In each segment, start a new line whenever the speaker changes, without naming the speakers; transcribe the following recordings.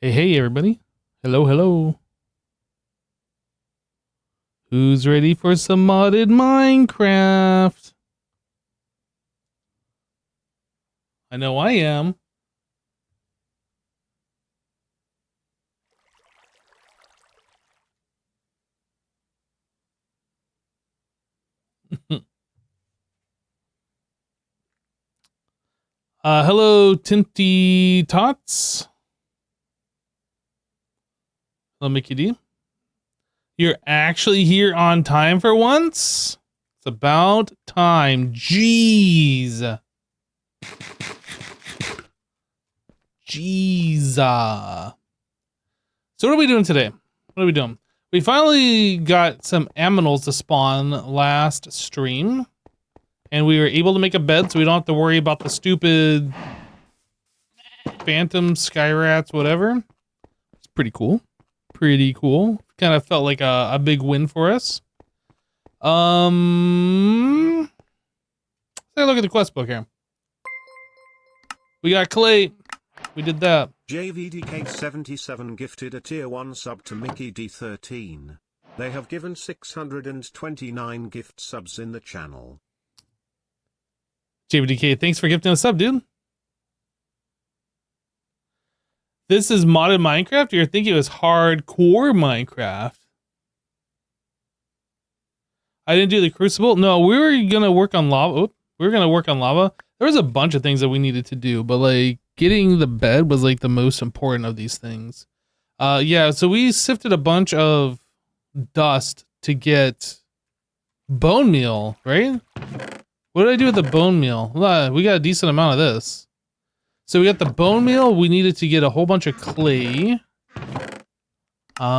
Hey, hey, everybody. Hello, hello. Who's ready for some modded Minecraft? I know I am. Hello, Tinty Tots. Hello, Mickey D. You're actually here on time for once? It's about time. Jeez. Jeez. So what are we doing today? What are we doing? We finally got some aminals to spawn last stream. And we were able to make a bed so we don't have to worry about the stupid phantom sky rats, whatever. It's pretty cool. Pretty cool. Kind of felt like a big win for us. Let's take a look at the quest book here. We got clay. We did that.
JVDK77 gifted a tier 1 sub to Mickey D13. They have given 629 gift subs in the channel.
JVDK, thanks for gifting a sub, dude. This is modded Minecraft? You're thinking it was hardcore Minecraft. I didn't do the crucible. No, we were gonna work on lava. We were gonna work on lava. There was a bunch of things that we needed to do, but like getting the bed was like the most important of these things. Yeah, so we sifted a bunch of dust to get bone meal, right? What did I do with the bone meal? We got a decent amount of this. So we got the bone meal. We needed to get a whole bunch of clay. Clay.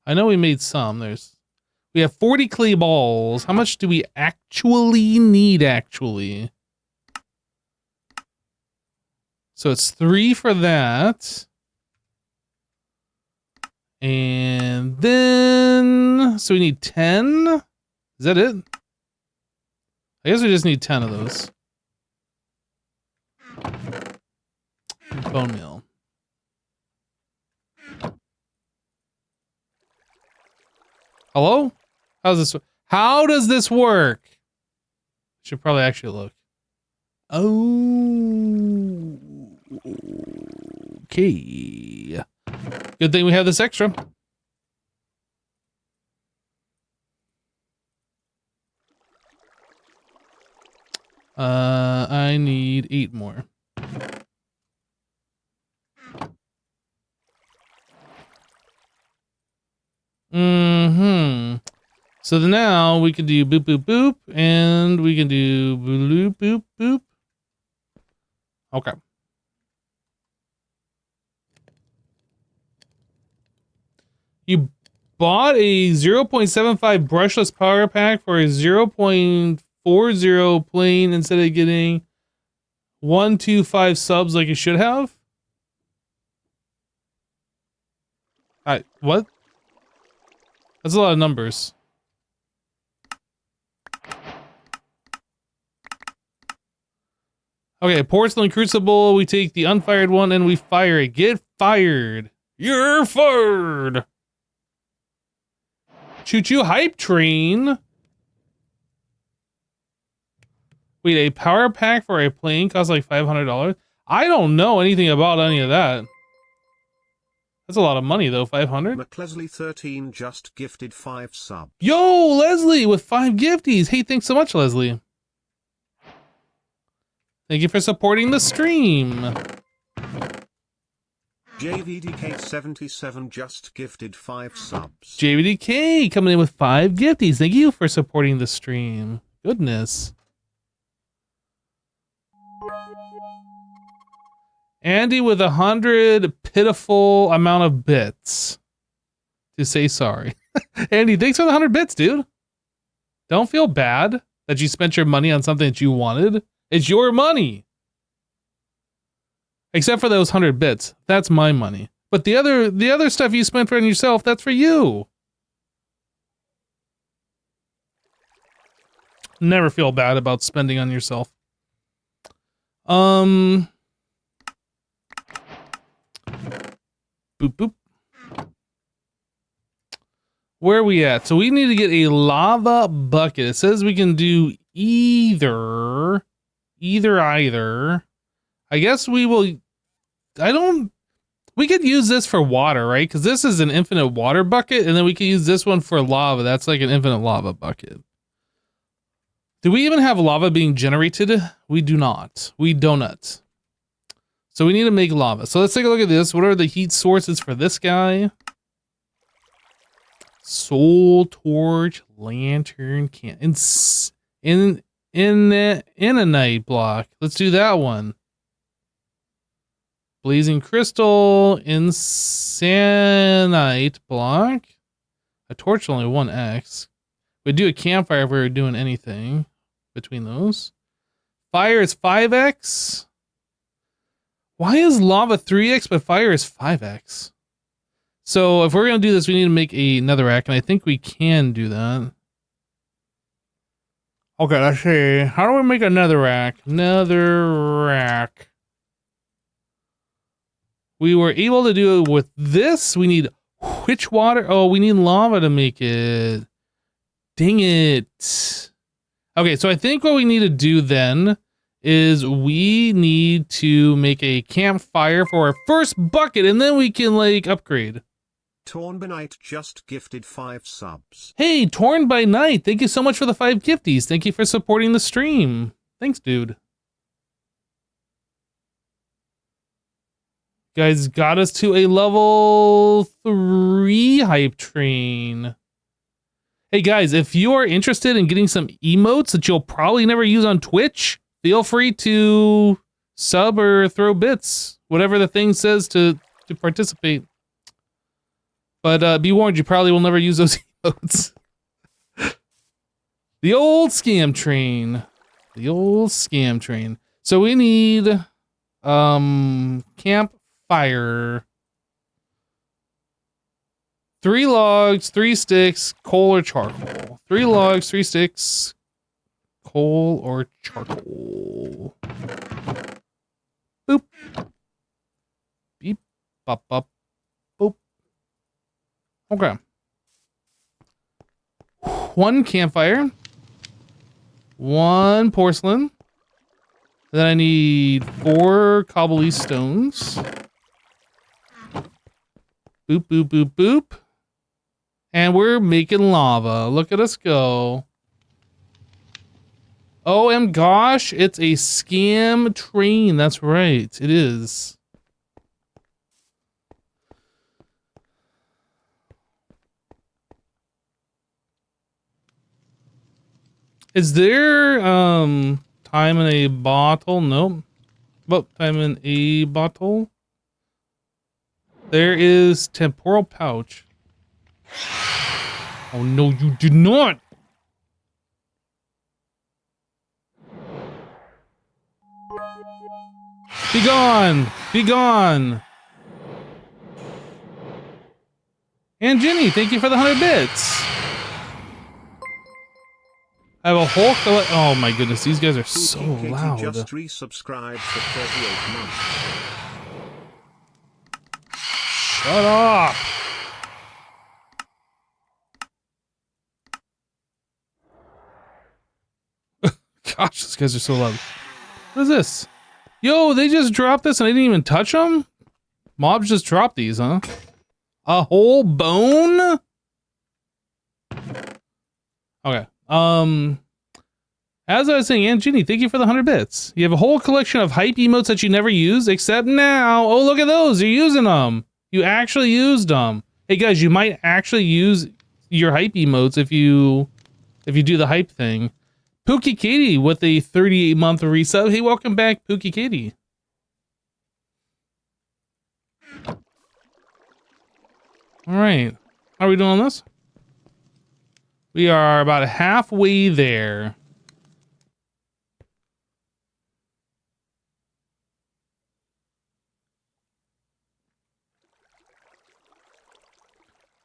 I know we made some. We have 40 clay balls. How much do we actually need, actually? So it's 3 for that. And then, so we need 10. Is that it? I guess we just need 10 of those. Bone meal. Hello? How does this work? Should probably actually look. Oh. Okay. Good thing we have this extra. I need 8 more. So now we can do boop boop boop, and we can do boop boop boop. Okay. You bought a 0.75 brushless power pack for a 0.40 plane instead of getting 125 subs like you should have? What? That's a lot of numbers. Okay, porcelain crucible. We take the unfired one and we fire it. Get fired. You're fired. Choo-choo hype train. Wait, a power pack for a plane costs like $500? I don't know anything about any of that. That's a lot of money though, 500?
McLeslie13 just gifted 5 subs.
Yo, Leslie with 5 gifties. Hey, thanks so much, Leslie. Thank you for supporting the stream.
JVDK77 just gifted 5 subs.
JVDK coming in with 5 gifties. Thank you for supporting the stream. Goodness. Andy with 100 pitiful amount of bits to say sorry. Andy, thanks for the 100 bits, dude. Don't feel bad that you spent your money on something that you wanted. It's your money. Except for those 100 bits. That's my money. But the other stuff you spent on yourself, that's for you. Never feel bad about spending on yourself. Boop, boop. Where are we at? So we need to get a lava bucket. It says we can do either. I guess we will. We could use this for water, right? Because this is an infinite water bucket, and then we could use this one for lava. That's like an infinite lava bucket. Do we even have lava being generated? We do not. We do not. So we need to make lava. So let's take a look at this. What are the heat sources for this guy? Soul, torch, lantern, can in a night block. Let's do that one. Blazing crystal, insanite block. A torch only 1x. We'd do a campfire if we were doing anything between those. Fire is 5x. Why is lava 3x but fire is 5x? So if we're going to do this, we need to make another rack, and I think we can do that. Okay, let's see. How do we make another rack? Another rack. We were able to do it with this. We need which water? Oh, we need lava to make it. Dang it. Okay, so I think what we need to do then is we need to make a campfire for our first bucket, and then we can, like, upgrade.
Torn by Night just gifted 5 subs.
Hey, Torn by Night, thank you so much for the 5 gifties. Thank you for supporting the stream. Thanks, dude. Guys got us to a level 3 hype train. Hey guys, if you are interested in getting some emotes that you'll probably never use on Twitch, feel free to sub or throw bits, whatever the thing says to participate. But be warned, you probably will never use those emotes. The old scam train. The old scam train. So we need campfire. 3 logs, 3 sticks, coal or charcoal. 3 logs, 3 sticks, coal or charcoal. Boop. Beep. Bop, bop. Boop. Okay. 1 campfire. 1 porcelain. Then I need 4 cobbly stones. Boop, boop, boop, boop. And we're making lava. Look at us go. OM gosh, it's a scam train. That's right. It is. Is there time in a bottle? Nope. But time in a bottle. There is temporal pouch. Oh no, you did not. Be gone. Be gone. And Jenny, thank you for the 100 bits. I have a whole oh my goodness, these guys are so loud.
Just resubscribed for 38 months.
Shut up. Gosh, these guys are so loud. What is this? Yo, they just dropped this and I didn't even touch them? Mobs just dropped these, huh? A whole bone? Okay. As I was saying, Aunt Ginny, thank you for the 100 bits. You have a whole collection of hype emotes that you never use, except now. Oh, look at those. You're using them. You actually used them. Hey, guys, you might actually use your hype emotes if you do the hype thing. Pookie Katie with a 38-month resub. Hey, welcome back, Pookie Katie. All right. How are we doing on this? We are about halfway there.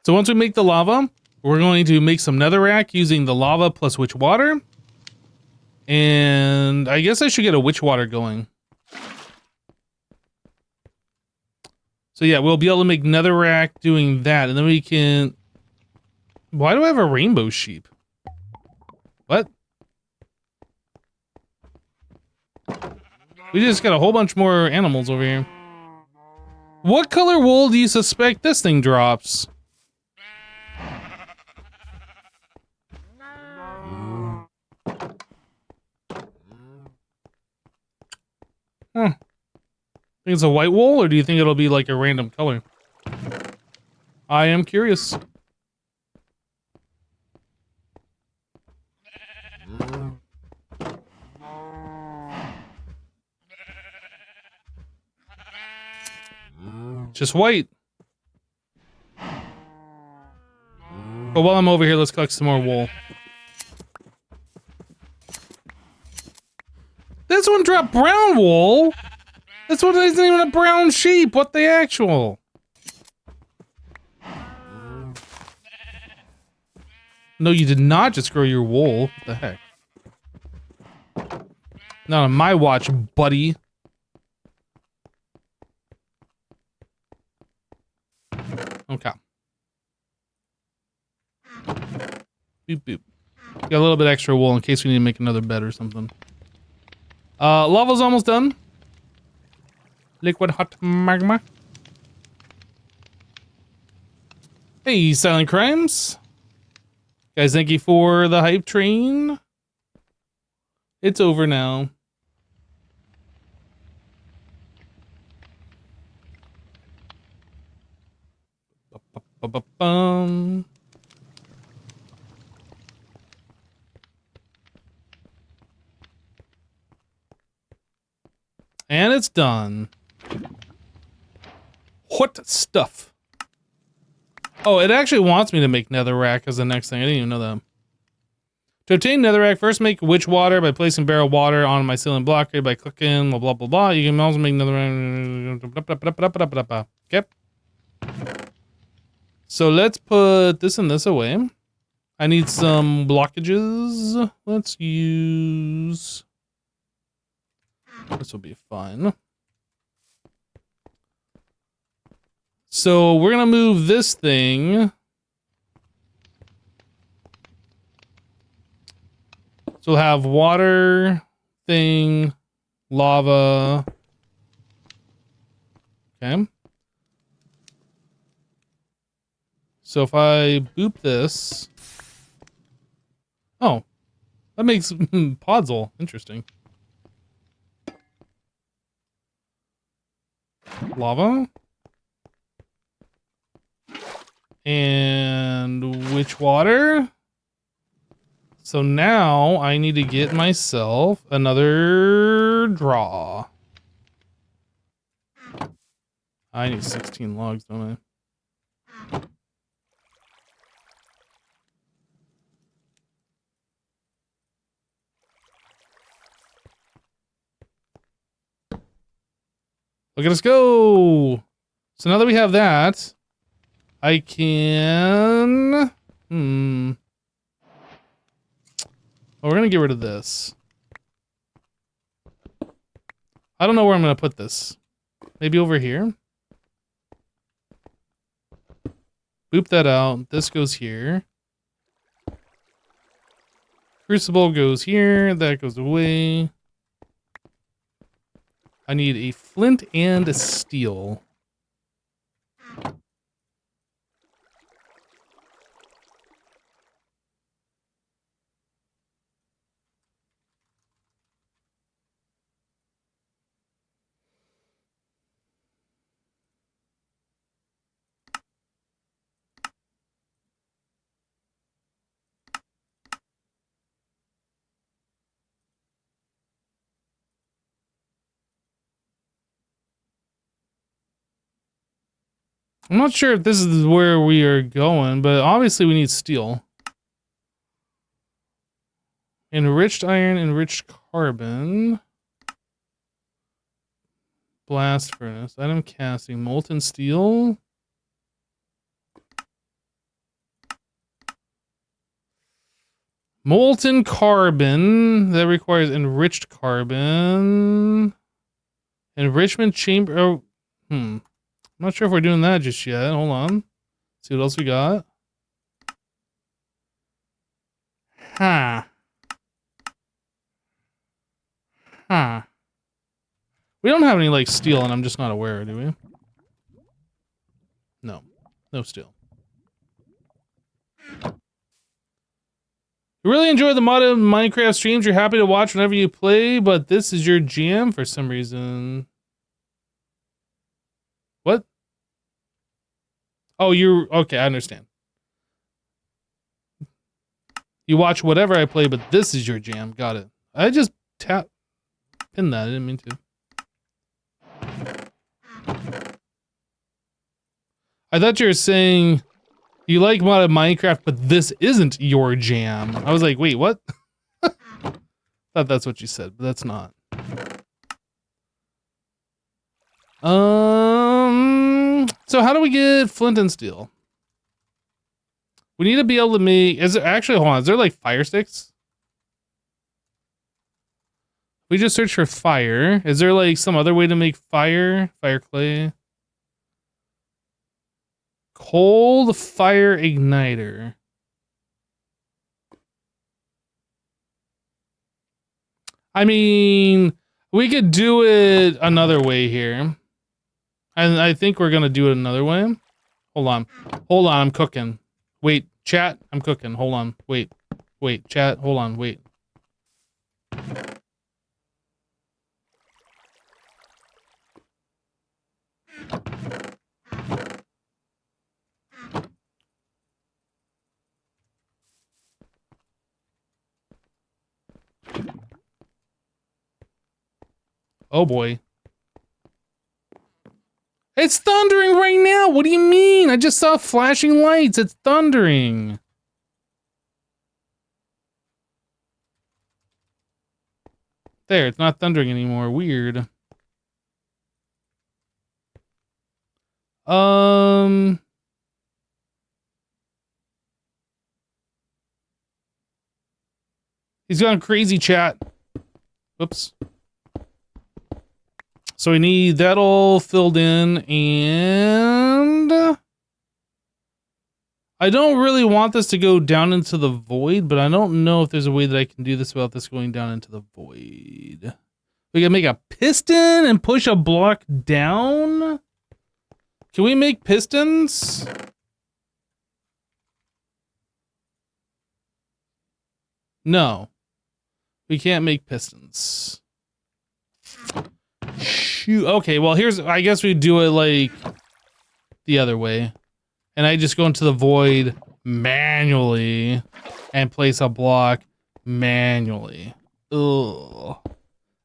So once we make the lava, we're going to make some netherrack using the lava plus witch water. And I guess I should get a witch water going. So yeah, we'll be able to make netherrack doing that, and then we can... Why do I have a rainbow sheep? What? We just got a whole bunch more animals over here. What color wool do you suspect this thing drops? Huh. Think it's a white wool, or do you think it'll be like a random color? I am curious. Just white. But while I'm over here, let's collect some more wool. This one dropped brown wool? This one isn't even a brown sheep. What the actual? No, you did not just grow your wool. What the heck? Not on my watch, buddy. Okay. Boop, boop. Got a little bit extra wool in case we need to make another bed or something. Lava's almost done. Liquid hot magma. Hey, Silent Crimes. Guys, thank you for the hype train. It's over now. Ba-ba-bum. And it's done. What stuff? Oh, it actually wants me to make netherrack as the next thing. I didn't even know that. To obtain netherrack, first make witch water by placing barrel water on my ceiling block by clicking blah blah blah blah. You can also make netherrack. Okay. So let's put this and this away. I need some blockages. Let's use... This will be fun. So we're gonna move this thing. So we'll have water thing, lava. Okay. So if I boop this. Oh, that makes Podzol interesting. Lava. And witch water. So now I need to get myself another draw. I need 16 logs, don't I? Look at us go! So now that we have that, I can... Oh, we're gonna get rid of this. I don't know where I'm gonna put this. Maybe over here? Boop that out. This goes here. Crucible goes here. That goes away. I need a flint and a steel. I'm not sure if this is where we are going, but obviously we need steel. Enriched iron, enriched carbon. Blast furnace, item casting, molten steel. Molten carbon, that requires enriched carbon. Enrichment chamber, I'm not sure if we're doing that just yet. Hold on. See what else we got. Huh. Huh. We don't have any, like, steel, and I'm just not aware, do we? No. No steel. You really enjoy the modded Minecraft streams. You're happy to watch whenever you play, but this is your jam for some reason. What? Oh, you're... Okay, I understand. You watch whatever I play, but this is your jam. Got it. I just pinned that. I didn't mean to. I thought you were saying you like modded Minecraft, but this isn't your jam. I was like, wait, what? Thought that's what you said, but that's not. So how do we get flint and steel? We need to be able to make, is it actually, hold on, is there like fire sticks? We just search for fire. Is there like some other way to make fire? Fire clay. Cold fire igniter. I mean, we could do it another way here. And I think we're gonna do it another way. Hold on. Hold on, I'm cooking. Wait, chat, I'm cooking. Hold on. Wait. Wait, chat, hold on, wait. Oh boy. It's thundering right now! What do you mean? I just saw flashing lights. It's thundering. There, it's not thundering anymore. Weird. He's gone crazy, chat. Whoops. So we need that all filled in, and I don't really want this to go down into the void, but I don't know if there's a way that I can do this without this going down into the void. We can make a piston and push a block down. Can we make pistons? No. We can't make pistons. Shoot. Okay, well, here's... I guess we do it, like, the other way. And I just go into the void manually and place a block manually. Ugh.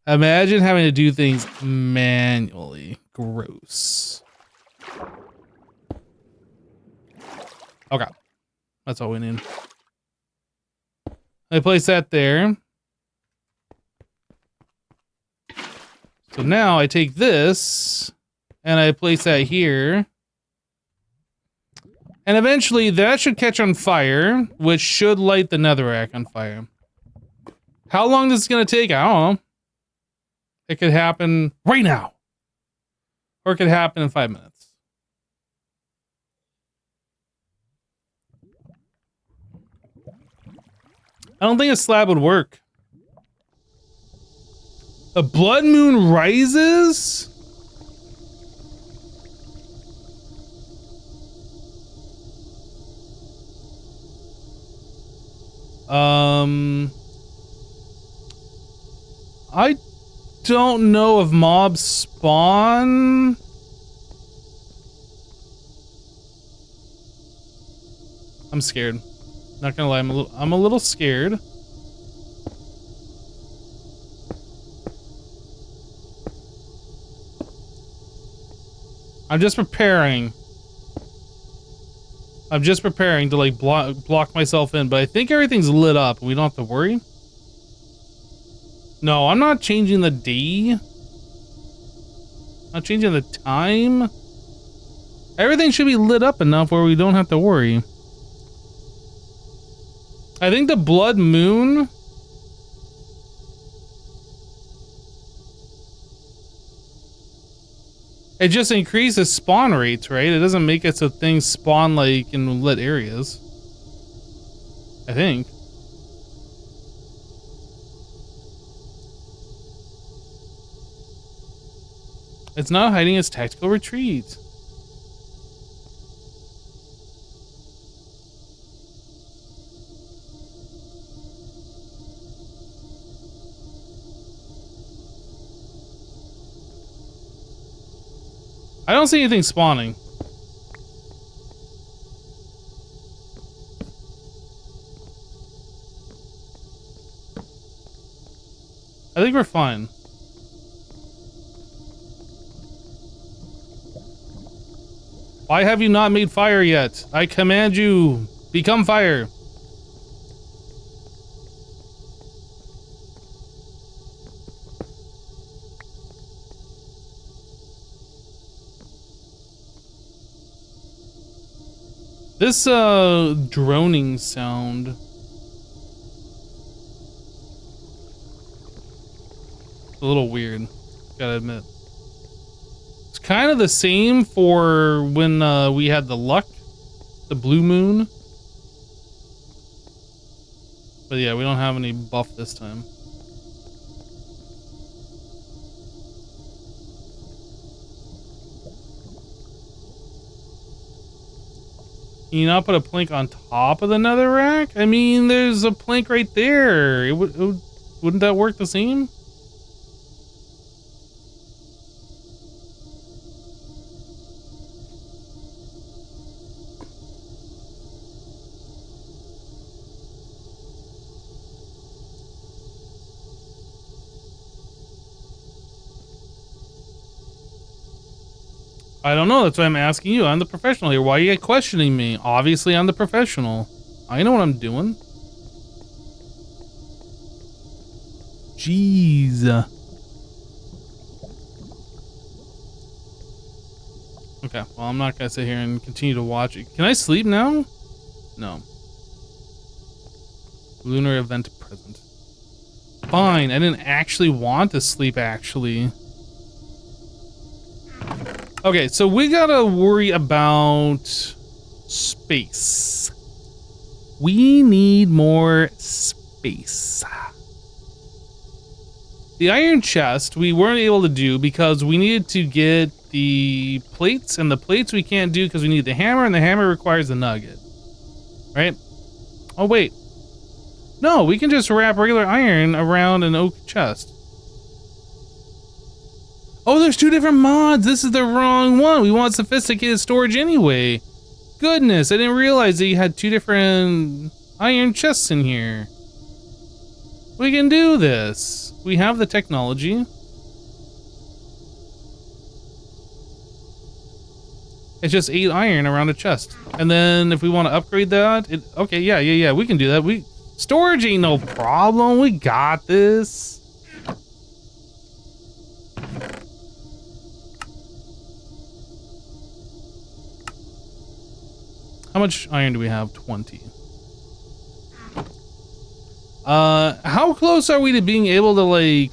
Imagine having to do things manually. Gross. Okay. That's all we need. I place that there. So now I take this and I place that here. And eventually that should catch on fire, which should light the netherrack on fire. How long this is going to take? I don't know. It could happen right now. Or it could happen in 5 minutes. I don't think a slab would work. The blood moon rises? I don't know if mobs spawn. I'm scared. Not gonna lie, I'm a little scared. I'm just preparing. I'm just preparing to like block myself in, but I think everything's lit up. We don't have to worry. No, I'm not changing the day. Not changing the time. Everything should be lit up enough where we don't have to worry. I think the blood moon. It just increases spawn rates, right? It doesn't make it so things spawn like in lit areas. I think. It's not hiding its tactical retreat. I don't see anything spawning. I think we're fine. Why have you not made fire yet? I command you, become fire. This droning sound. It's a little weird, gotta admit. It's kind of the same for when we had the luck, the blue moon. But yeah, we don't have any buff this time. Can you not put a plank on top of the netherrack? I mean, there's a plank right there. Wouldn't that work the same? I don't know. That's why I'm asking you. I'm the professional here. Why are you questioning me? Obviously, I'm the professional. I know what I'm doing. Jeez. Okay, well, I'm not gonna sit here and continue to watch it. Can I sleep now? No. Lunar event present. Fine, I didn't actually want to sleep, actually. Okay, so we gotta worry about space. We need more space. The iron chest we weren't able to do because we needed to get the plates, and the plates we can't do because we need the hammer, and the hammer requires the nugget. Right? Oh, wait. No, we can just wrap regular iron around an oak chest. Oh, there's two different mods. This is the wrong one. We want sophisticated storage anyway. Goodness, I didn't realize that you had two different iron chests in here. We can do this. We have the technology. It's just 8 iron around a chest. And then if we want to upgrade that, okay, yeah, we can do that. Storage ain't no problem. We got this. How much iron do we have? 20. How close are we to being able to, like,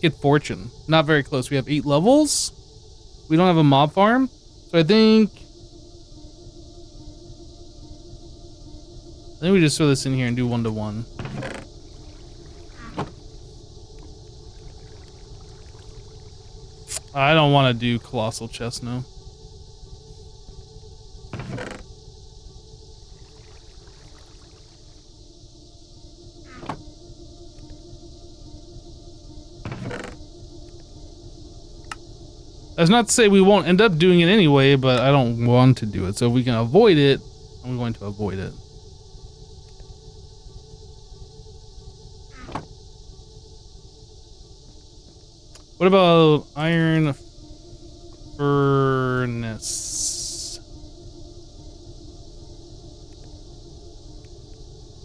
get fortune? Not very close. We have 8 levels. We don't have a mob farm. So I think we just throw this in here and do 1-to-1. I don't want to do colossal chest now. That's not to say we won't end up doing it anyway, but I don't want to do it. So if we can avoid it, I'm going to avoid it. What about iron furnace?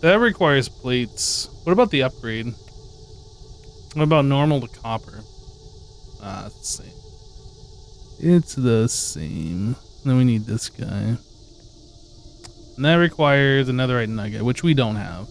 That requires plates. What about the upgrade? What about normal to copper? It's the same. It's the same. Then we need this guy. And that requires another netherite nugget, which we don't have.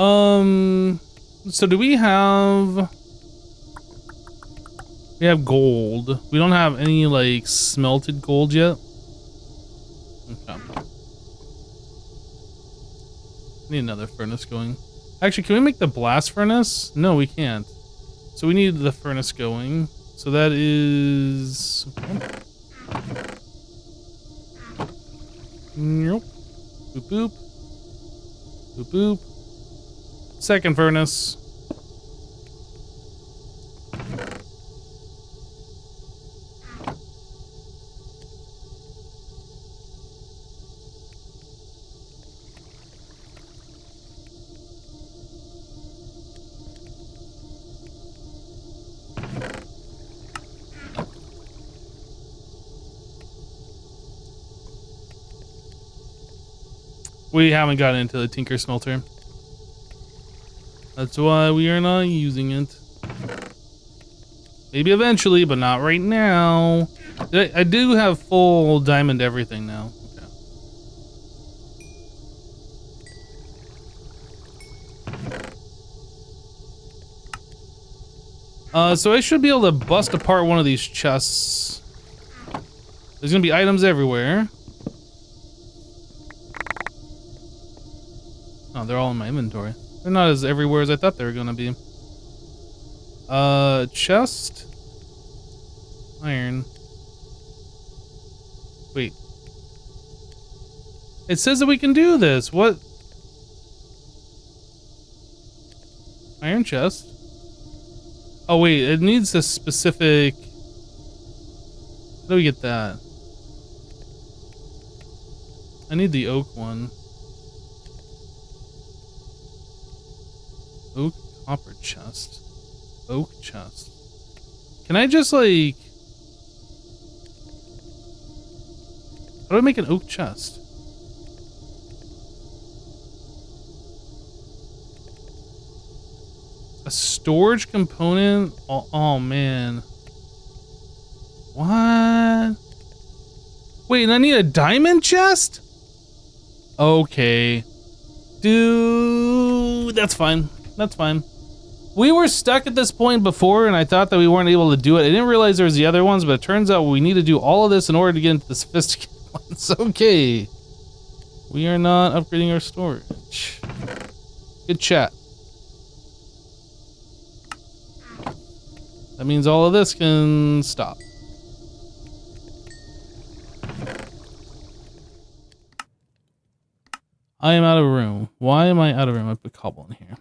So do we have... We have gold. We don't have any, like, smelted gold yet. Okay. Need another furnace going. Actually, can we make the blast furnace? No, we can't. So we need the furnace going. So that is... Nope. Boop, boop. Boop, boop. Second furnace. We haven't gotten into the Tinker Smelter. That's why we are not using it. Maybe eventually, but not right now. I do have full diamond everything now. Okay. So I should be able to bust apart one of these chests. There's gonna be items everywhere. Oh, they're all in my inventory. They're not as everywhere as I thought they were gonna be. Chest. Iron. Wait. It says that we can do this. What? Iron chest. Oh wait, it needs a specific... How do we get that? I need the oak one. Oak copper chest. Oak chest. Can I just like... How do I make an oak chest? A storage component? Oh man. What? Wait, and I need a diamond chest? Okay. Dude, that's fine. That's fine. We were stuck at this point before, and I thought that we weren't able to do it. I didn't realize there was the other ones, but it turns out we need to do all of this in order to get into the sophisticated ones. Okay. We are not upgrading our storage. Good chat. That means all of this can stop. I am out of room. Why am I out of room? I put cobble in here.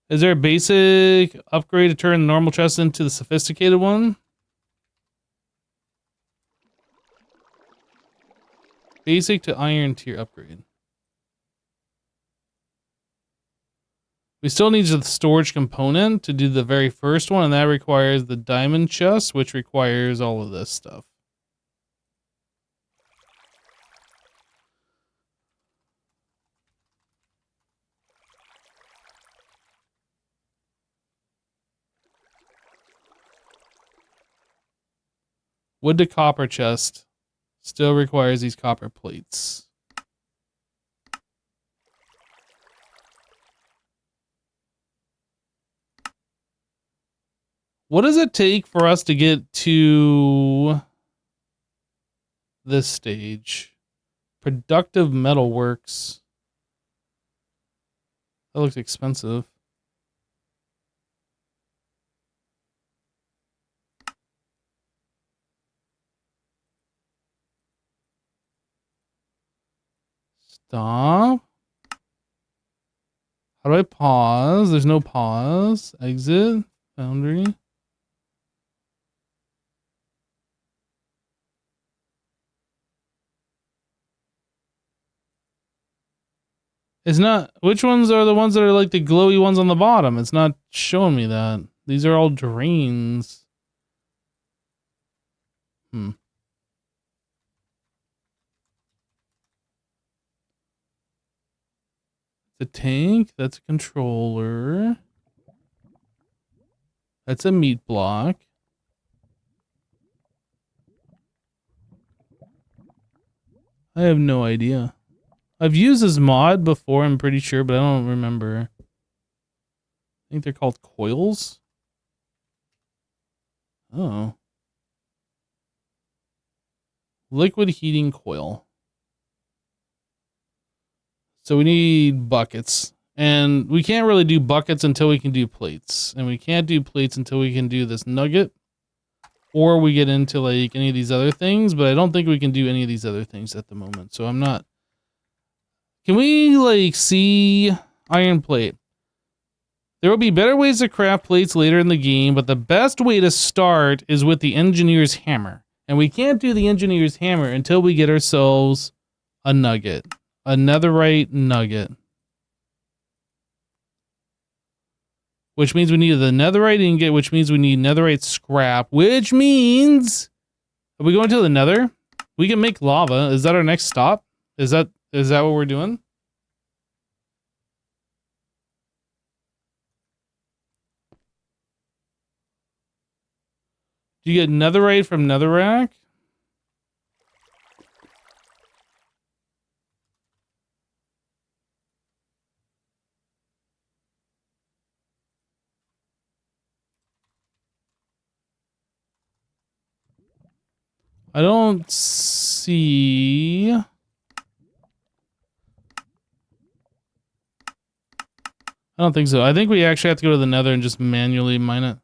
Is there a basic upgrade to turn the normal chest into the sophisticated one? Basic to iron tier upgrade. We still need the storage component to do the very first one, and that requires the diamond chest, which requires all of this stuff. Wood to copper chest still requires these copper plates. What does it take for us to get to this stage? Productive metalworks. That looks expensive. Stop. How do I pause? There's no pause. Exit. Foundry. It's not... Which ones are the ones that are like the glowy ones on the bottom? It's not showing me that. These are all drains. The tank, that's a controller. That's a meat block. I have no idea. I've used this mod before, I'm pretty sure, but I don't remember. I think they're called coils. Oh. Liquid heating coil. So we need buckets. And we can't really do buckets until we can do plates. And we can't do plates until we can do this nugget. Or we get into like any of these other things, but I don't think we can do any of these other things at the moment. So I'm not... Can we like see iron plate? There will be better ways to craft plates later in the game, but the best way to start is with the engineer's hammer. And we can't do the engineer's hammer until we get ourselves a nugget. A netherite nugget. Which means we need the netherite ingot, which means we need netherite scrap, which means... Are we going to the nether? We can make lava. Is that our next stop? Is that what we're doing? Do you get netherite from netherrack? I don't see... I don't think so. I think we actually have to go to the nether and just manually mine it.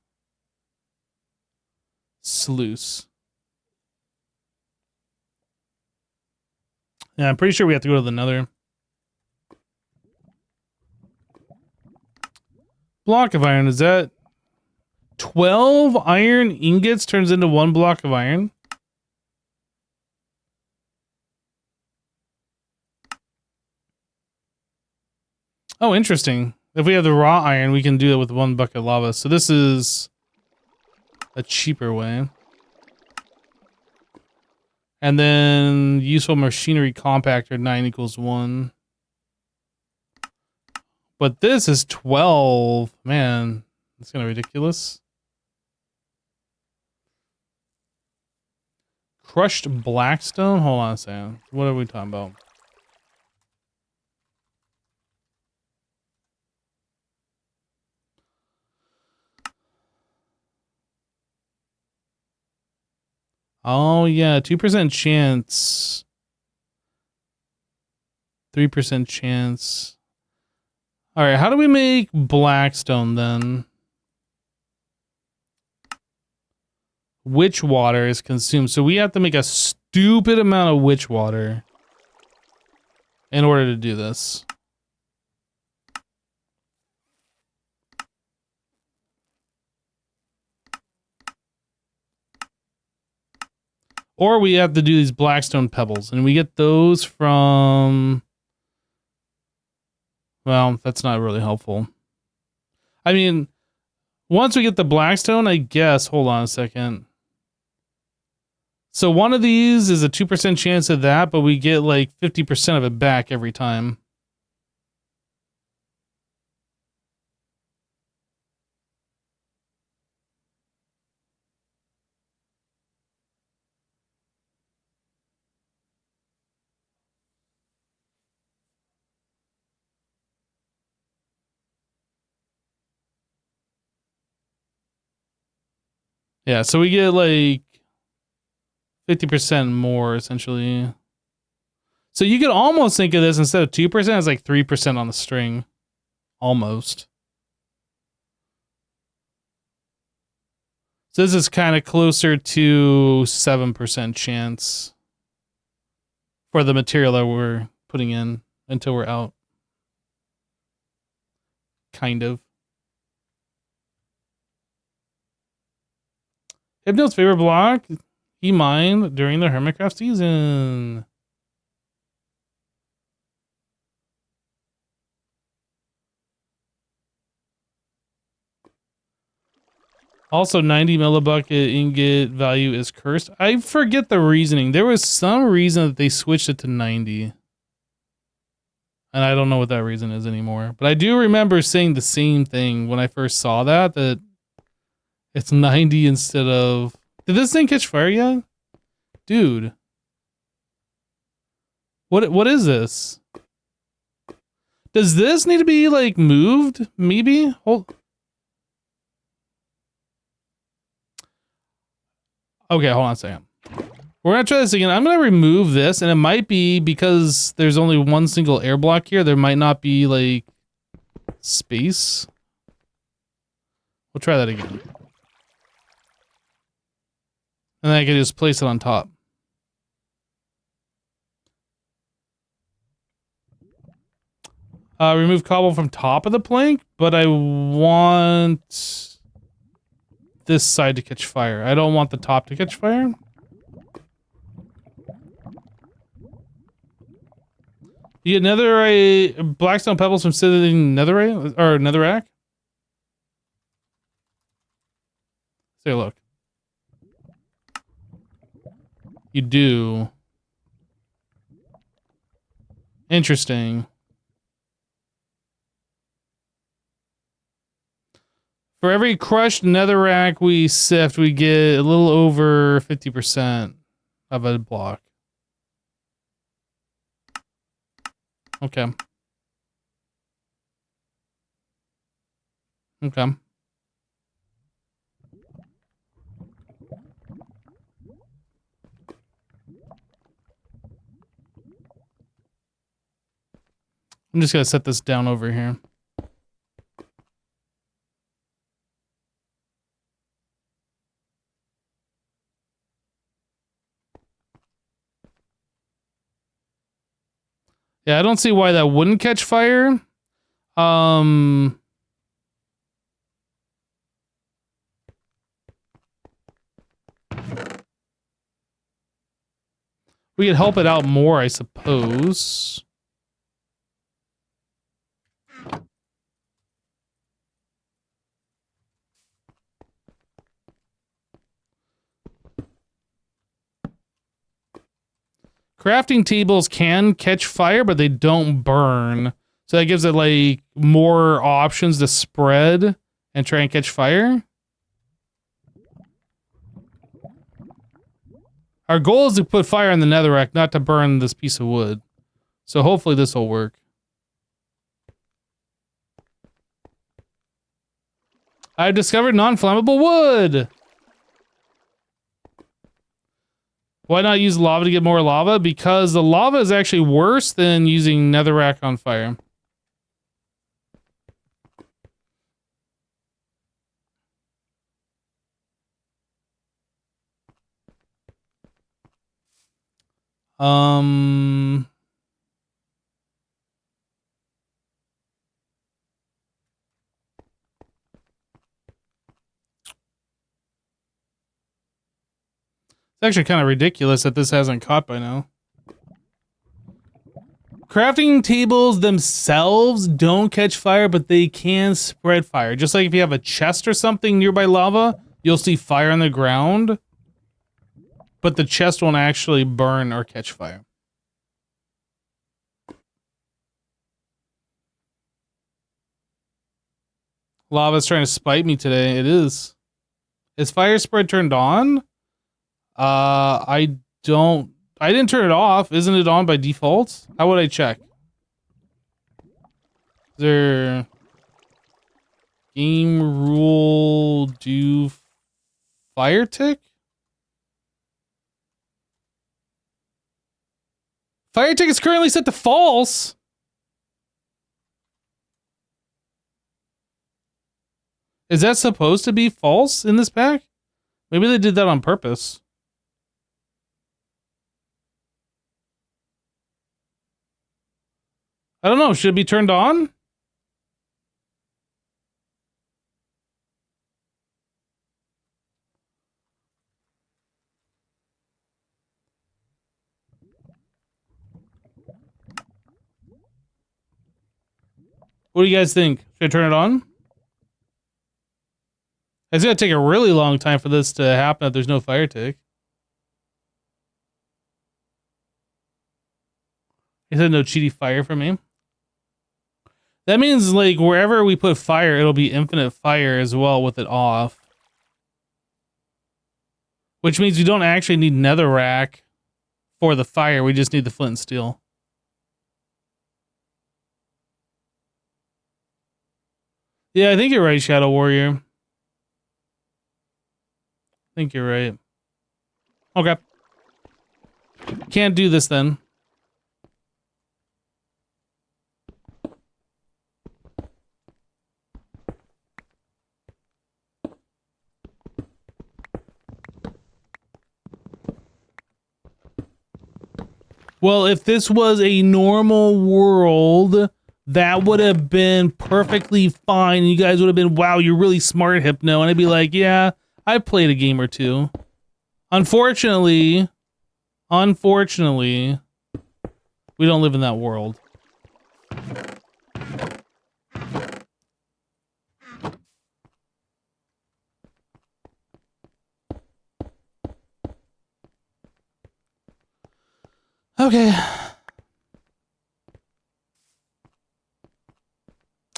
Sluice. Yeah, I'm pretty sure we have to go to the nether. Block of iron, is that 12 iron ingots turns into 1 block of iron? Oh, interesting. If we have the raw iron, we can do it with 1 bucket of lava. So this is a cheaper way. And then useful machinery compactor 9 equals 1. But this is 12. Man, that's kind of ridiculous. Crushed blackstone? Hold on a second. What are we talking about? Oh, yeah. 2% chance. 3% chance. All right. How do we make blackstone then? Witch water is consumed. So we have to make a stupid amount of witch water in order to do this. Or we have to do these blackstone pebbles, and we get those from... Well, that's not really helpful. I mean, once we get the blackstone, I guess... Hold on a second. So one of these is a 2% chance of that, but we get like 50% of it back every time. Yeah, so we get like 50% more, essentially. So you could almost think of this, instead of 2%, as like 3% on the string. Almost. So this is kind of closer to 7% chance for the material that we're putting in until we're out. Kind of. Hypno's favorite block, he mined during the Hermitcraft season. Also, 90 millibucket ingot value is cursed. I forget the reasoning. There was some reason that they switched it to 90. And I don't know what that reason is anymore. But I do remember saying the same thing when I first saw that it's 90 instead of... Did this thing catch fire yet? Dude. What is this? Does this need to be like moved? Maybe? Hold. Okay, hold on a second. We're gonna try this again. I'm gonna remove this, and it might be because there's only one single air block here. There might not be like space. We'll try that again. And then I can just place it on top. Remove cobble from top of the plank, but I want this side to catch fire. I don't want the top to catch fire. You get netherite, blackstone pebbles from sitting netherite or netherrack. Let's take a look. You do. Interesting. For every crushed netherrack we sift, we get a little over 50% of a block. Okay. Okay. I'm just gonna set this down over here. Yeah, I don't see why that wouldn't catch fire. We could help it out more, I suppose. Crafting tables can catch fire, but they don't burn. So that gives it like more options to spread and try and catch fire. Our goal is to put fire in the netherrack, not to burn this piece of wood. So hopefully this will work. I've discovered non-flammable wood! Why not use lava to get more lava? Because the lava is actually worse than using netherrack on fire. It's actually kind of ridiculous that this hasn't caught by now. Crafting tables themselves don't catch fire, but they can spread fire. Just like if you have a chest or something nearby lava, you'll see fire on the ground, but the chest won't actually burn or catch fire. Lava's trying to spite me today. It is. Is fire spread turned on? I didn't turn it off. Isn't it on by default? How would I check? Is there game rule do fire tick? Fire tick is currently set to false. Is that supposed to be false in this pack? Maybe they did that on purpose. I don't know. Should it be turned on? What do you guys think? Should I turn it on? It's gonna take a really long time for this to happen if there's no fire tick. He said no cheaty fire for me. That means like wherever we put fire, it'll be infinite fire as well with it off. Which means we don't actually need netherrack for the fire. We just need the flint and steel. Yeah, I think you're right, Shadow Warrior. I think you're right. Okay. Can't do this then. Well, if this was a normal world, that would have been perfectly fine. You guys would have been, wow, you're really smart, Hypno. And I'd be like, yeah, I played a game or two. Unfortunately, we don't live in that world. Okay.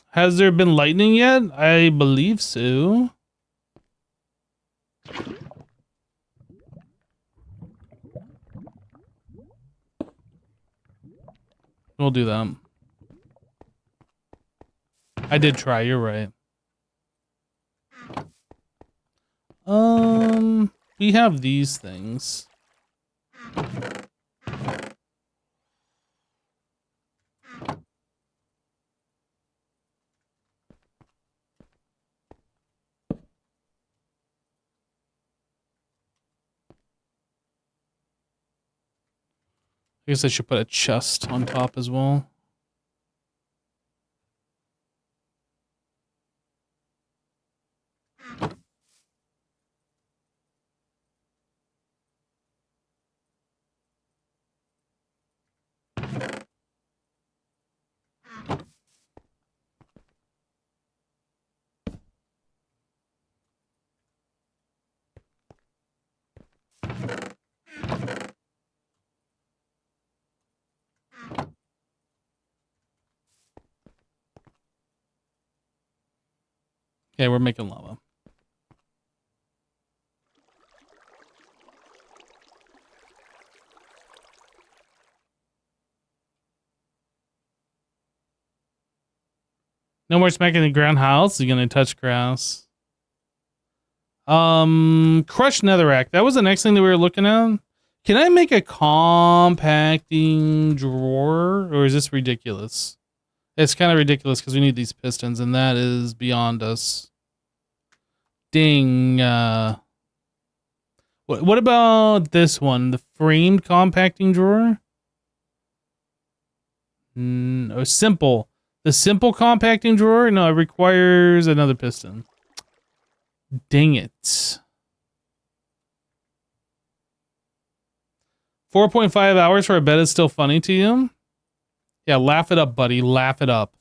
Has there been lightning yet? I believe so. We'll do that. I did try, you're right. We have these things. I guess I should put a chest on top as well. Okay, we're making lava. No more smacking the ground house. You're gonna touch grass. Crushed netherrack. That was the next thing that we were looking at. Can I make a compacting drawer, or is this ridiculous? It's kind of ridiculous because we need these pistons, and that is beyond us. Ding. What about this one? The framed compacting drawer? Oh, simple. The simple compacting drawer? No, it requires another piston. Dang it. 4.5 hours for a bed is still funny to you? Yeah, laugh it up, buddy. Laugh it up.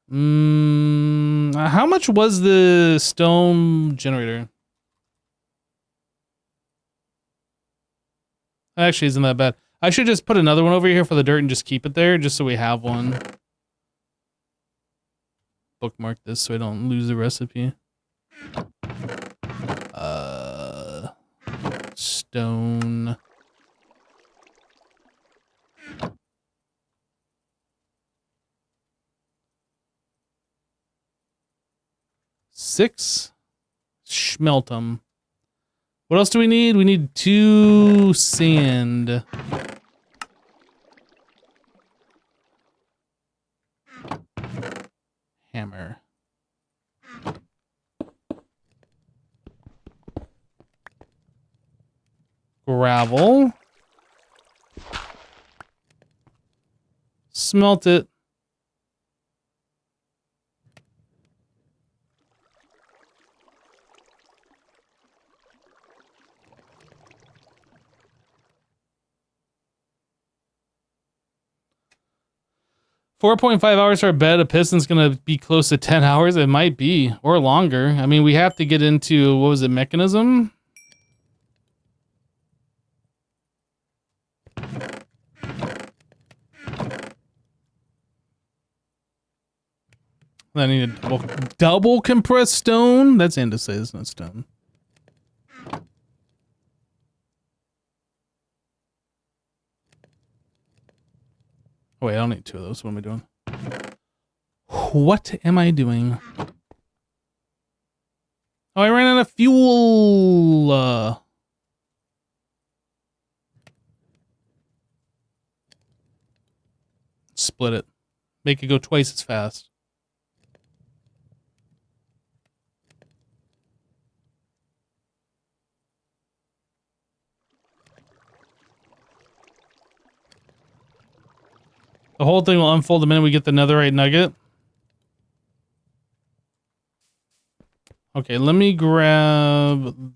How much was the stone generator? Actually, isn't that bad. I should just put another one over here for the dirt and just keep it there, just so we have one. Bookmark this so I don't lose the recipe. Stone. Six. Smelt them. What else do we need? We need 2 sand. Hammer. Gravel. Smelt it. $4.5 hours for a bed. A piston's gonna be close to 10 hours. It might be, or longer. I mean, we have to get into, what was it, mechanism? I need a double compressed stone. That's andesite, it's not stone. Oh, wait, I don't need 2 of those. What am I doing? What am I doing? Oh, I ran out of fuel. Split it. Make it go twice as fast. The whole thing will unfold the minute we get the netherite nugget. Okay, let me grab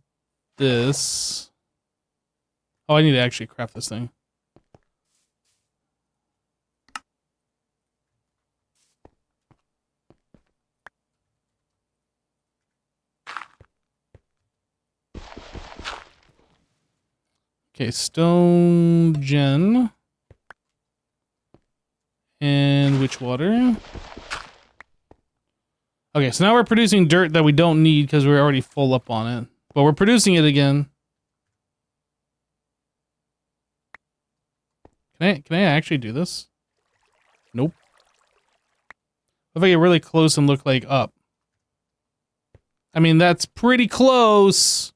this. Oh, I need to actually craft this thing. Okay, stone gen. And witch water. Okay, so now we're producing dirt that we don't need because we're already full up on it. But we're producing it again. Can I actually do this? Nope. If I get really close and look like up. I mean, that's pretty close.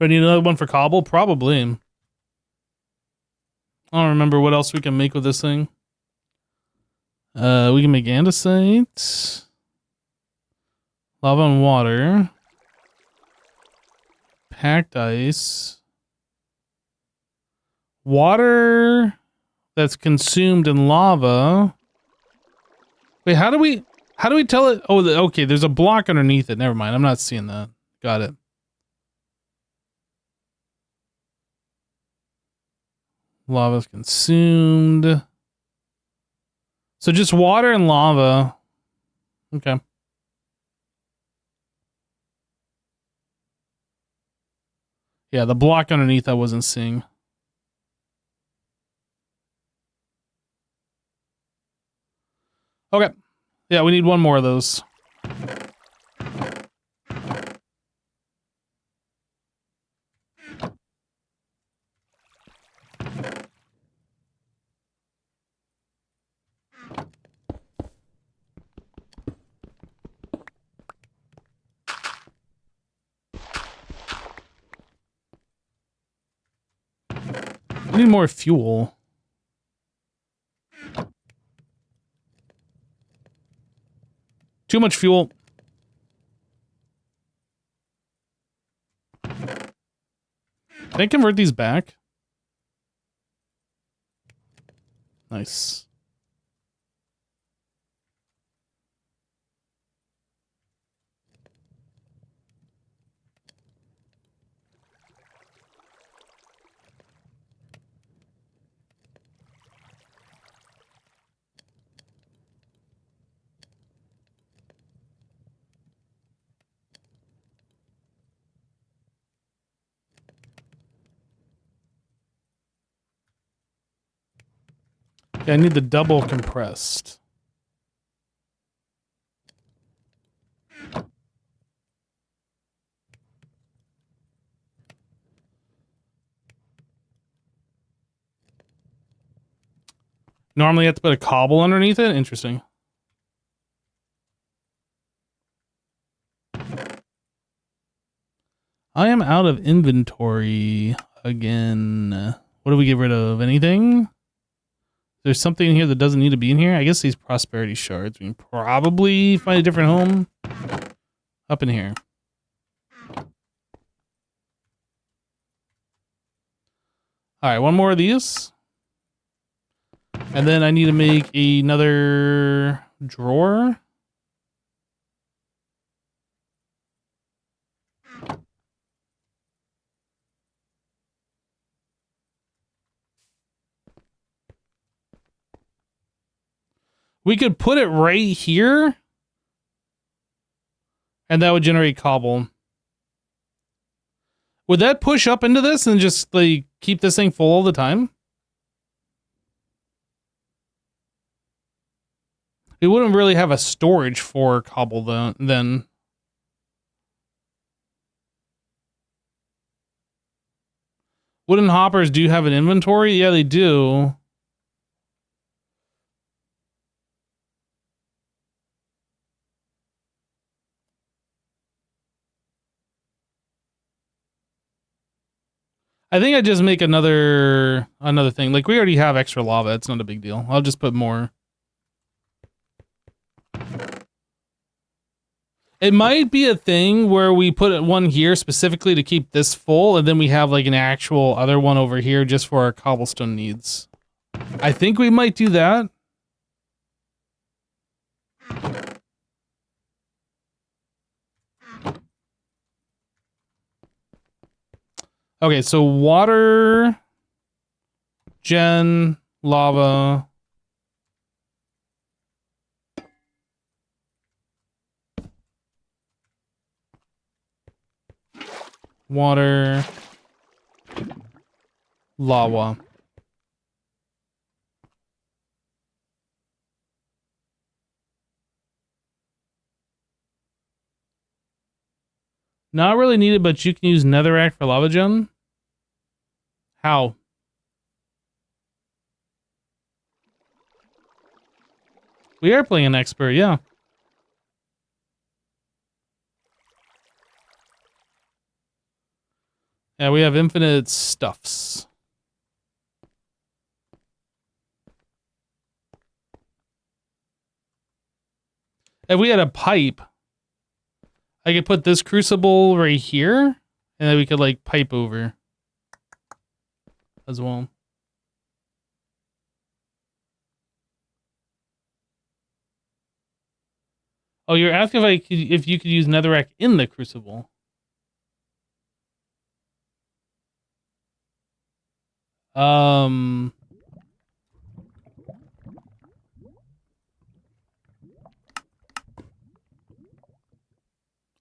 Do I need another one for cobble? Probably. I don't remember what else we can make with this thing. We can make andesite. Lava and water. Packed ice. Water that's consumed in lava. Wait, how do we tell it? Oh, okay, there's a block underneath it. Never mind. I'm not seeing that. Got it. Lava's consumed. So just water and lava. Okay. Yeah, the block underneath I wasn't seeing. Okay. Yeah, we need one more of those. I need more fuel. Too much fuel. Can I convert these back? Nice. Yeah, I need the double compressed. Normally you have to put a cobble underneath it? Interesting. I am out of inventory again. What do we get rid of? Anything? There's something in here that doesn't need to be in here? I guess these prosperity shards. We can probably find a different home. Up in here. Alright, one more of these. And then I need to make another drawer. We could put it right here. And that would generate cobble. Would that push up into this and just like keep this thing full all the time? We wouldn't really have a storage for cobble then. Wooden hoppers do have an inventory? Yeah, they do. I think I just make another thing. Like, we already have extra lava. It's not a big deal. I'll just put more. It might be a thing where we put one here specifically to keep this full, and then we have like an actual other one over here just for our cobblestone needs. I think we might do that. Okay, so water, gen, lava. Water, lava. Not really needed, but you can use netherrack for lava gen. How? We are playing an expert, yeah. Yeah, we have infinite stuffs. If we had a pipe, I could put this crucible right here, and then we could like pipe over as well. Oh, you're asking if you could use netherrack in the crucible.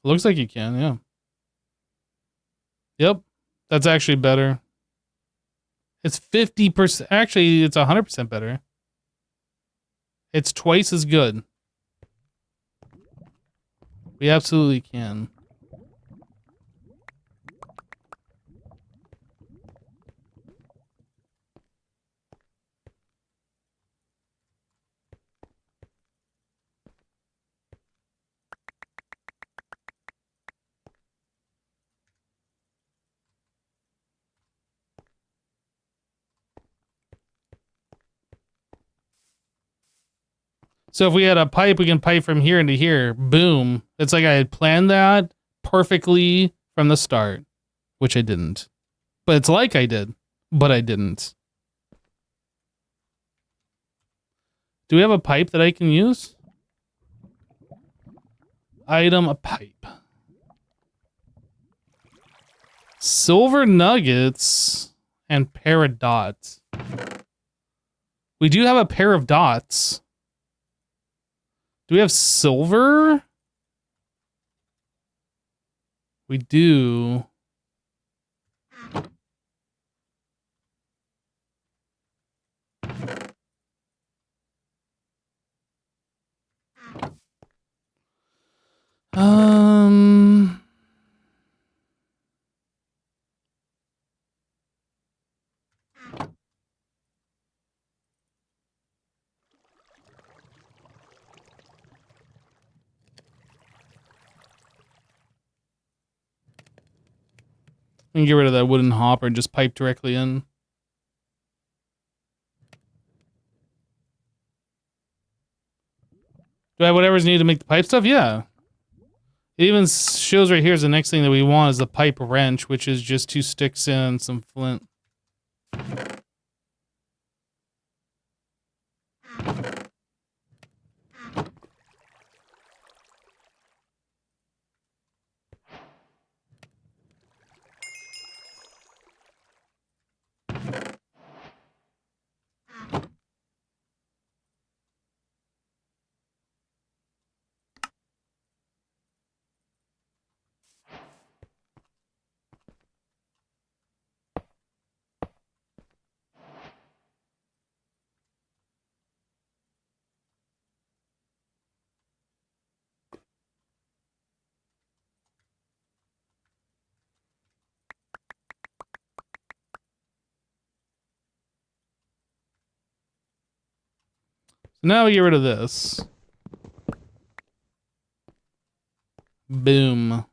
Looks like you can, yeah. Yep. That's actually better. It's 50%. Actually, it's 100% better. It's twice as good. We absolutely can. So if we had a pipe, we can pipe from here into here. Boom. It's like I had planned that perfectly from the start, which I didn't. But it's like I did, but I didn't. Do we have a pipe that I can use? Item, a pipe. Silver nuggets and pair of dots. We do have a pair of dots. Do we have silver? We do. We can get rid of that wooden hopper and just pipe directly in. Do I have whatever's needed to make the pipe stuff? Yeah. It even shows right here is the next thing that we want is the pipe wrench, which is just 2 sticks and some flint. Now we get rid of this. Boom.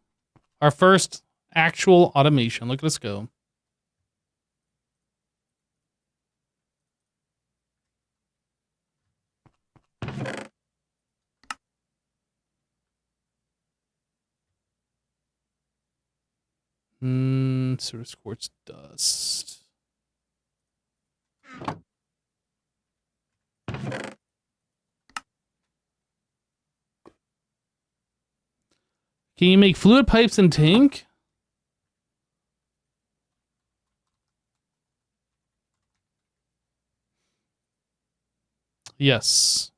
Our first actual automation. Look at us go. Sort of quartz dust. Can you make fluid pipes and tank? Yes.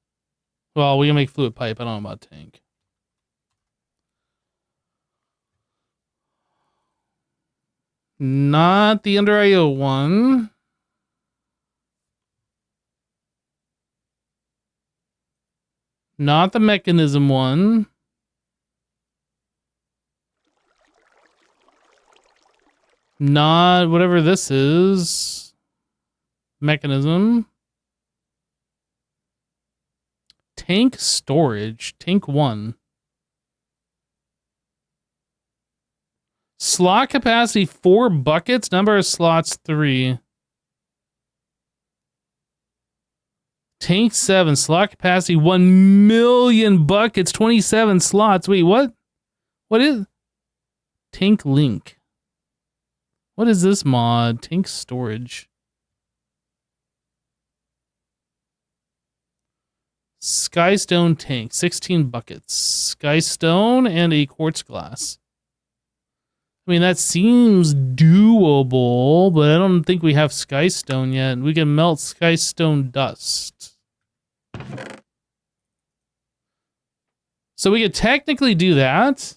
Well, we can make fluid pipe. I don't know about tank. Not the Under IO one. Not the mechanism one. Not whatever this is. Mechanism. Tank storage. Tank 1. Slot capacity 4 buckets. Number of slots 3. Tank 7. Slot capacity 1 million buckets. 27 slots. Wait, what? What is? Tank link. What is this mod? Tank storage. Skystone tank. 16 buckets. Skystone and a quartz glass. I mean, that seems doable, but I don't think we have Skystone yet. We can melt Skystone dust. So we could technically do that.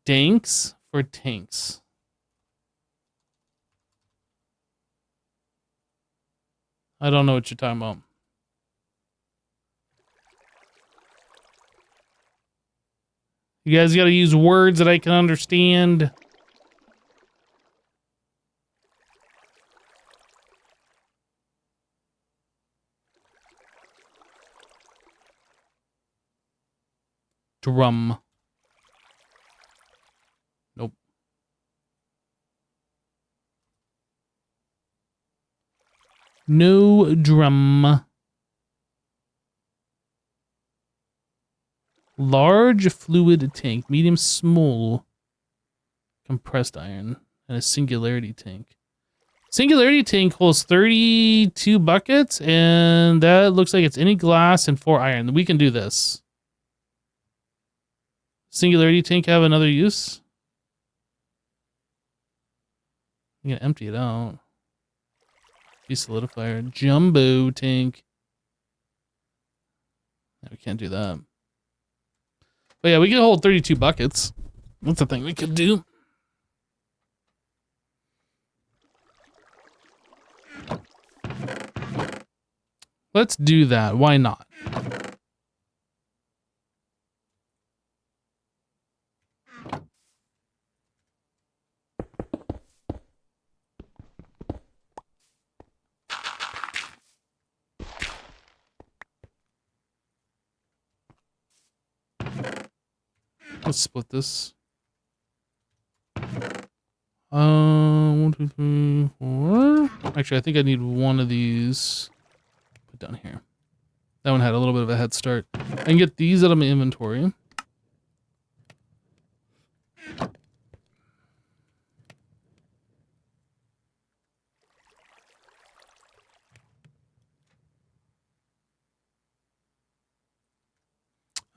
Danks for tanks. I don't know what you're talking about. You guys got to use words that I can understand. Drum. Nope. No drum. Large fluid tank, medium small compressed iron, and a singularity tank. Singularity tank holds 32 buckets, and that looks like it's any glass and 4 iron. We can do this. Singularity tank have another use? I'm gonna empty it out. Desolidifier. Jumbo tank. No, we can't do that. But yeah, we can hold 32 buckets. That's the thing we could do. Let's do that. Why not? Let's split this. 1, 2, 3, 4. Actually, I think I need one of these. Put down here. That one had a little bit of a head start. I can get these out of my inventory.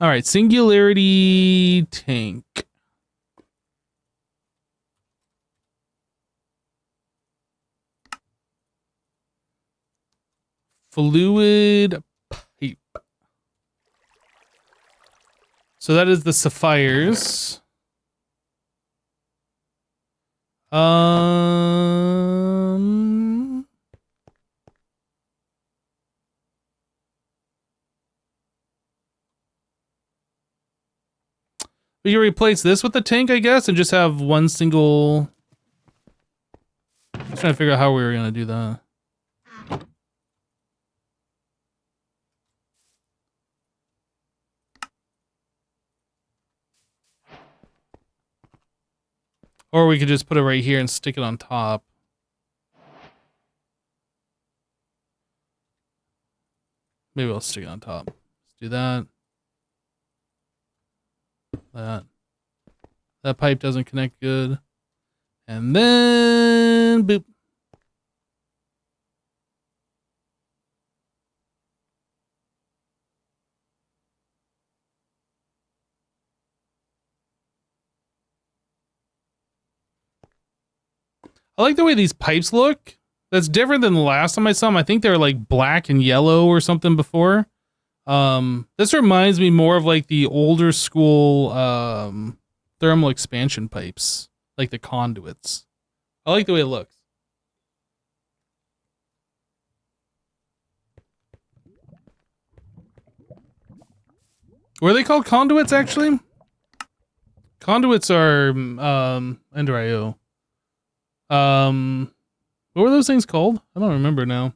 All right, singularity tank. Fluid pipe. So that is the sapphires. We can replace this with the tank, I guess, and just have one single. I'm trying to figure out how we were gonna do that. Or we could just put it right here and stick it on top. Maybe I'll stick it on top. Let's do that. That pipe doesn't connect good. And then boop. I like the way these pipes look. That's different than the last time I saw them. I think they were like black and yellow or something before. This reminds me more of like the older school thermal expansion pipes, like the conduits. I like the way it looks. Were they called conduits actually? Conduits are Ender IO. What were those things called? I don't remember now.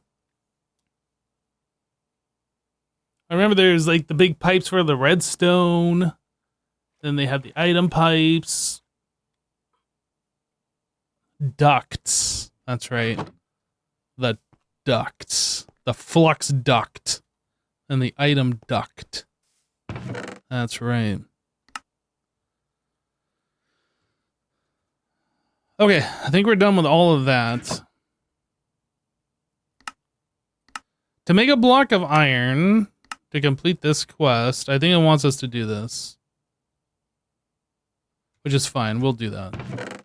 I remember there's like the big pipes for the redstone. Then they have the item pipes. Ducts. That's right. The ducts. The flux duct. And the item duct. That's right. Okay, I think we're done with all of that. To make a block of iron to complete this quest, I think it wants us to do this. Which is fine, we'll do that.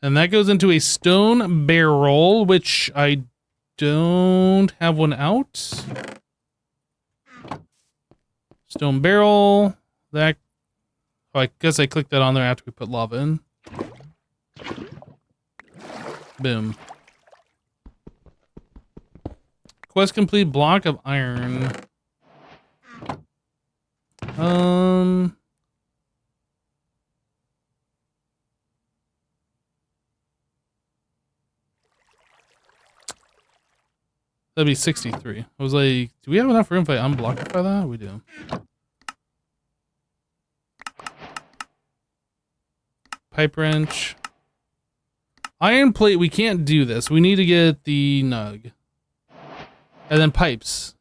And that goes into a stone barrel, which I don't have one out. Stone barrel. That. Oh, I guess I clicked that on there after we put lava in. Boom. Quest complete, block of iron. That'd be 63. I was like, do we have enough room if I unblock it by that? We do. Pipe wrench. Iron plate, we can't do this. We need to get the nug. And then pipes.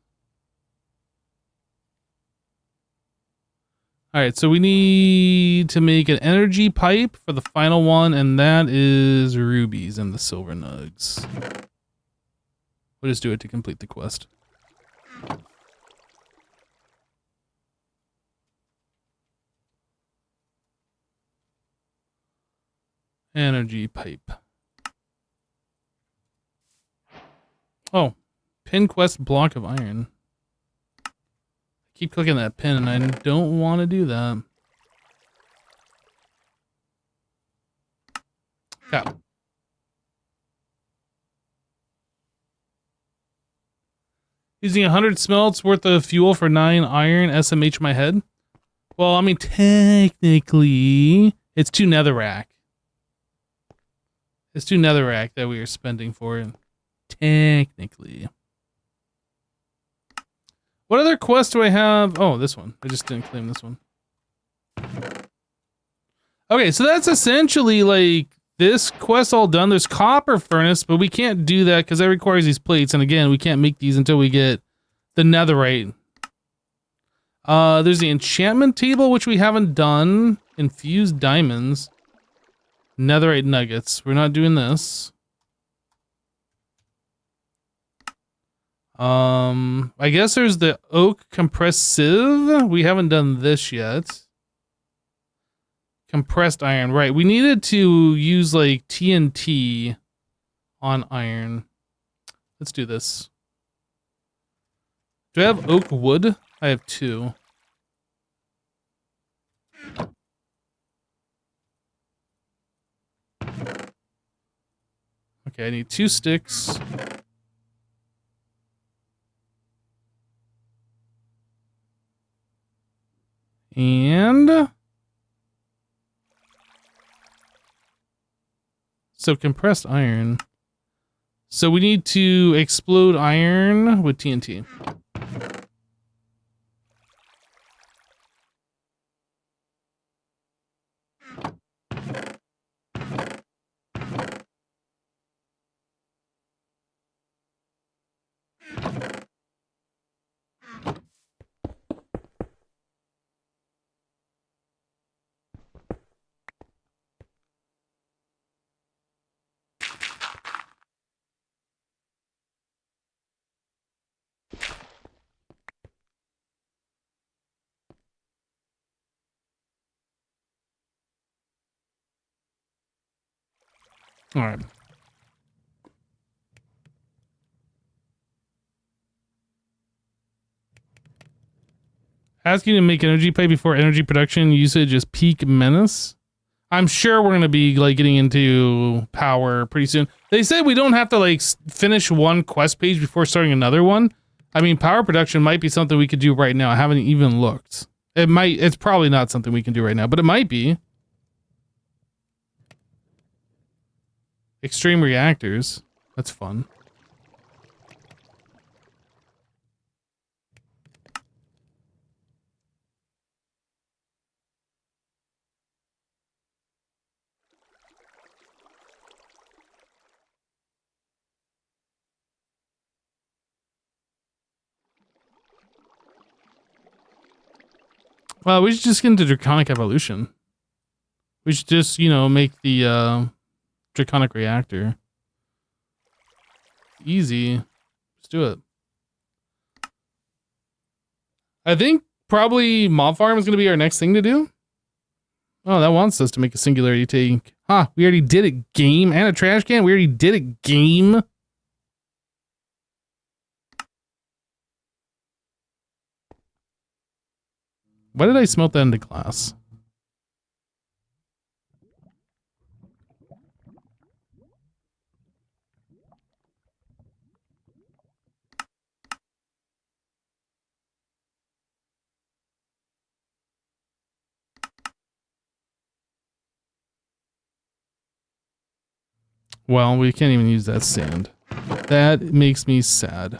Alright, so we need to make an energy pipe for the final one, and that is rubies and the silver nugs. We'll just do it to complete the quest. Energy pipe. Oh, pin quest block of iron. I keep clicking that pin and I don't want to do that. Okay. Using 100 smelts worth of fuel for 9 iron, SMH my head. Well, I mean, technically, it's 2 netherrack. It's 2 netherrack that we are spending for it. Technically. What other quest do I have? Oh, this one. I just didn't claim this one. Okay, so that's essentially like this quest all done. There's copper furnace, but we can't do that because that requires these plates. And again, we can't make these until we get the netherite. There's the enchantment table, which we haven't done. Infused diamonds. Netherite nuggets. We're not doing this. I guess there's the oak compressed sieve. We haven't done this yet. Compressed iron, right. We needed to use like TNT on iron. Let's do this. Do I have oak wood? I have 2. Okay, I need 2 sticks. And So compressed iron. So we need to explode iron with TNT. All right. Asking to make energy pipe before energy production usage is peak menace. I'm sure we're going to be like getting into power pretty soon. They said we don't have to like finish one quest page before starting another one. I mean, power production might be something we could do right now. I haven't even looked. It's probably not something we can do right now, but it might be. Extreme reactors. That's fun. Well, we should just get into Draconic Evolution. We should just, make the Draconic Reactor. Easy. Let's do it. I think probably Mob Farm is going to be our next thing to do. Oh, that wants us to make a singularity tank. Huh, we already did it, game. And a trash can? We already did it, game. Why did I smelt that into glass? Well, we can't even use that sand. That makes me sad.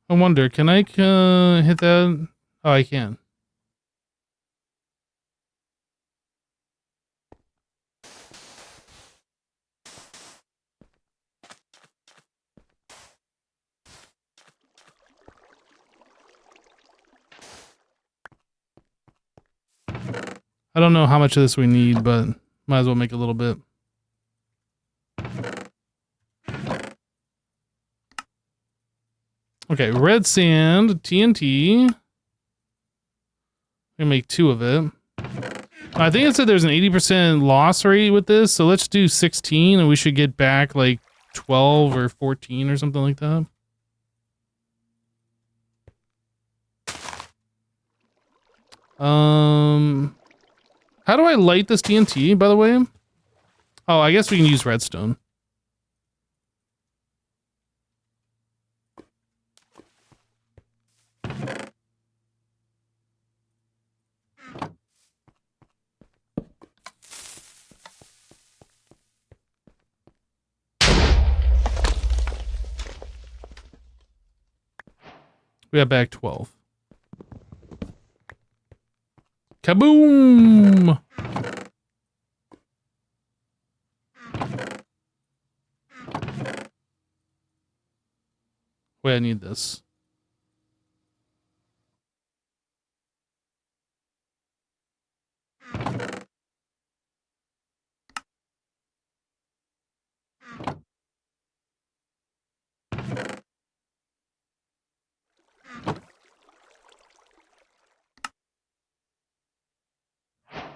I wonder, can I hit that? Oh, I can. I don't know how much of this we need, but might as well make a little bit. Okay, red sand, TNT. We're gonna make 2 of it. I think it said there's an 80% loss rate with this, so let's do 16 and we should get back like 12 or 14 or something like that. How do I light this TNT, by the way? Oh, I guess we can use redstone. We have back 12. Kaboom! Wait, I need this.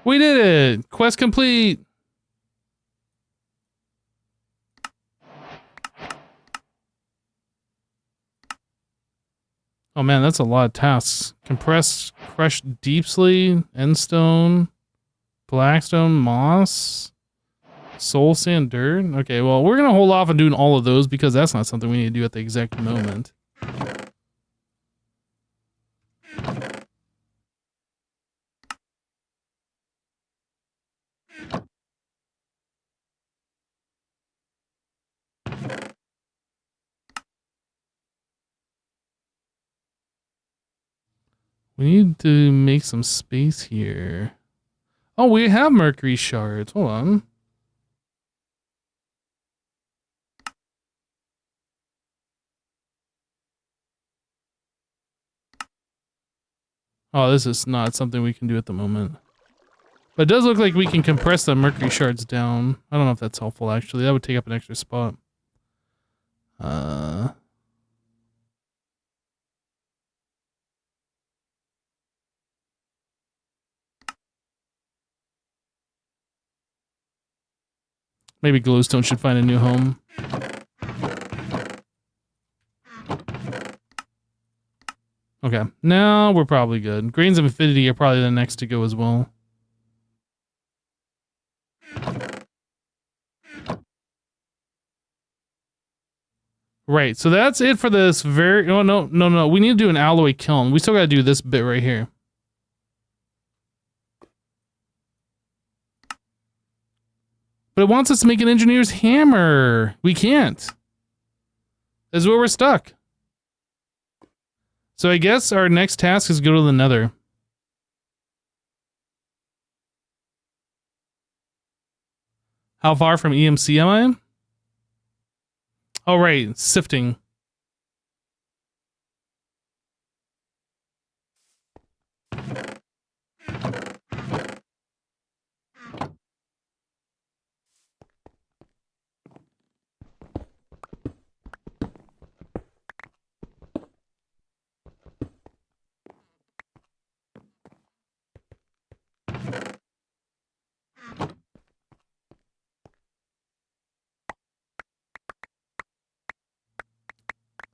We did it! Quest complete! Oh man, that's a lot of tasks. Compressed, crushed deeply, endstone, blackstone, moss, soul sand, dirt. Okay, well, we're gonna hold off on doing all of those because that's not something we need to do at the exact moment. We need to make some space here. Oh, we have mercury shards. Hold on. Oh, this is not something we can do at the moment. But it does look like we can compress the mercury shards down. I don't know if that's helpful, actually. That would take up an extra spot. Maybe glowstone should find a new home. Okay, now we're probably good. Grains of Infinity are probably the next to go as well. Right, so that's it for this very... Oh, no. We need to do an alloy kiln. We still got to do this bit right here. But it wants us to make an engineer's hammer. We can't. This is where we're stuck. So I guess our next task is go to the nether. How far from EMC am I? Oh, right. Sifting.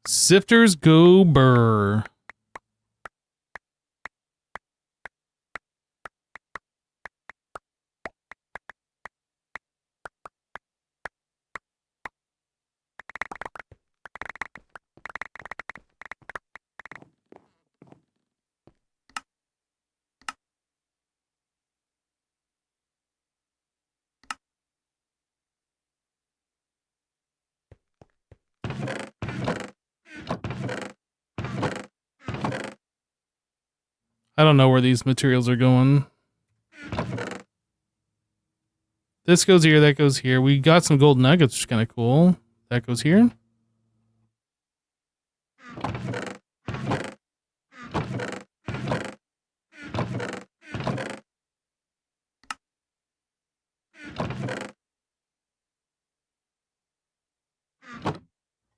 Sifters go burr. I don't know where these materials are going. This goes here, that goes here. We got some gold nuggets, which is kind of cool. That goes here.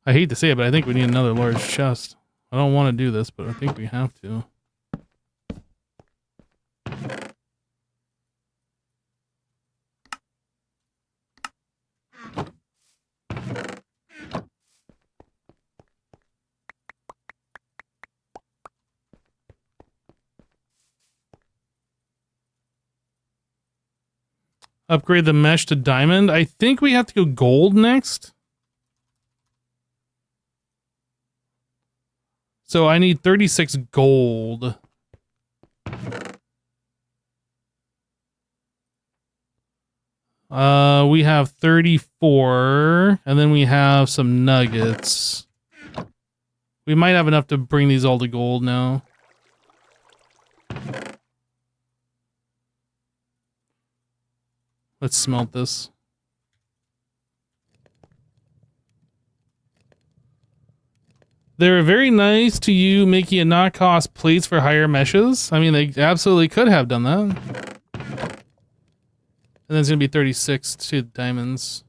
I hate to say it, but I think we need another large chest. I don't want to do this, but I think we have to. Upgrade the mesh to diamond. I think we have to go gold next. So I need 36 gold. We have 34, and then we have some nuggets. We might have enough to bring these all to gold now. Let's smelt this. They're very nice to you, making it not cost plates for higher meshes. I mean, they absolutely could have done that. And then it's going to be 36 to diamonds.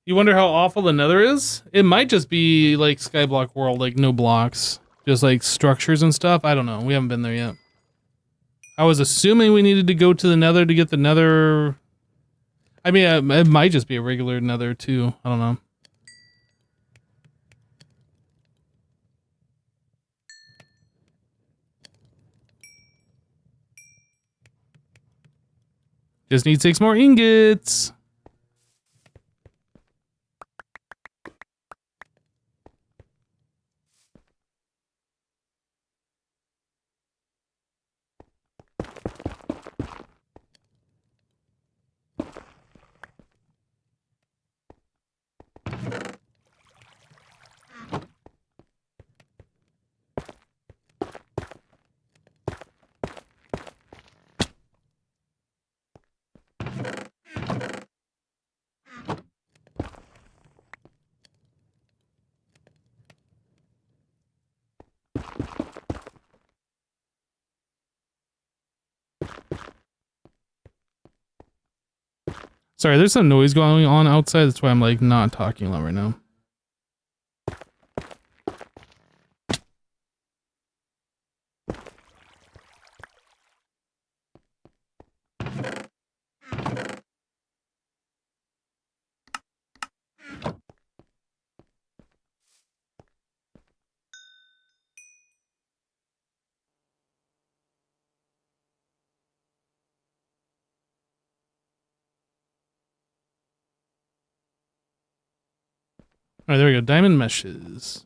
You wonder how awful the nether is? It might just be like Skyblock World, like no blocks. Just like structures and stuff. I don't know. We haven't been there yet. I was assuming we needed to go to the nether to get the nether. I mean, it might just be a regular nether too. I don't know. Just need 6 more ingots. Sorry, there's some noise going on outside. That's why I'm like not talking loud right now. All right, there we go. Diamond meshes.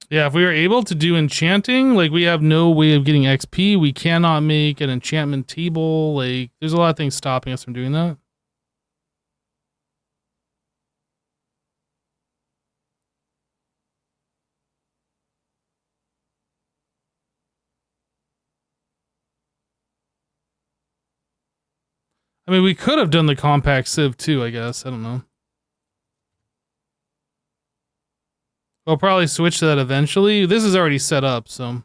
Yeah, if we were able to do enchanting, like we have no way of getting XP. We cannot make an enchantment table. Like there's a lot of things stopping us from doing that. I mean, we could have done the compact sieve too, I guess. I don't know. We'll probably switch to that eventually. This is already set up, so.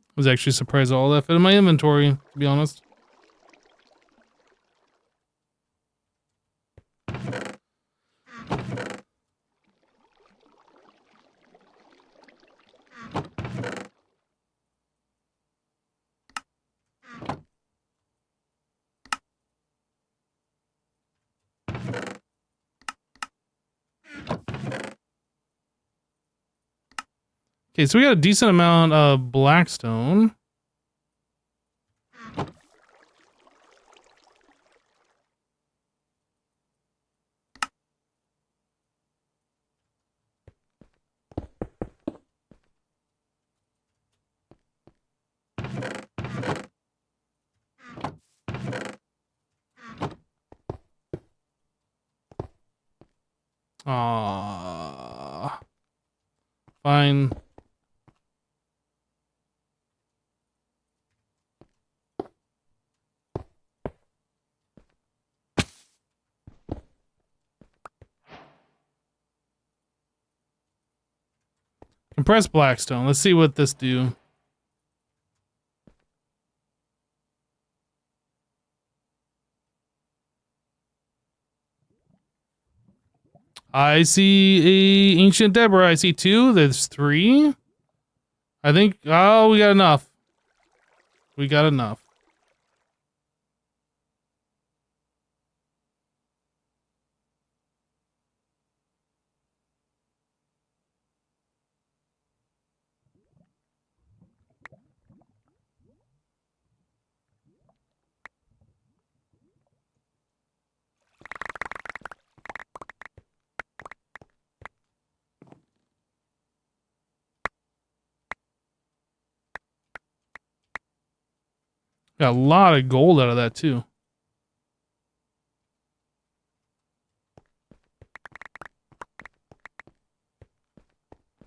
I was actually surprised all that fit in my inventory, to be honest. Okay, so we got a decent amount of blackstone. Ah, fine. Compressed blackstone. Let's see what this do. I see a ancient Deborah. I see 2. There's 3. I think. Oh, we got enough. We got enough. Got a lot of gold out of that too.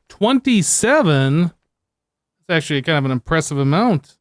$27? That's actually kind of an impressive amount.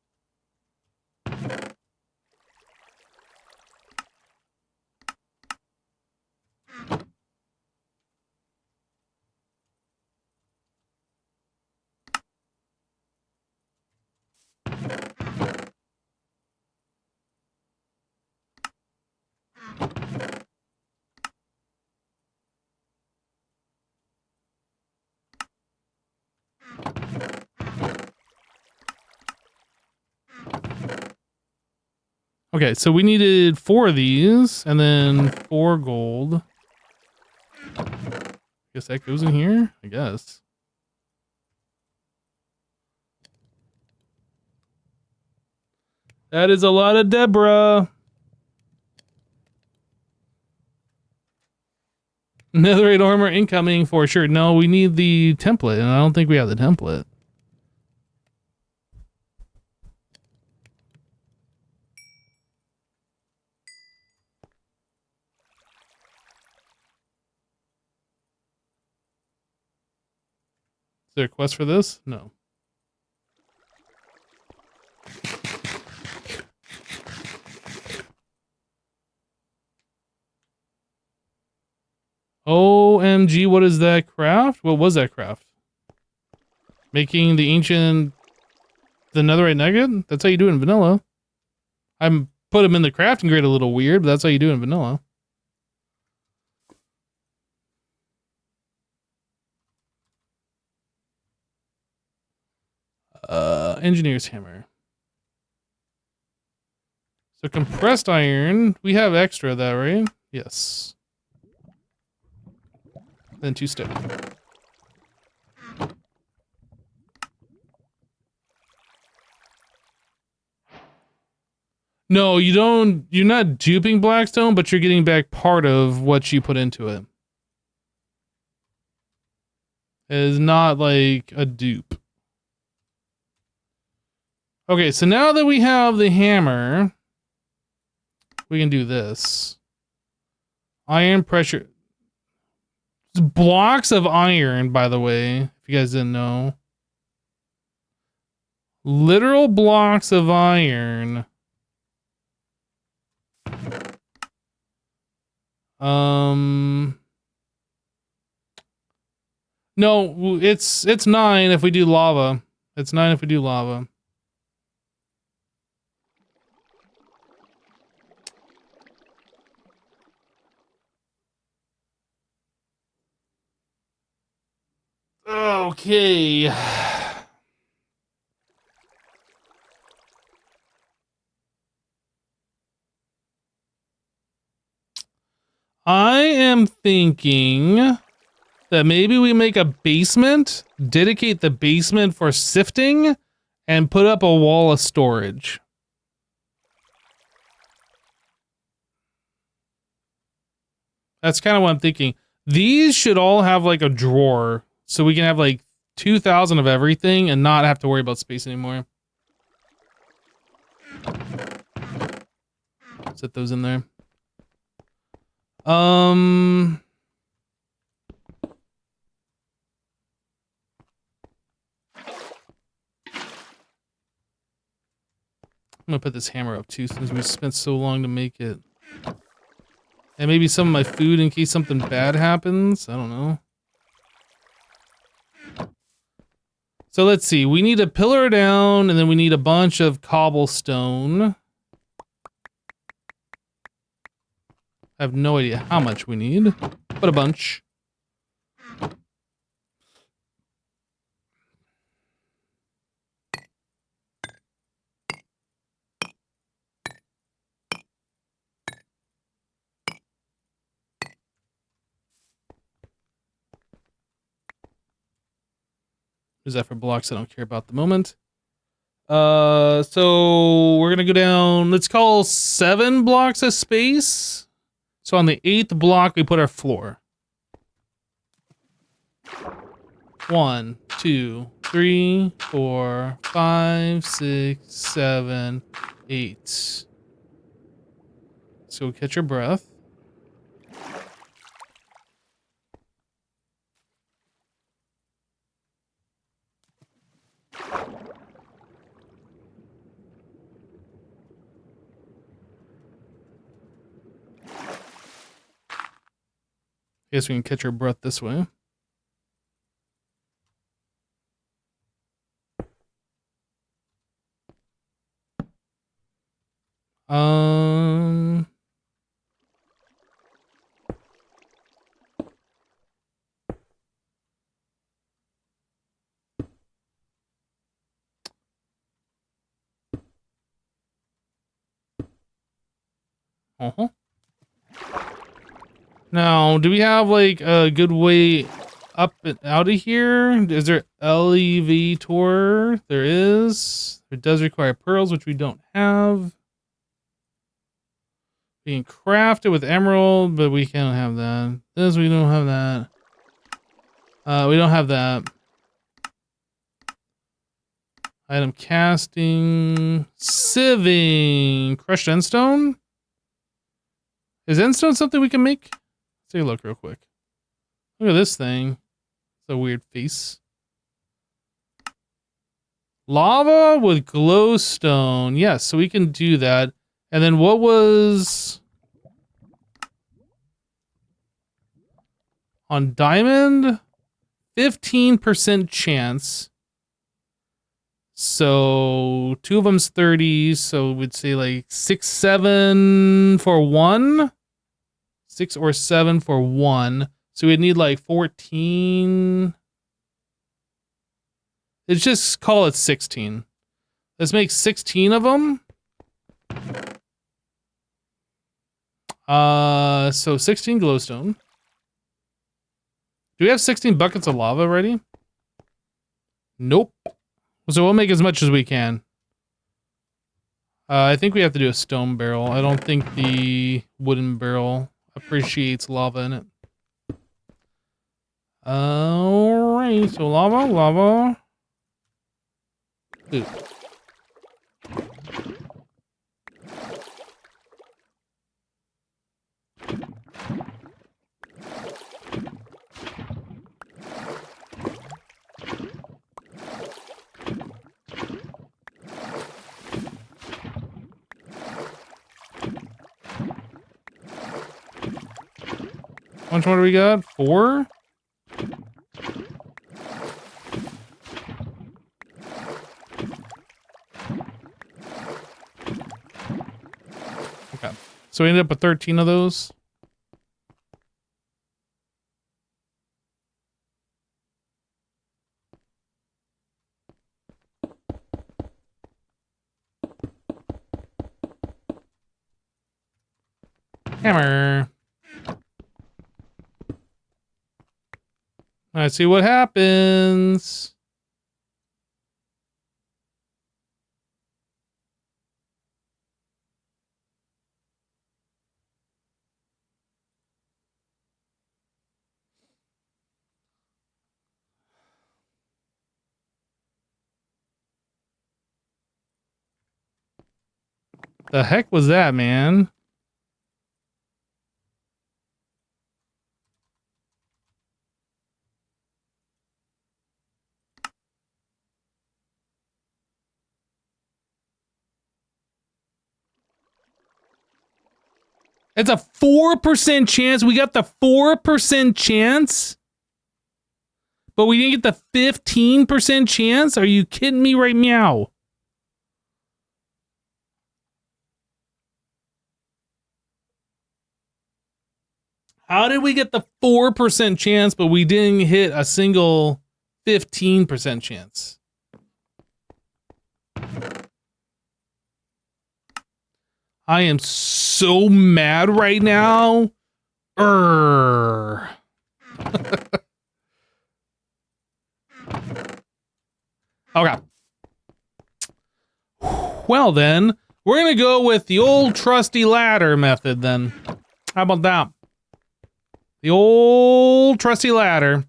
Okay, so we needed 4 of these, and then 4 gold. Guess that goes in here? I guess. That is a lot of Deborah. Netherite armor incoming for sure. No, we need the template, and I don't think we have the template. Is there a quest for this? No. OMG, what is that craft? What was that craft? Making the netherite nugget? That's how you do it in vanilla. I put them in the crafting grade a little weird, but that's how you do it in vanilla. Engineer's hammer. So compressed iron, we have extra of that, right? Yes. Then 2 stick. No, you don't. You're not duping Blackstone, but you're getting back part of what you put into it. It is not like a dupe. Okay, so now that we have the hammer, we can do this. Iron pressure. It's blocks of iron, by the way, if you guys didn't know. Literal blocks of iron. No, it's 9 if we do lava. It's 9 if we do lava. Okay. I am thinking that maybe we make a basement, dedicate the basement for sifting, and put up a wall of storage. That's kind of what I'm thinking. These should all have like a drawer, so we can have like 2,000 of everything and not have to worry about space anymore. Set those in there. I'm gonna put this hammer up too, since we spent so long to make it. And maybe some of my food in case something bad happens. I don't know. So let's see. We need a pillar down, and then we need a bunch of cobblestone. I have no idea how much we need, but a bunch. Is that for blocks I don't care about at the moment? So we're gonna go down, let's call 7 blocks of space. So on the 8th block, we put our floor. 1, 2, 3, 4, 5, 6, 7, 8. So catch your breath. Guess we can catch our breath this way. Um. Uh-huh. Now, do we have like a good way up and out of here? Is there elevator? There is. It does require pearls, which we don't have. We can craft it with emerald, but we can't have that. This, we don't have that. We don't have that. Item casting. Sieving. Crushed endstone? Is endstone something we can make? Let's take a look real quick. Look at this thing. It's a weird face. Lava with glowstone. Yes, so we can do that. And then what was... on diamond? 15% chance. So 2 of them's 30. So we'd say like 6, 7 for 1. 6 or 7 for 1. So we'd need like 14. Let's just call it 16. Let's make 16 of them. So 16 glowstone. Do we have 16 buckets of lava already? Nope. So we'll make as much as we can. I think we have to do a stone barrel. I don't think the wooden barrel appreciates lava in it. Alright, so lava. Ooh. How much more do we got? 4? Okay. So we ended up with 13 of those. Hammer. Let's see what happens. The heck was that, man? It's a 4% chance. We got the 4% chance? But we didn't get the 15% chance? Are you kidding me right meow? How did we get the 4% chance, but we didn't hit a single 15% chance? I am so mad right now. Okay. Well then, we're gonna go with the old trusty ladder method then. How about that? The old trusty ladder.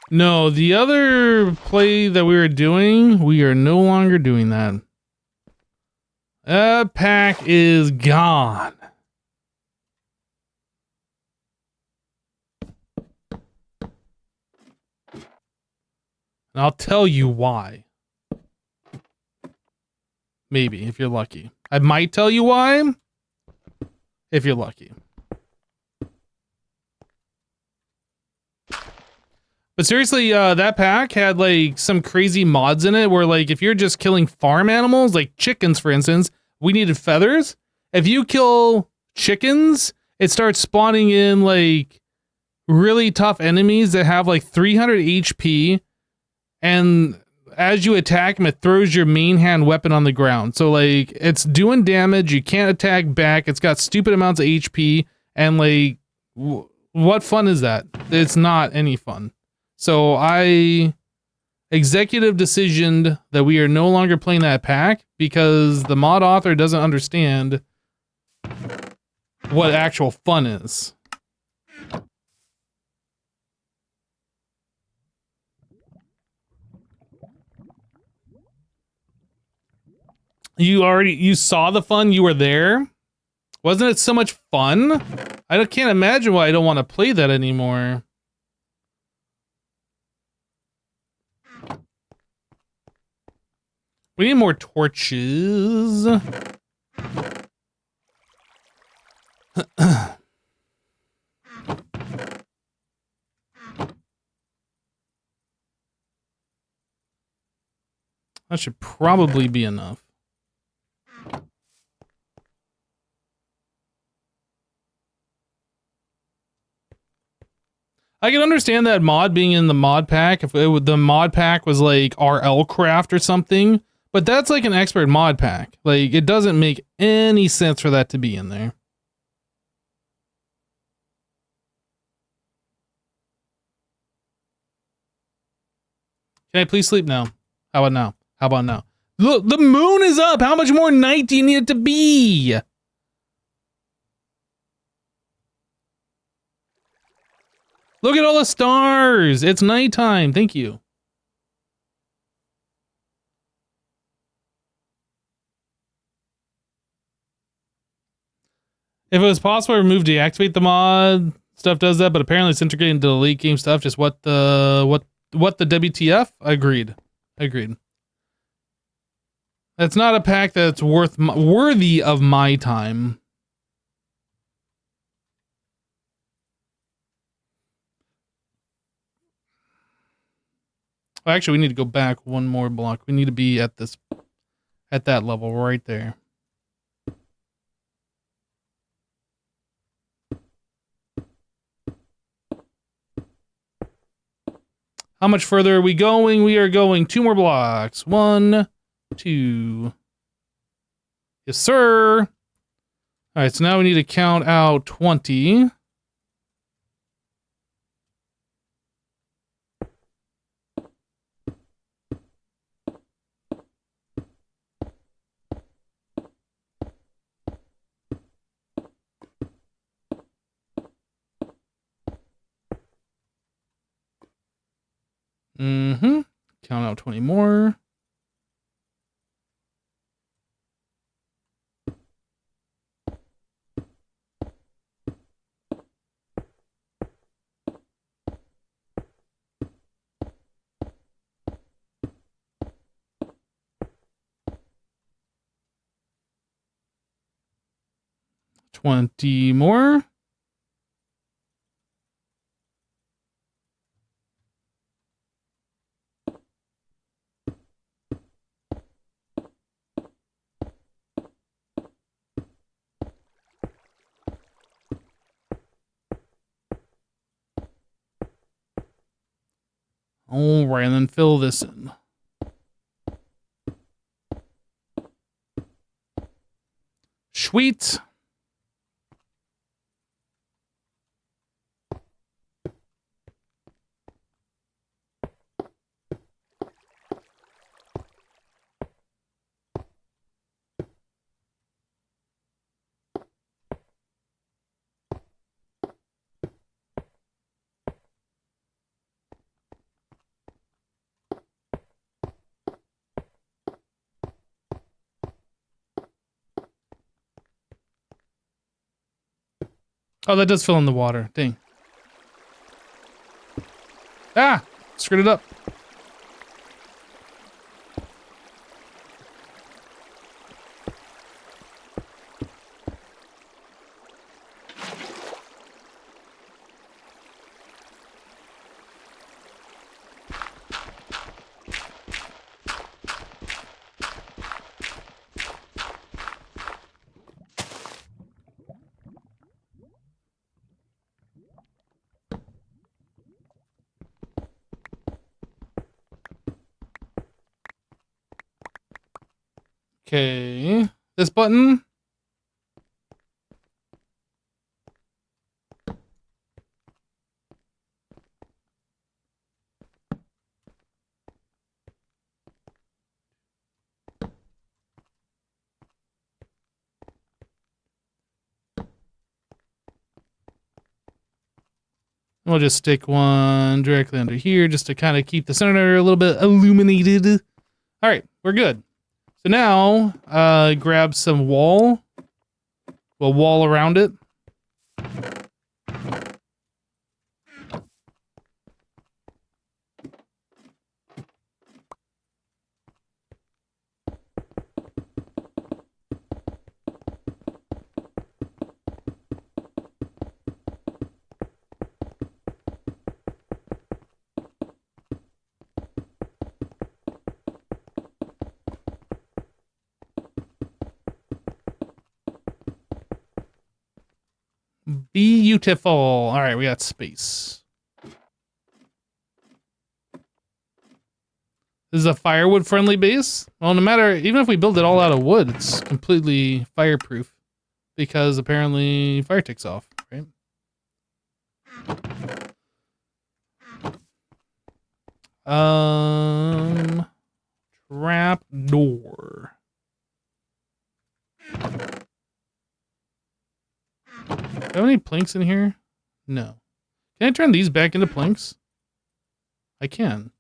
No, the other play that we were doing, we are no longer doing that. That pack is gone. And I'll tell you why. Maybe, if you're lucky. I might tell you why, if you're lucky. But seriously, that pack had like some crazy mods in it where like if you're just killing farm animals, like chickens for instance, we needed feathers. If you kill chickens, it starts spawning in like really tough enemies that have like 300 HP, and as you attack them, it throws your main hand weapon on the ground. So like it's doing damage, you can't attack back, it's got stupid amounts of HP, and like what fun is that? It's not any fun. So I executive decisioned that we are no longer playing that pack because the mod author doesn't understand what actual fun is. You saw the fun, you were there. Wasn't it so much fun? I can't imagine why I don't want to play that anymore. We need more torches. That should probably be enough. I can understand that mod being in the mod pack if the mod pack was like RL craft or something, but that's like an expert mod pack. Like it doesn't make any sense for that to be in there. Can I please sleep now? How about now? How about now? Look, the moon is up. How much more night do you need it to be? Look at all the stars. It's nighttime. Thank you. If it was possible to remove deactivate the mod, stuff does that, but apparently it's integrated into the late game stuff. Just what the WTF? Agreed. That's not a pack that's worthy of my time. Well, actually, we need to go back one more block. We need to be at that level right there. How much further are we going? We are going 2 more blocks. 1, 2. Yes, sir. All right, so now we need to count out 20. Mm-hmm. Count out 20 more. $20 more. All right, and then fill this in. Sweet. Oh, that does fill in the water. Dang. Ah! Screwed it up. Okay. This button. We'll just stick one directly under here just to kind of keep the center a little bit illuminated. All right, we're good. So now, grab some wall. We'll wall around it. Beautiful. All right, we got space. This is a firewood friendly base. Well, no matter, even if we build it all out of wood, it's completely fireproof because apparently fire takes off, right? Trap door. Do I have any planks in here? No. Can I turn these back into planks? I can.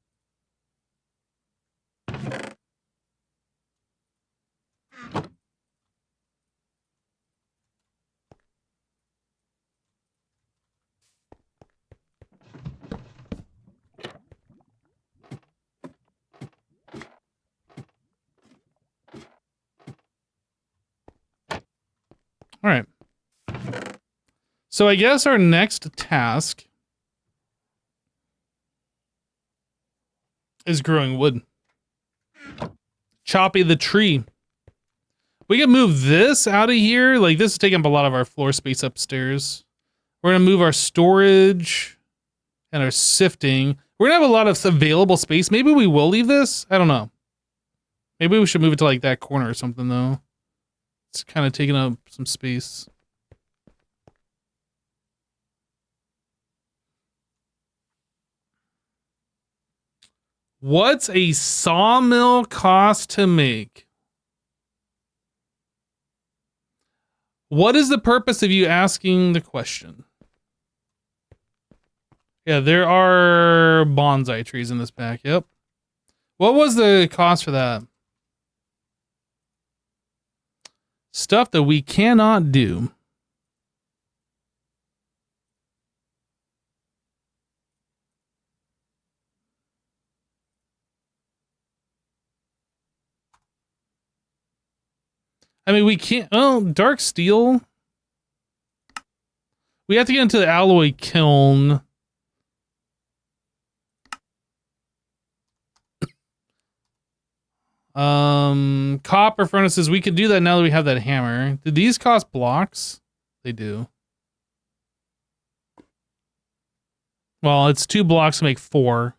All right. So I guess our next task is growing wood. Choppy the tree. We can move this out of here. Like, this is taking up a lot of our floor space upstairs. We're going to move our storage and our sifting. We're going to have a lot of available space. Maybe we will leave this. I don't know. Maybe we should move it to like that corner or something though. It's kind of taking up some space. What's a sawmill cost to make? What is the purpose of you asking the question? Yeah, there are bonsai trees in this pack. Yep. What was the cost for that? Stuff that we cannot do. I mean, we can't. Oh, dark steel. We have to get into the alloy kiln. Copper furnaces. We could do that now that we have that hammer. Do these cost blocks? They do. Well, it's 2 blocks to make 4.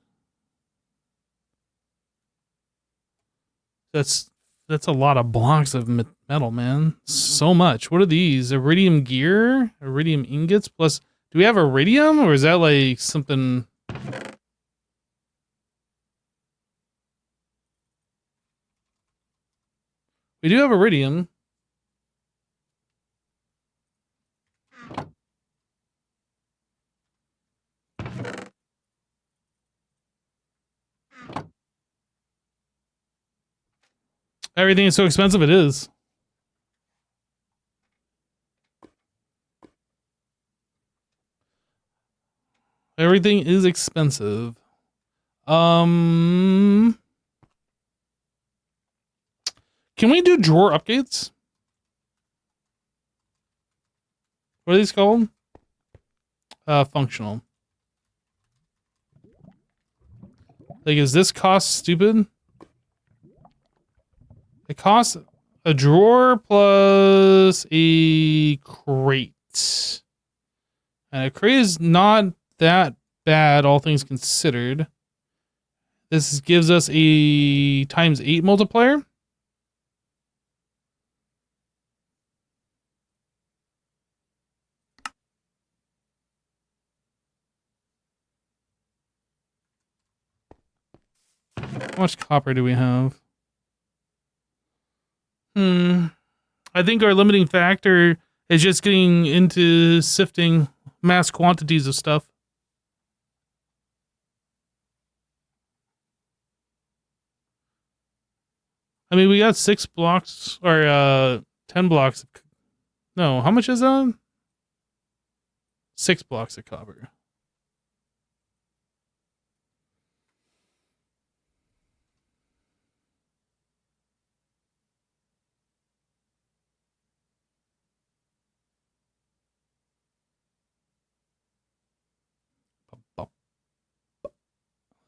That's a lot of blocks of metal, man. So much. What are these? Iridium gear? Iridium ingots? Plus, do we have iridium? Or is that like something... We do have iridium. Everything is so expensive, it is. Everything is expensive. Can we do drawer updates? What are these called? Functional. Like, is this cost stupid? It costs a drawer plus a crate. And a crate is not that bad, all things considered. This gives us a ×8 multiplier. How much copper do we have? I think our limiting factor is just getting into sifting mass quantities of stuff. I mean, we got 6 blocks, or 10 blocks. No, how much is that? 6 blocks of copper.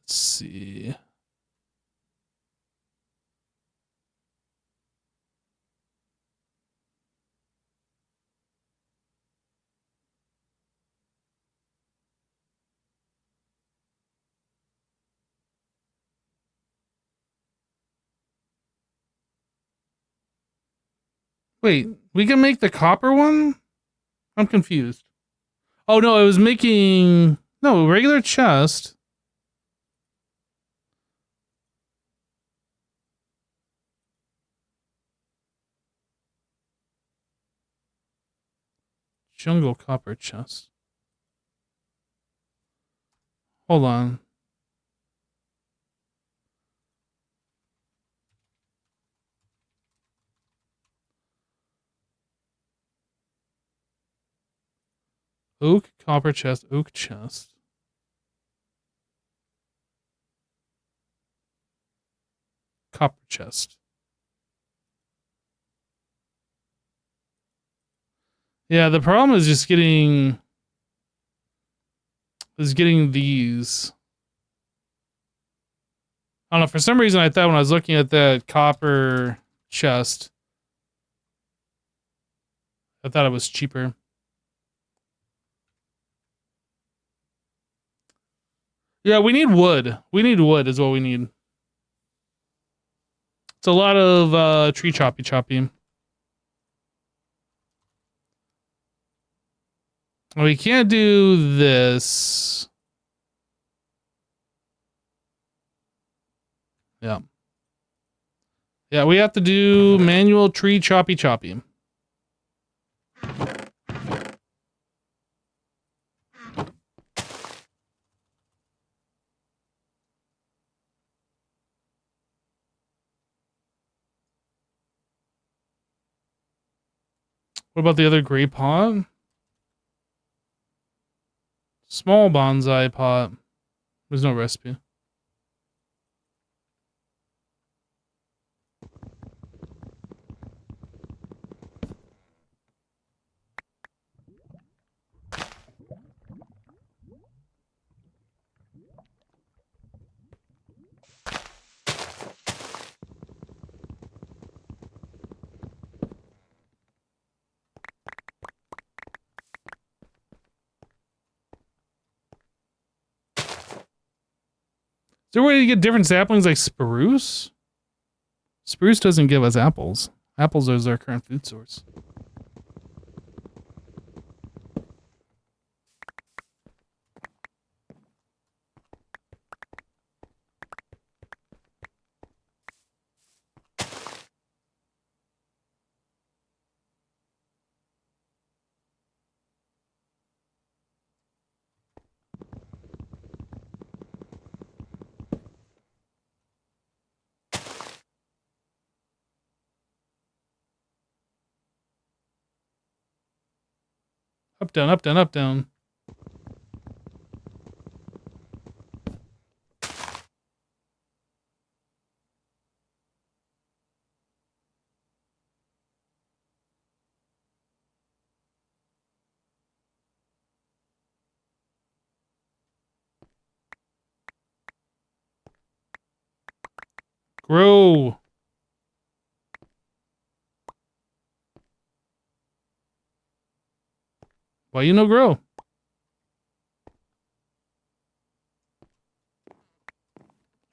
Let's see. Wait, we can make the copper one? I'm confused. Oh no, it was making no regular chest. Jungle copper chest. Hold on. Oak copper chest, oak chest. Copper chest. Yeah, the problem is just getting these. I don't know, for some reason I thought when I was looking at that copper chest, I thought it was cheaper. Yeah, we need wood. We need wood is what we need. It's a lot of tree choppy. We can't do this. Yeah. Yeah, we have to do manual tree choppy. What about the other gray pot? Small bonsai pot. There's no recipe. Is there a way to get different saplings like spruce? Spruce doesn't give us apples. Apples is our current food source. Up, down. Grow. Why you no grow?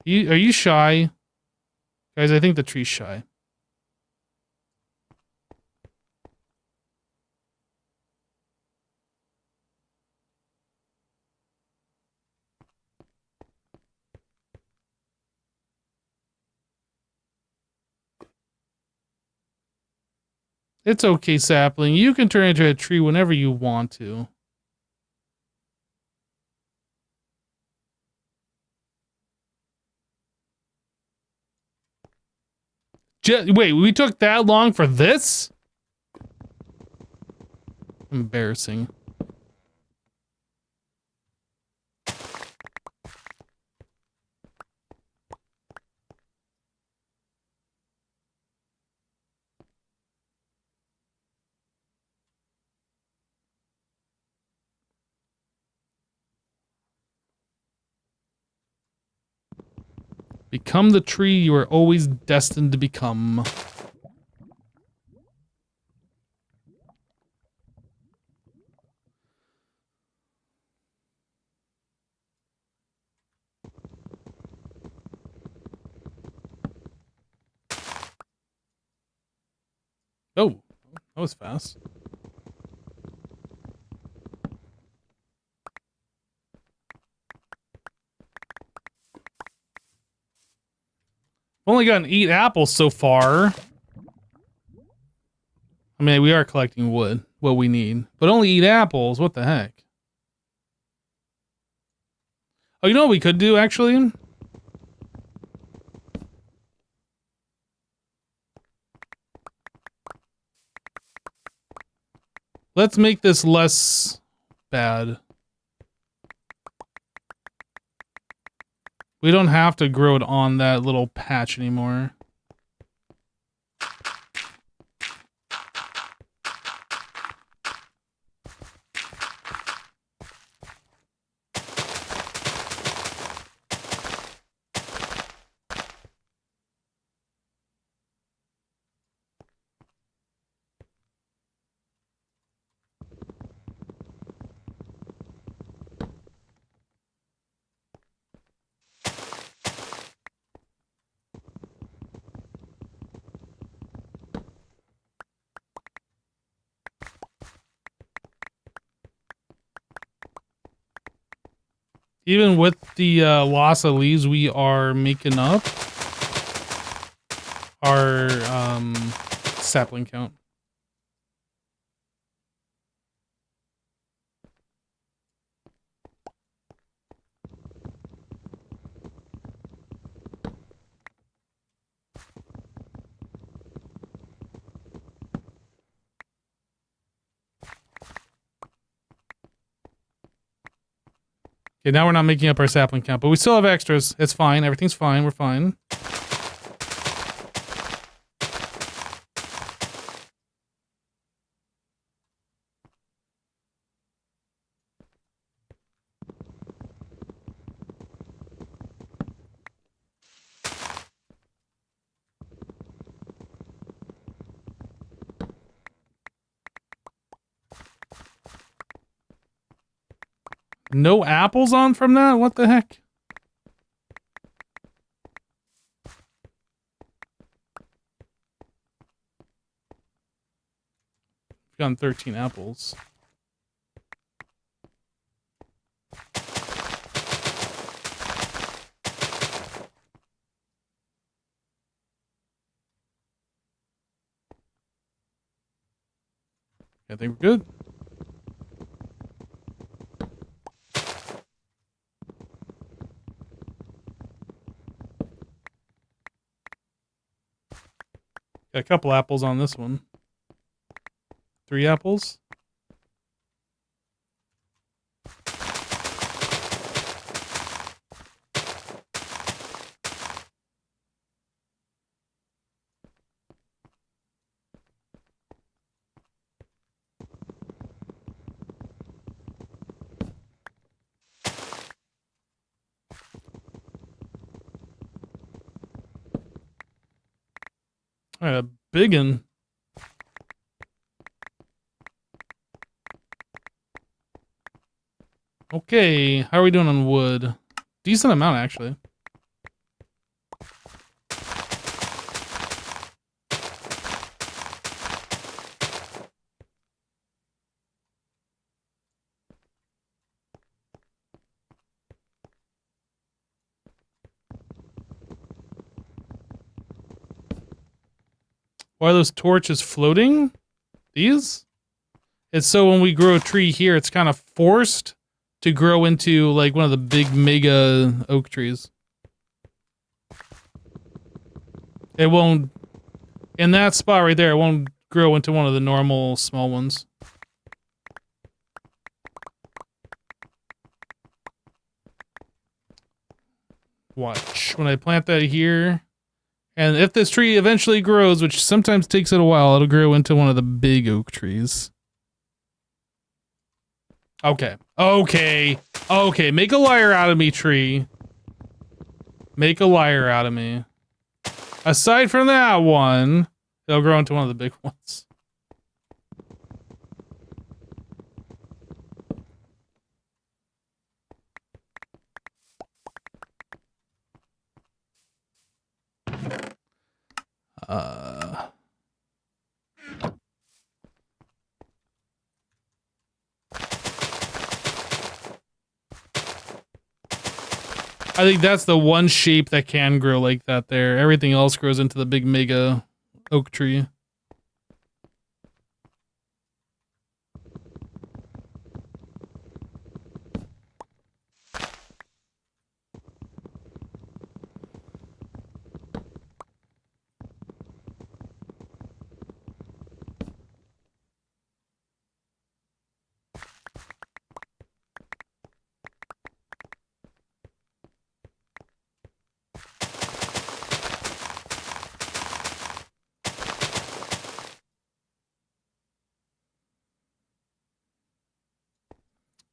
Are you shy? Guys, I think the tree's shy. It's okay, sapling. You can turn into a tree whenever you want to. Wait, we took that long for this? Embarrassing. Become the tree you are always destined to become. Oh, that was fast. Only gotten 8 apples so far. I mean, we are collecting wood, what we need, but only 8 apples. What the heck? Oh, you know what we could do actually? Let's make this less bad. We don't have to grow it on that little patch anymore. Even with the loss of leaves, we are making up our sapling count. Okay, now we're not making up our sapling count, but we still have extras. It's fine. Everything's fine. We're fine. No apples on from that? What the heck? We've gotten 13 apples. I think we're good. Got a couple apples on this one. 3 apples. A big one. Okay, how are we doing on wood? Decent amount, actually. Why are those torches floating? These? It's so when we grow a tree here, it's kind of forced to grow into like one of the big mega oak trees. It won't, in that spot right there, it won't grow into one of the normal small ones. Watch. When I plant that here, and if this tree eventually grows, which sometimes takes it a while, it'll grow into one of the big oak trees. Okay. Okay. Okay. Make a liar out of me, tree. Make a liar out of me. Aside from that one, it'll grow into one of the big ones. I think that's the one shape that can grow like that there. Everything else grows into the big mega oak tree.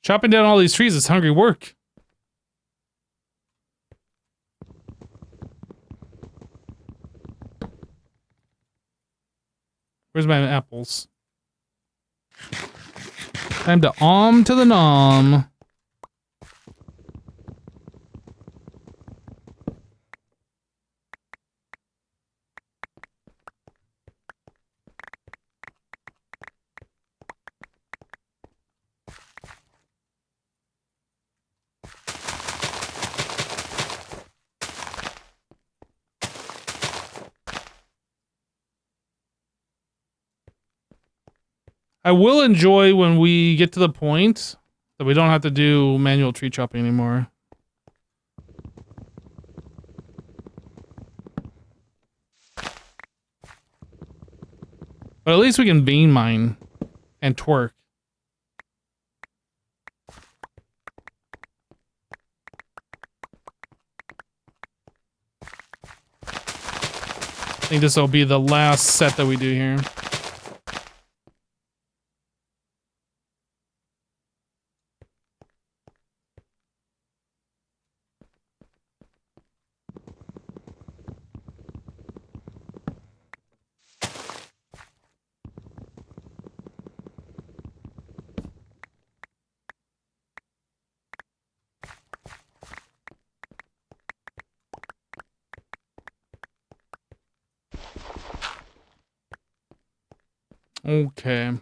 Chopping down all these trees is hungry work. Where's my apples? Time to to the nom. I will enjoy when we get to the point that we don't have to do manual tree chopping anymore. But at least we can vein mine and twerk. I think this will be the last set that we do here. Okay.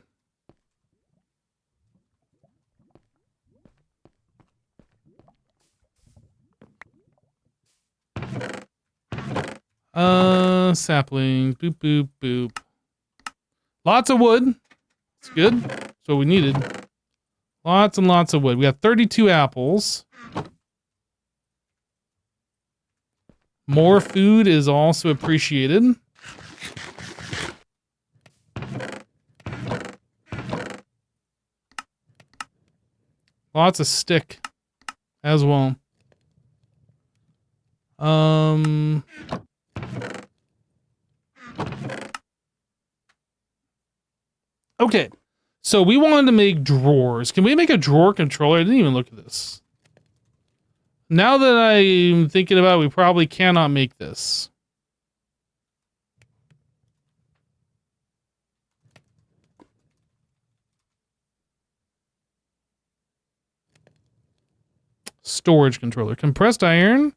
Saplings. Boop, boop, boop. Lots of wood. It's good. That's what we needed. Lots and lots of wood. We got 32 apples. More food is also appreciated. Lots of stick as well. Okay. So we wanted to make drawers. Can we make a drawer controller? I didn't even look at this. Now that I'm thinking about it, we probably cannot make this. Storage controller. Compressed iron?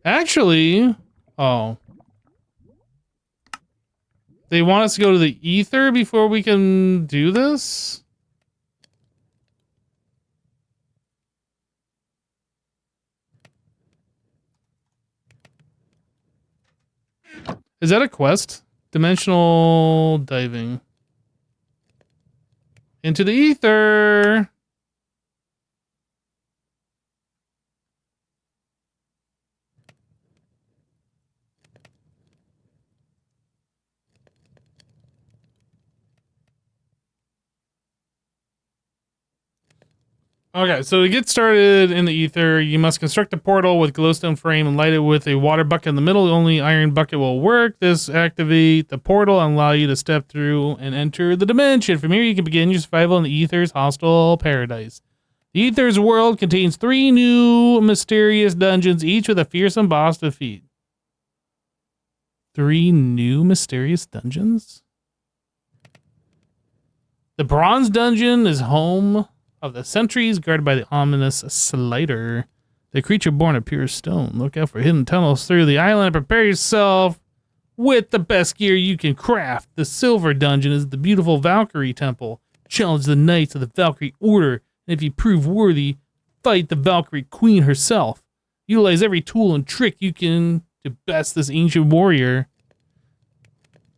Actually, oh. They want us to go to the ether before we can do this? Is that a quest? Dimensional diving. Into the ether! Okay, so to get started in the ether, you must construct a portal with glowstone frame and light it with a water bucket in the middle. Only iron bucket will work. This activate the portal and allow you to step through and enter the dimension. From here, you can begin your survival in the ether's hostile paradise. The ether's world contains 3 new mysterious dungeons, each with a fearsome boss to defeat. 3 new mysterious dungeons? The bronze dungeon is home of the sentries, guarded by the ominous Slider, the creature born of pure stone. Look out for hidden tunnels through the island and prepare yourself with the best gear you can craft. The silver dungeon is the beautiful Valkyrie temple. Challenge the knights of the Valkyrie order, and if you prove worthy, fight the Valkyrie queen herself. Utilize every tool and trick you can to best this ancient warrior.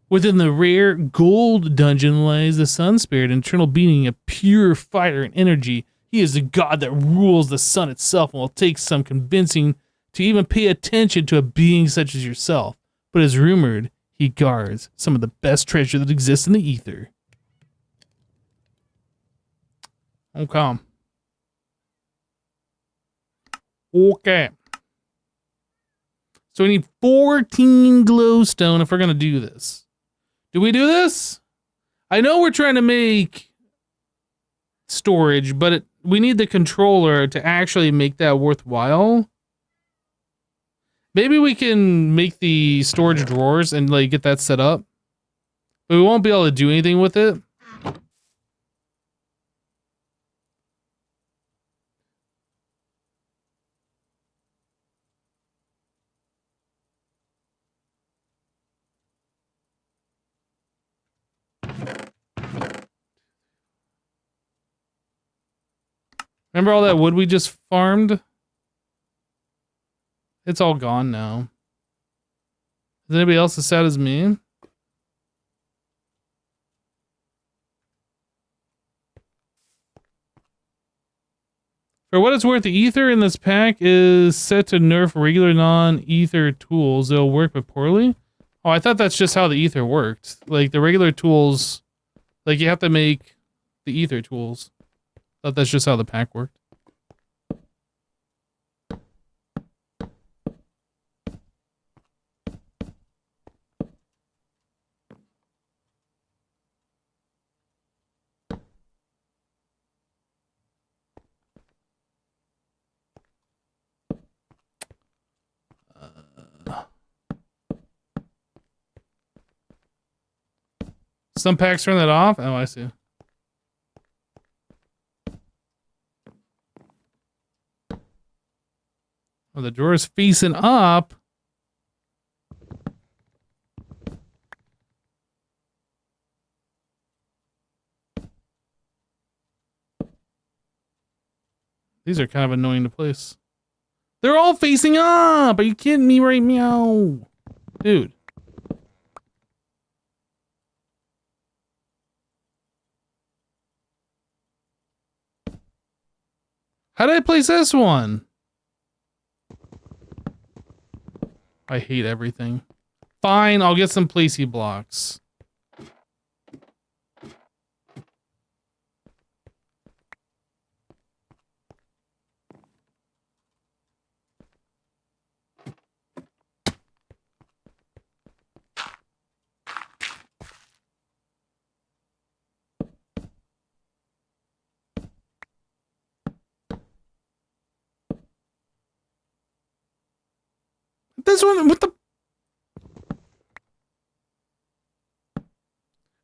Within the rare gold dungeon lies the sun spirit, an eternal being, a pure fire and energy. He is the god that rules the sun itself and will take some convincing to even pay attention to a being such as yourself. But as rumored, he guards some of the best treasure that exists in the ether. Okay. Okay. So we need 14 glowstone if we're going to do this. Do we do this? I know we're trying to make storage, but we need the controller to actually make that worthwhile. Maybe we can make the storage drawers and like get that set up, but we won't be able to do anything with it. Remember all that wood we just farmed? It's all gone now. Is anybody else as sad as me? For what it's worth, the ether in this pack is set to nerf regular non-ether tools. They'll work but poorly. Oh, I thought that's just how the ether worked. Like the regular tools, like you have to make the ether tools. Thought that's just how the pack worked. Some packs turn that off? Oh, I see. Oh, the drawer is facing up. These are kind of annoying to place. They're all facing up! Are you kidding me right meow? Dude. How did I place this one? I hate everything. Fine, I'll get some placey blocks. This one, what the?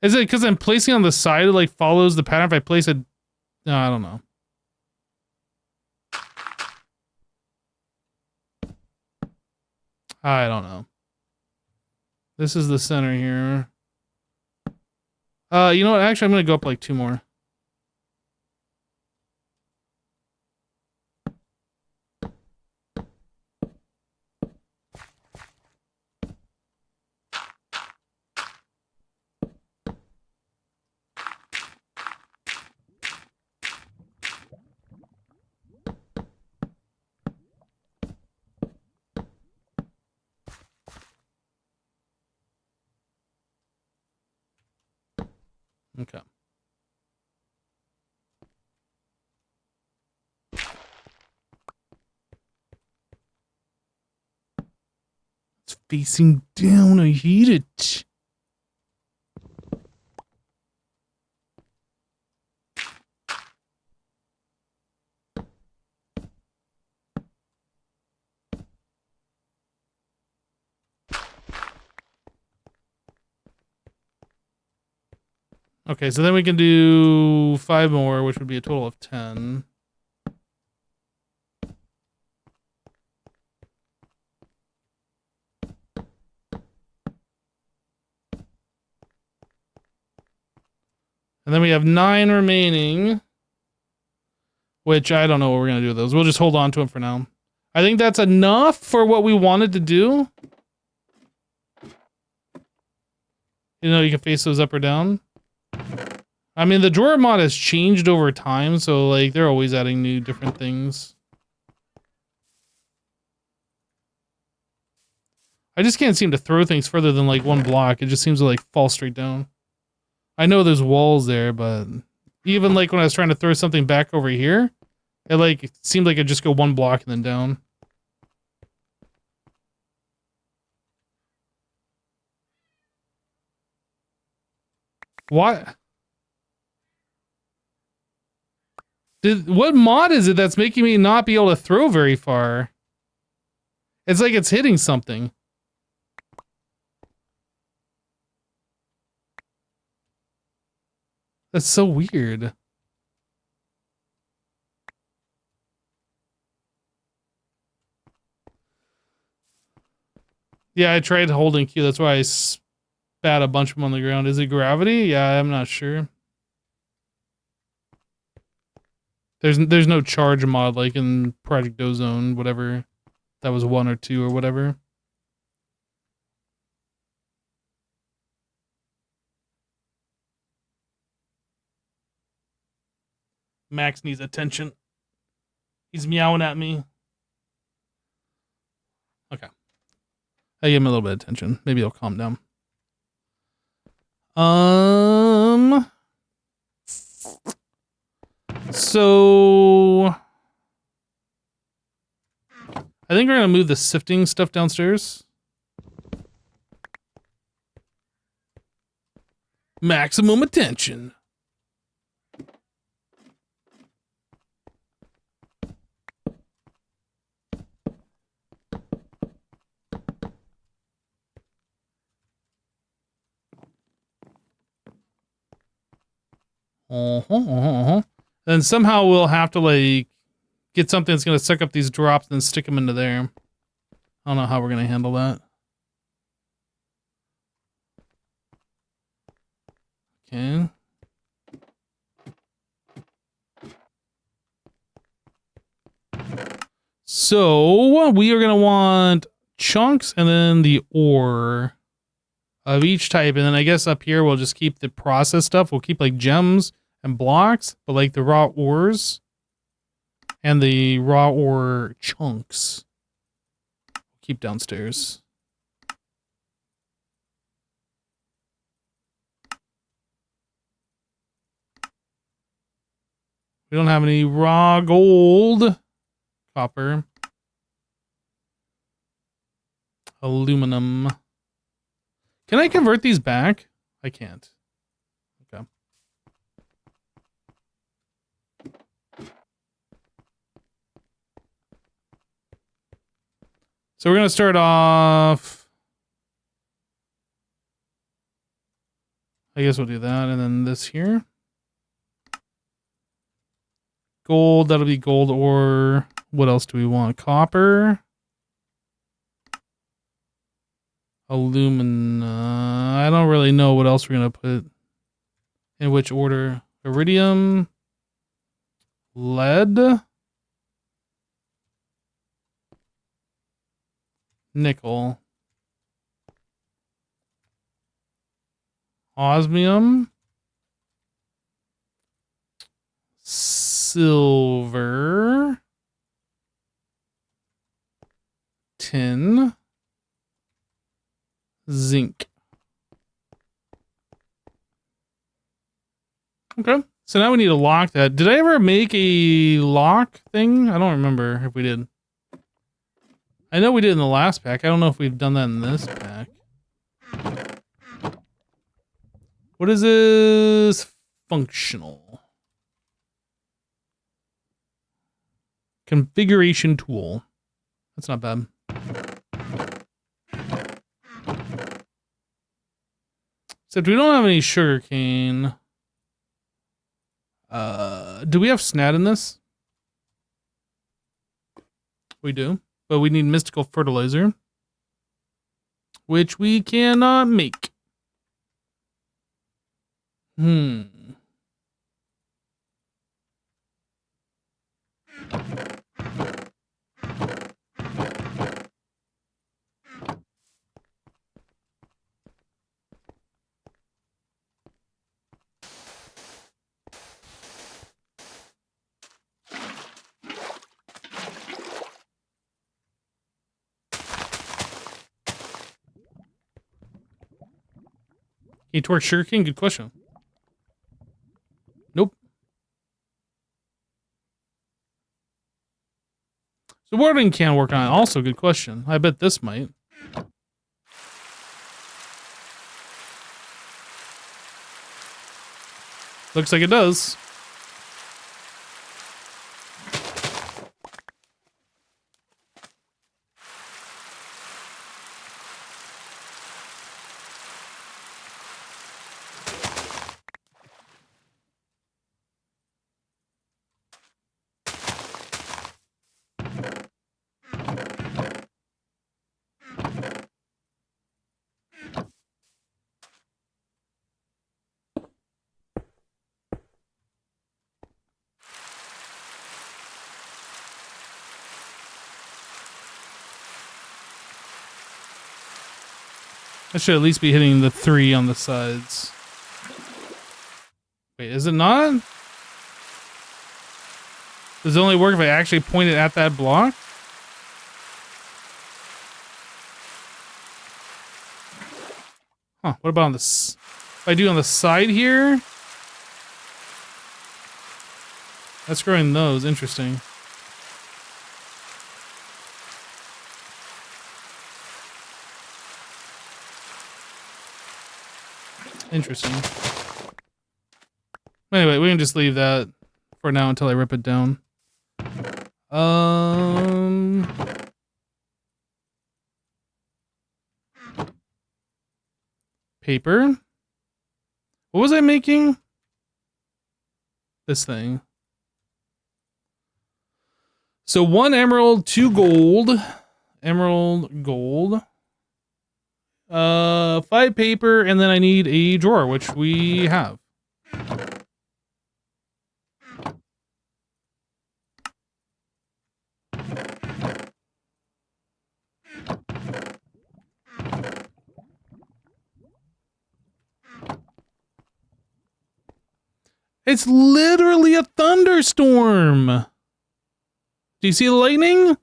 Is it because I'm placing on the side, it like follows the pattern if I place it? No, I don't know. I don't know. This is the center here. You know what? Actually, I'm going to go up like 2 more. Okay. It's facing down. I hate it. Okay, so then we can do 5 more, which would be a total of 10. And then we have 9 remaining, which I don't know what we're going to do with those. We'll just hold on to them for now. I think that's enough for what we wanted to do. You know, you can face those up or down. I mean, the drawer mod has changed over time, so like they're always adding new different things. I just can't seem to throw things further than like 1 block. It just seems to like fall straight down. I know there's walls there, but even like when I was trying to throw something back over here, it seemed like it'd just go 1 block and then down. What? What mod is it that's making me not be able to throw very far? It's like it's hitting something. That's so weird. Yeah, I tried holding Q. That's why I spat a bunch of them on the ground. Is it gravity? Yeah, I'm not sure. There's no charge mod like in Project Ozone, whatever. That was 1 or 2 or whatever. Max needs attention. He's meowing at me. Okay. I give him a little bit of attention. Maybe he'll calm down. So I think we're gonna move the sifting stuff downstairs. Maximum attention. Then somehow we'll have to like get something that's gonna suck up these drops and stick them into there. I don't know how we're gonna handle that. Okay. So we are gonna want chunks and then the ore of each type, and then I guess up here we'll just keep the process stuff. We'll keep like gems and blocks, but like the raw ores and the raw ore chunks keep downstairs. We don't have any raw gold, copper, aluminum. Can I convert these back? I can't. Okay. So we're going to start off. I guess we'll do that. And then this here. Gold. That'll be gold ore. What else do we want? Copper. Alumina. I don't really know what else we're gonna put. In which order? Iridium. Lead. Nickel. Osmium. Silver. Tin. Zinc. Okay. So now we need to lock that. Did I ever make a lock thing? I don't remember if we did. I know we did in the last pack. I don't know if we've done that in this pack. What is this? Functional. Configuration tool. That's not bad. Except we don't have any sugarcane. Do we have snad in this? We do. But we need mystical fertilizer. Which we cannot make. Can you torch sugarcane? Good question. Nope. So watering can work on it. Also good question. I bet this might. Looks like it does. I should at least be hitting the 3 on the sides. Wait, is it not? Does it only work if I actually point it at that block? Huh, what about on this? If I do on the side here? That's growing those, interesting. Interesting. Anyway, we can just leave that for now until I rip it down. Paper. What was I making? This thing. So 1 emerald, 2 gold. Emerald, gold. 5 paper, and then I need a drawer, which we have. It's literally a thunderstorm. Do you see the lightning?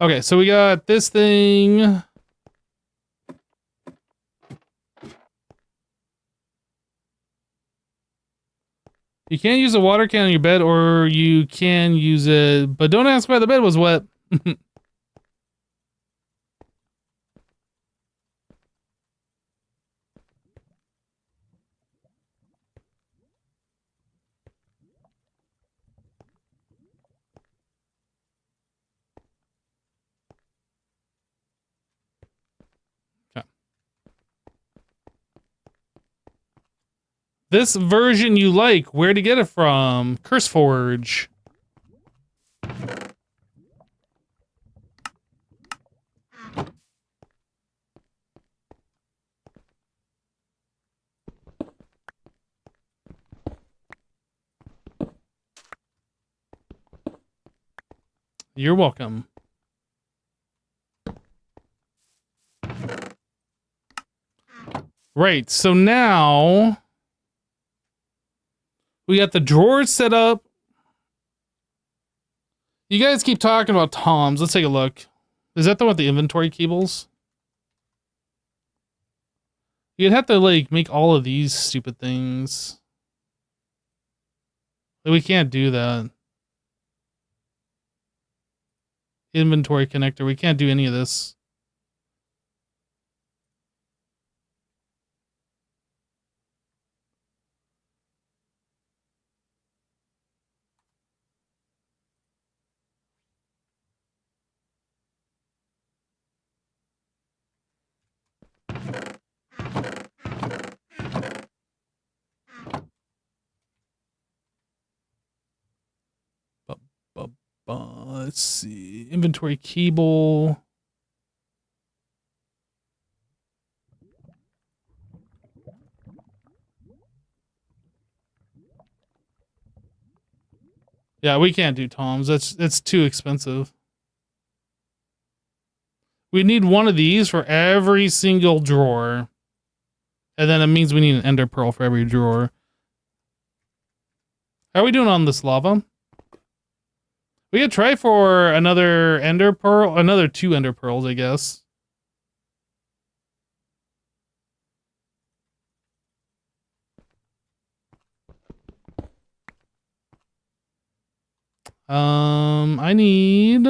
Okay, so we got this thing. You can't use a water can on your bed, or you can use it, but don't ask why the bed was wet. This version you like, where to get it from? CurseForge. You're welcome. Right, so now we got the drawers set up. You guys keep talking about toms. Let's take a look. Is that the one with the inventory cables? You'd have to, like, make all of these stupid things. We can't do that. Inventory connector. We can't do any of this. Let's see. Inventory cable. Yeah, we can't do toms. That's too expensive. We need one of these for every single drawer. And then it means we need an ender pearl for every drawer. How are we doing on this lava? We could try for another ender pearl, another 2 ender pearls, I guess. I need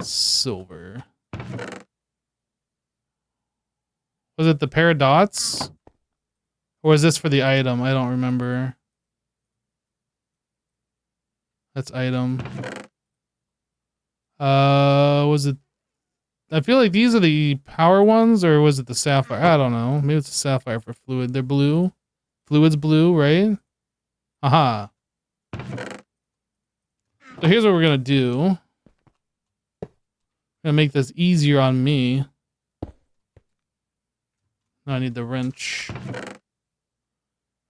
silver. Was it the pair of dots? Or is this for the item? I don't remember. That's item. Was it? I feel like these are the power ones, or was it the sapphire? I don't know. Maybe it's a sapphire for fluid. They're blue. Fluid's blue, right? Aha. So here's what we're gonna do. Gonna make this easier on me. Now I need the wrench.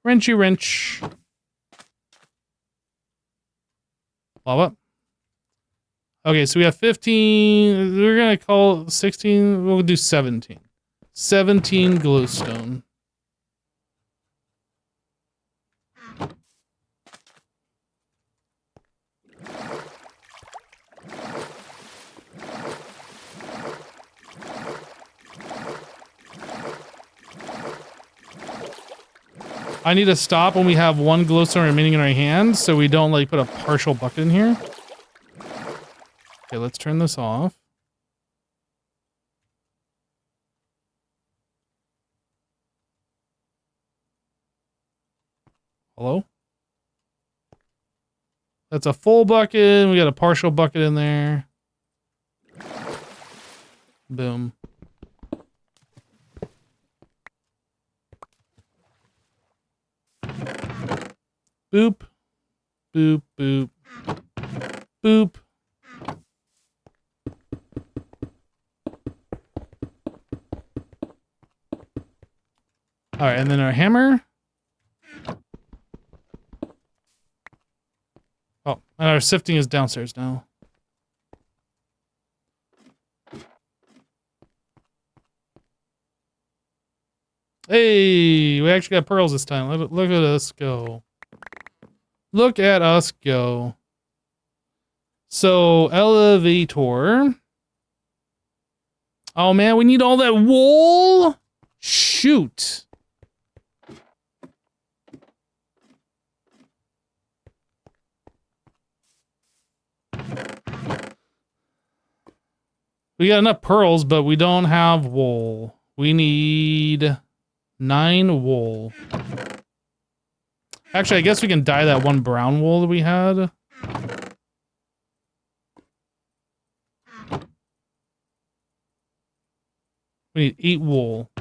Wrenchy wrench. Lava. Okay, so we have 15. We're gonna call 16. We'll do 17. 17 glowstone. I need to stop when we have 1 glowstone remaining in our hand, so we don't like put a partial bucket in here. Okay, let's turn this off. Hello? That's a full bucket. We got a partial bucket in there. Boom. Boop. Boop, boop. Boop. Alright, and then our hammer. Oh, and our sifting is downstairs now. Hey, we actually got pearls this time. Look at us go. Look at us go. So, elevator. Oh man, we need all that wool? Shoot. We got enough pearls, but we don't have wool. We need 9 wool. Actually, I guess we can dye that 1 brown wool that we had. We need 8 wool.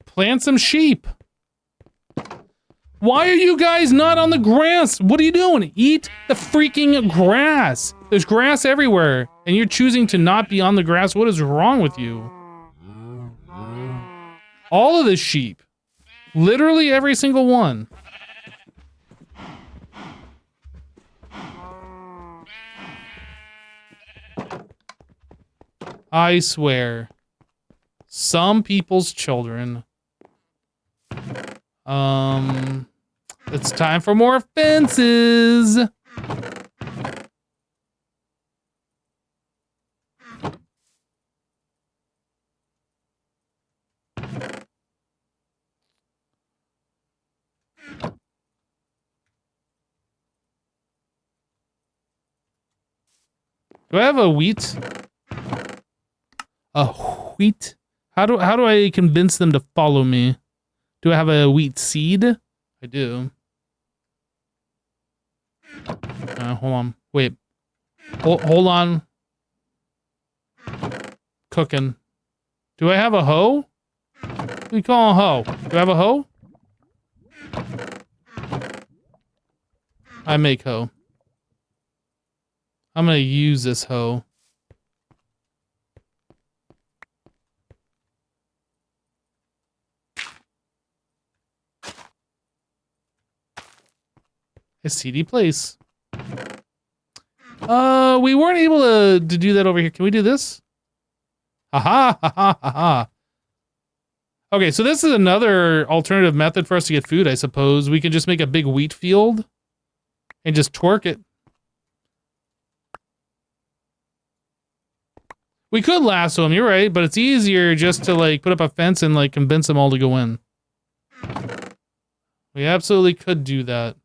Plant some sheep. Why are you guys not on the grass? What are you doing? Eat the freaking grass. There's grass everywhere, and you're choosing to not be on the grass. What is wrong with you? All of the sheep. Literally every single one. I swear. Some people's children. It's time for more fences. Do I have a wheat? A wheat? How do I convince them to follow me? Do I have a wheat seed? I do. Hold on. Wait. Hold on. Cooking. Do I have a hoe? What do you call a hoe? Do I have a hoe? I make hoe. I'm gonna use this hoe. A CD place. We weren't able to do that over here. Can we do this? Haha, haha, haha. Okay, so this is another alternative method for us to get food, I suppose. We can just make a big wheat field and just twerk it. We could lasso them, you're right, but it's easier just to, like, put up a fence and, like, convince them all to go in. We absolutely could do that.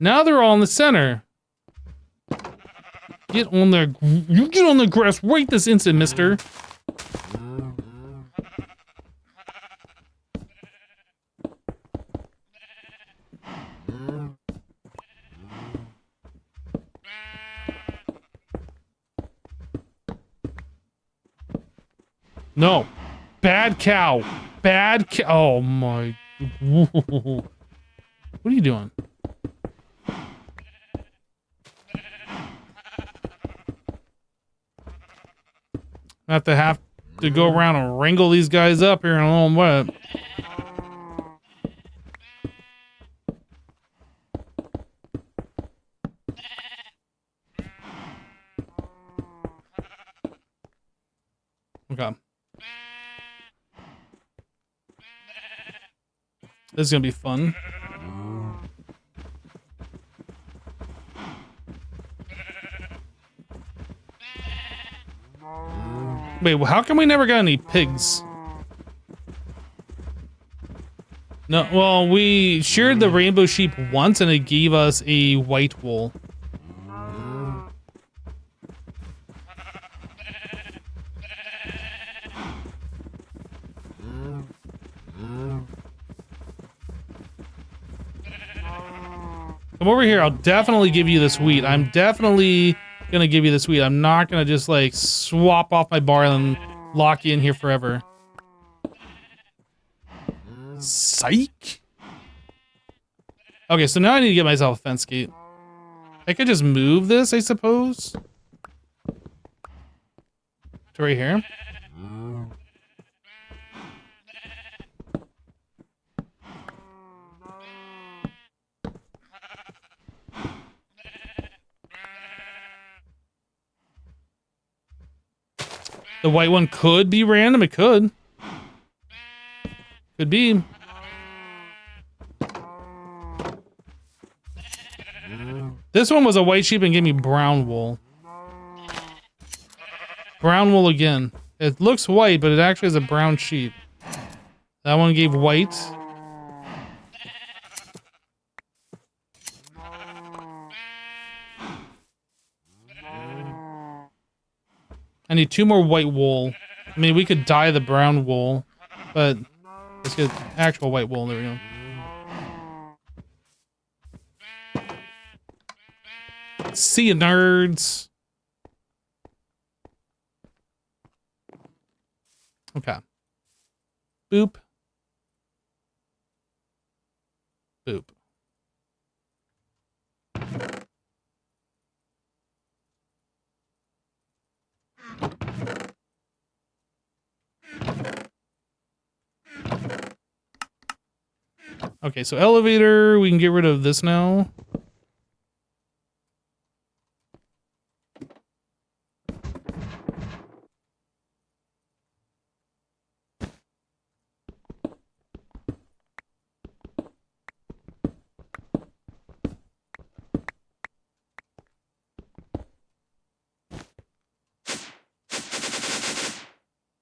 Now they're all in the center. Get on there. You get on the grass right this instant, mister. No. Bad cow. Bad cow. Oh my. What are you doing? I have to go around and wrangle these guys up here in a little bit. Okay. This is gonna be fun. Wait, how come we never got any pigs? No, well, we sheared the rainbow sheep once and it gave us a white wool. Come over here, I'll definitely give you this wheat. I'm definitely gonna give you this wheat. I'm not gonna just like swap off my bar and lock you in here forever. Psych. Okay, so now I need to get myself a fence gate. I could just move this, I suppose. To right here. The white one could be random. It could. Could be. This one was a white sheep and gave me brown wool. Brown wool again. It looks white, but it actually is a brown sheep. That one gave white. I need 2 more white wool. I mean, we could dye the brown wool, but Let's get actual white wool. There we go. See you, nerds. Okay. Boop. Boop. Okay, so elevator, we can get rid of this now.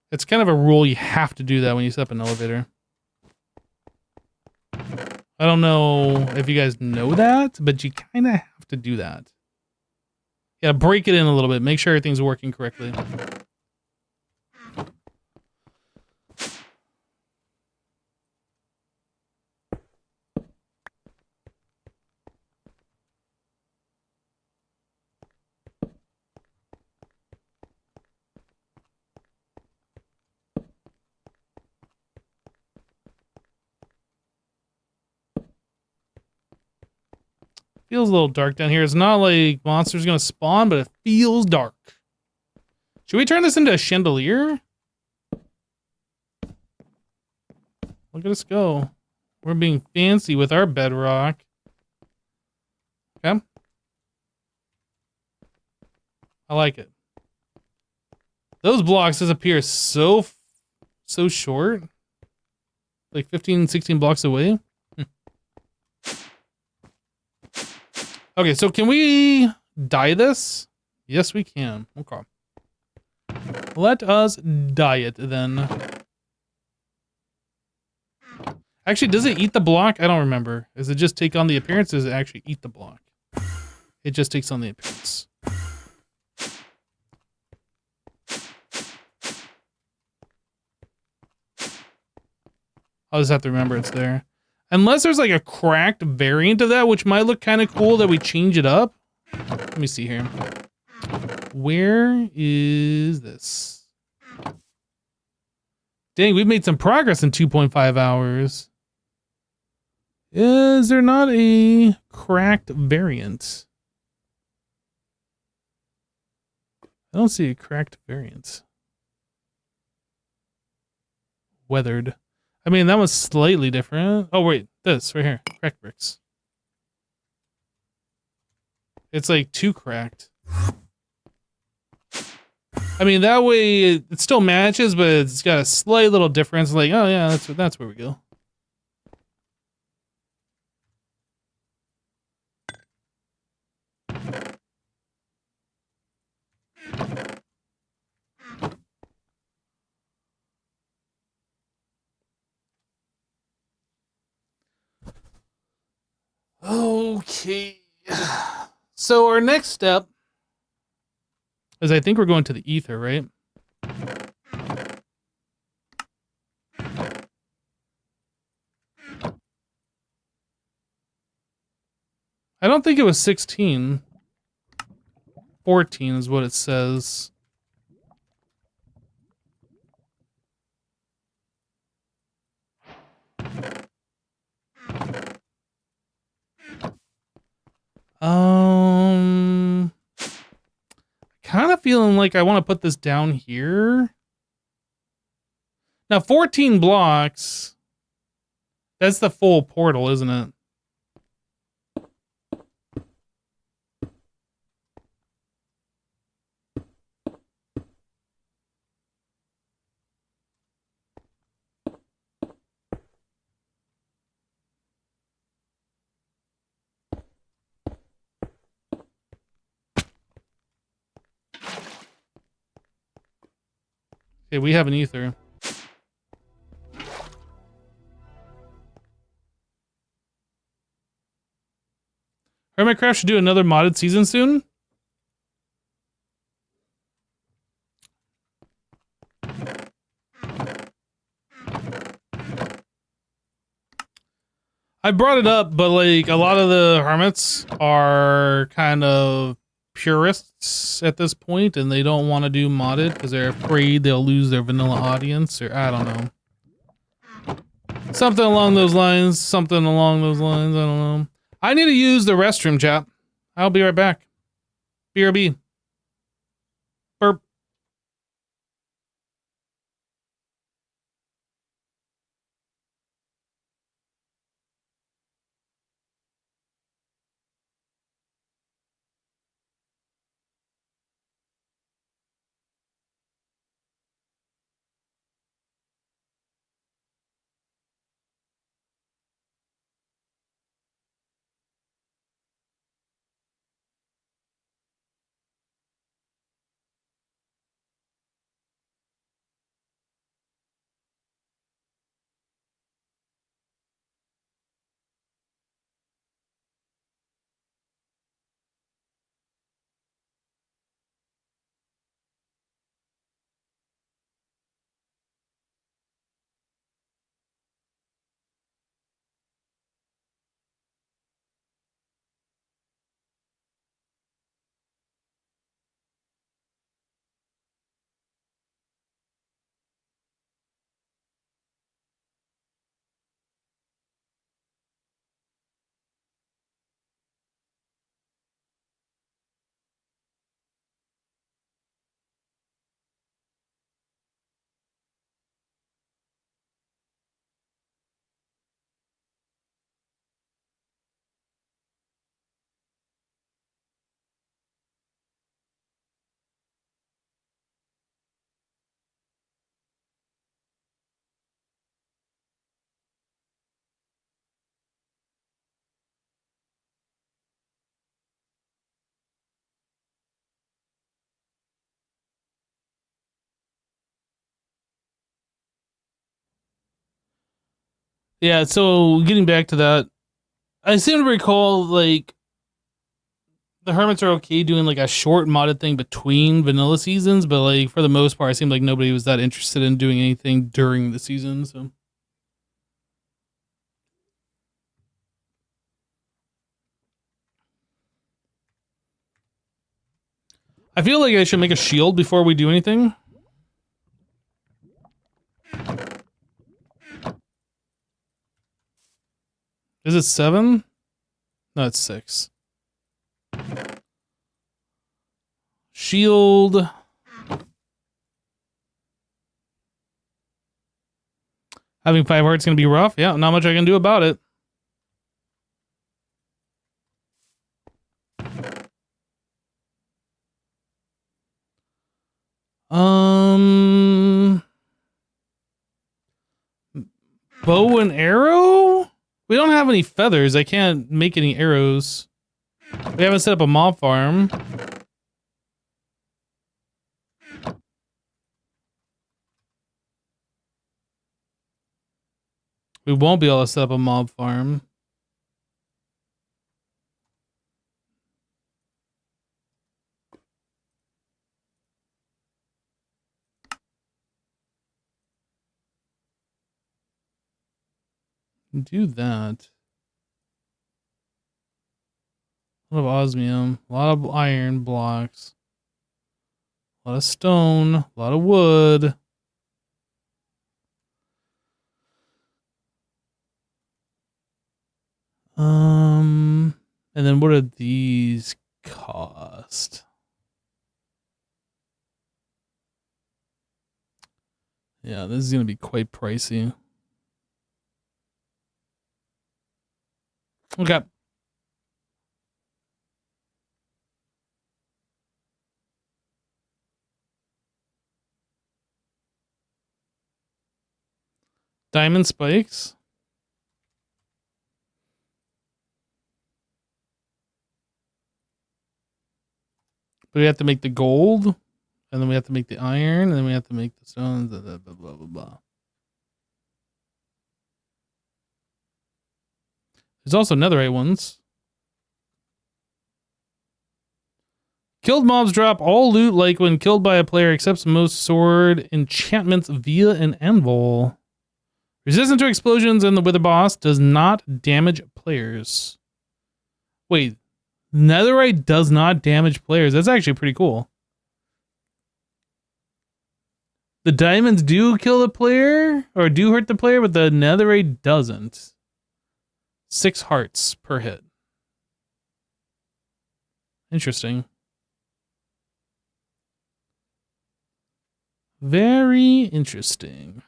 It's kind of a rule, you have to do that when you set up an elevator. I don't know if you guys know that, but you kind of have to do that. Yeah, break it in a little bit. Make sure everything's working correctly. Feels a little dark down here. It's not like monsters gonna spawn, but it feels dark. Should we turn this into a chandelier? Look at us go. We're being fancy with our bedrock. Okay. I like it. Those blocks disappear so short. Like 15, 16 blocks away. Okay, so can we dye this? Yes, we can. Okay. Let us dye it then. Actually, does it eat the block? I don't remember. Does it just take on the appearance? Or does it actually eat the block? It just takes on the appearance. I'll just have to remember it's there. Unless there's like a cracked variant of that, which might look kind of cool that we change it up. Let me see here. Where is this? Dang, we've made some progress in 2.5 hours. Is there not a cracked variant? I don't see a cracked variant. Weathered. I mean, that was slightly different. Oh, wait. This, right here. Cracked bricks. It's like too cracked. I mean, that way it still matches, but it's got a slight little difference. Like, oh yeah, that's where we go. Okay. So our next step is I think we're going to the ether, right? I don't think it was 16. 14 is what it says. Kind of feeling like I want to put this down here. Now, 14 blocks. That's the full portal, isn't it? Okay, we have an ether. Hermitcraft should do another modded season soon. I brought it up, but like a lot of the hermits are kind of purists at this point, and they don't want to do modded because they're afraid they'll lose their vanilla audience, or I don't know. Something along those lines. Something along those lines. I don't know. I need to use the restroom, chat. I'll be right back. BRB. Burp. Yeah, so getting back to that, I seem to recall like the hermits are okay doing like a short modded thing between vanilla seasons, but like for the most part, it seemed like nobody was that interested in doing anything during the season. So I feel like I should make a shield before we do anything. Is it 7? No, it's 6. Shield. Having 5 hearts gonna be rough. Yeah, not much I can do about it. Bow and arrow? We don't have any feathers. I can't make any arrows. We haven't set up a mob farm. We won't be able to set up a mob farm. Do that. A lot of osmium, a lot of iron blocks, a lot of stone, a lot of wood. And then what do these cost? Yeah, this is gonna be quite pricey. Okay. Diamond spikes. But we have to make the gold, and then we have to make the iron, and then we have to make the stones, blah, blah, blah, blah, blah. There's also netherite ones. Killed mobs drop all loot like when killed by a player except most sword enchantments via an anvil. Resistant to explosions and the Wither Boss does not damage players. Wait, Netherite does not damage players. That's actually pretty cool. The diamonds do kill the player, or do hurt the player, but the Netherite doesn't. 6 hearts per hit. Interesting. Very interesting.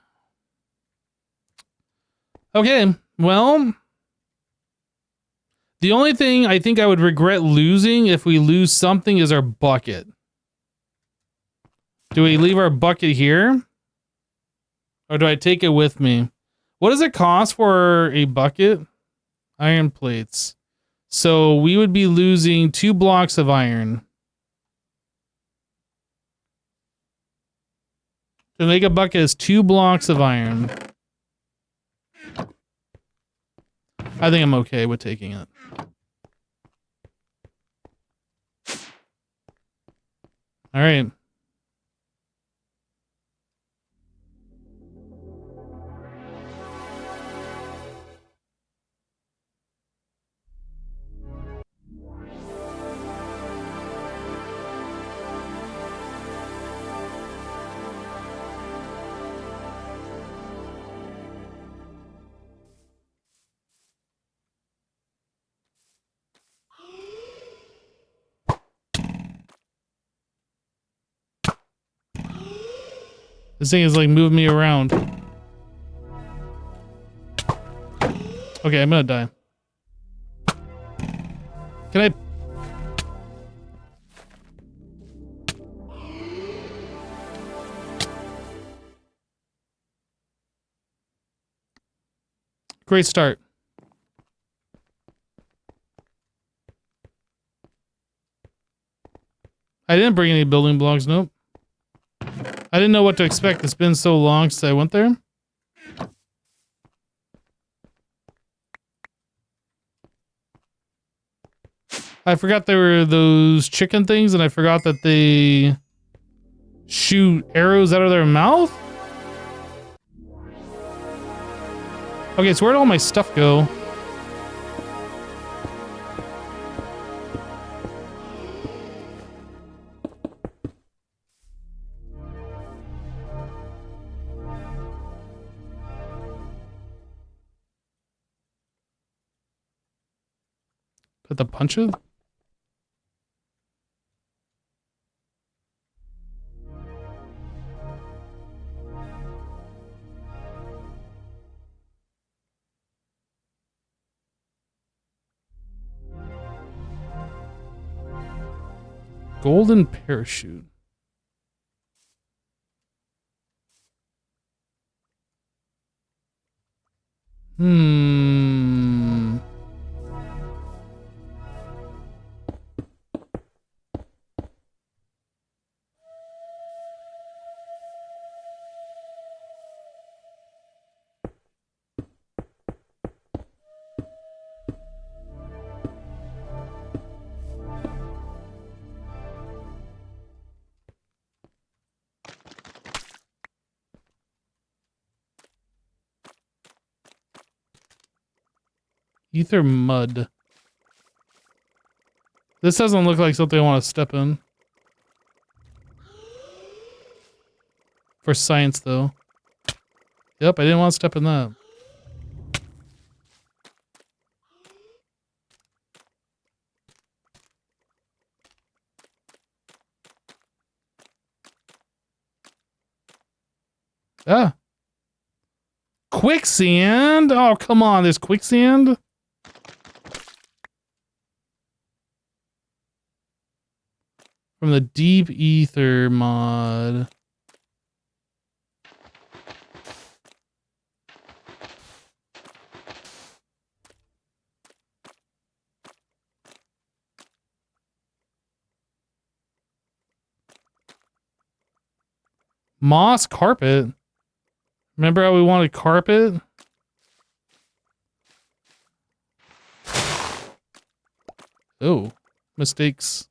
Okay, well, the only thing I think I would regret losing if we lose something is our bucket. Do we leave our bucket here? Or do I take it with me? What does it cost for a bucket? Iron plates. So we would be losing 2 blocks of iron. To make a bucket is 2 blocks of iron. I think I'm okay with taking it. All right. This thing is like moving me around. Okay, I'm gonna die. Can I? Great start. I didn't bring any building blocks, nope. I didn't know what to expect. It's been so long since I went there. I forgot there were those chicken things, and I forgot that they shoot arrows out of their mouth. Okay, so where'd all my stuff go? Put the punches? Golden parachute. Ether mud. This doesn't look like something I want to step in. For science, though. Yep, I didn't want to step in that. Ah. Quicksand? Oh, come on. There's quicksand? From the deep ether mod. Moss carpet? Remember how we wanted carpet? Oh, mistakes.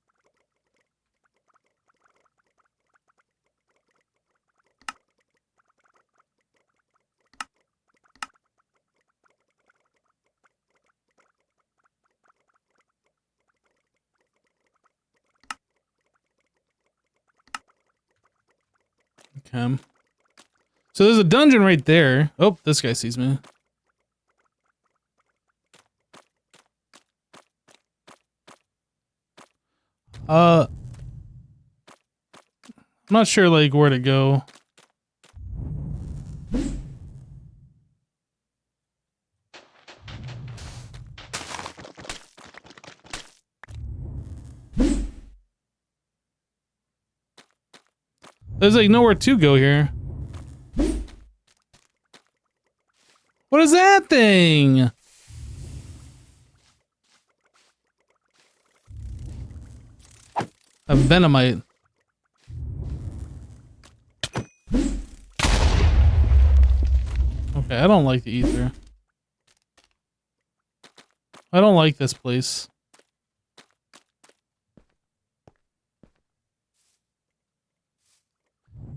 Okay. So there's a dungeon right there. Oh, this guy sees me. I'm not sure like where to go. There's like nowhere to go here. What is that thing? A Venomite. Okay, I don't like the ether. I don't like this place.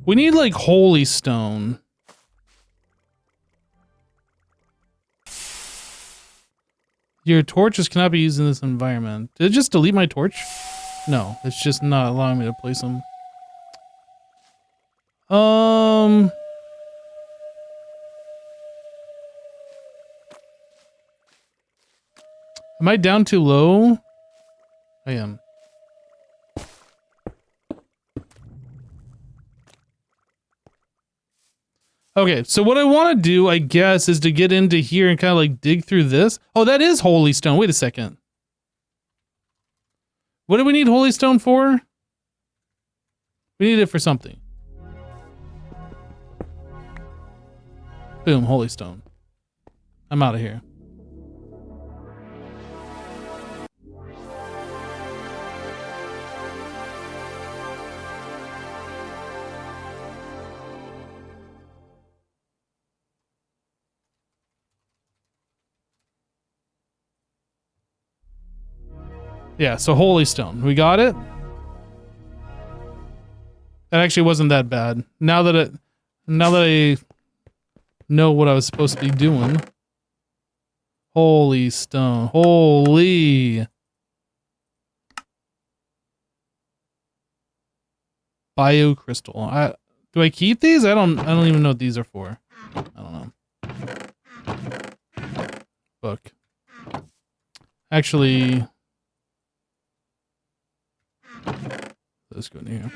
We need like holy stone. Your torches cannot be used in this environment. Did it just delete my torch? No, it's just not allowing me to place them. Am I down too low? I am. Okay, so what I want to do, I guess, is to get into here and kind of like dig through this. Oh, that is holy stone. Wait a second. What do we need holy stone for? We need it for something. Boom, holy stone. I'm out of here. Yeah, so holy stone. We got it? That actually wasn't that bad. Now that I know what I was supposed to be doing. Holy stone. Holy. Bio crystal. Do I keep these? I don't even know what these are for. I don't know. Book. Actually, let's go in here.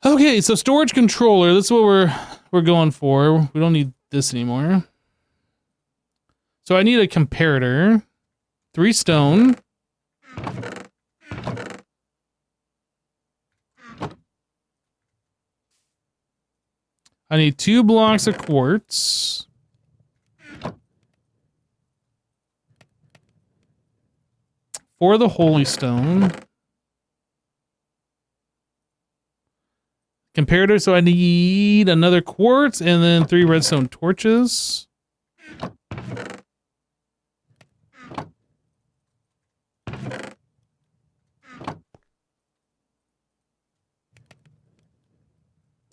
Okay, so storage controller. That's what we're going for. We don't need this anymore. So I need a comparator. 3 stone. I need 2 blocks of quartz. For the holy stone. Comparator, so I need another quartz and then 3 redstone torches.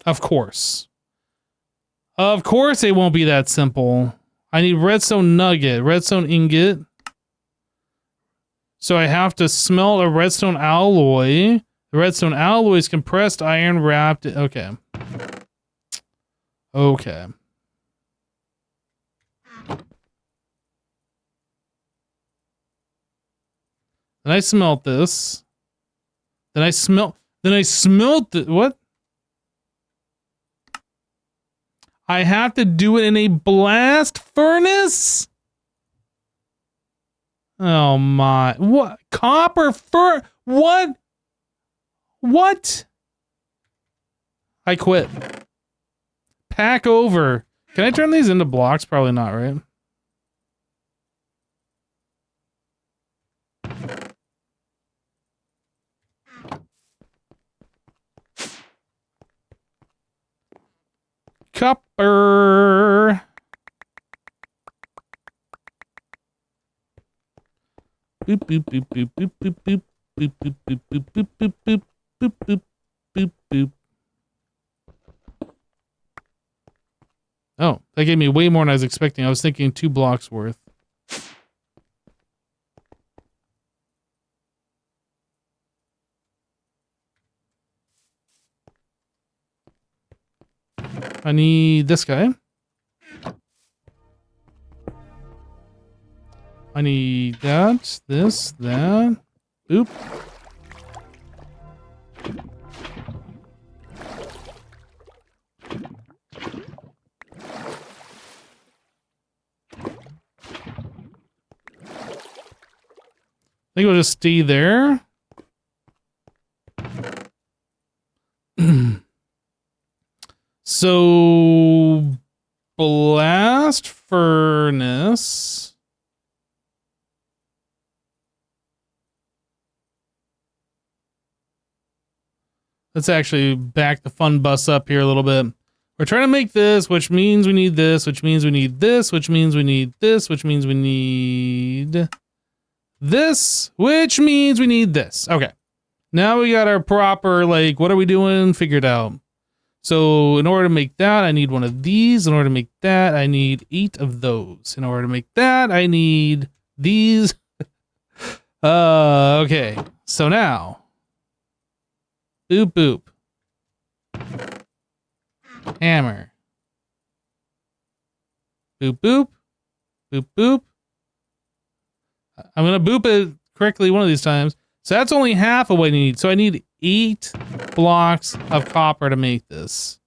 Of course. Of course it won't be that simple. I need redstone nugget, redstone ingot. So I have to smelt a redstone alloy. The redstone alloy is compressed iron wrapped. Okay. Okay. Then I smelt this. Then I smelt the, what? I have to do it in a blast furnace? Oh my, what? Copper what? What? I quit. Pack over. Can I turn these into blocks? Probably not, right? Copper. Boop boop boop boop boop boop boop boop boop boop boop boop boop boop boop boop boop boop. Oh, that gave me way more than I was expecting. I was thinking 2 blocks worth. I need this guy. I need that, this, that. Oop. I think we'll just stay there. So, blast furnace. Let's actually back the fun bus up here a little bit. We're trying to make this, which means we need this, which means we need this, which means we need this, which means we need this, which means we need this. Okay. Now we got our proper, like, what are we doing? Figured out. So in order to make that, I need one of these. In order to make that, I need 8 of those. In order to make that, I need these. Okay. So now, boop, boop. Hammer. Boop, boop. Boop, boop. I'm going to boop it correctly one of these times. So that's only half of what I need. So I need 8 blocks of copper to make this.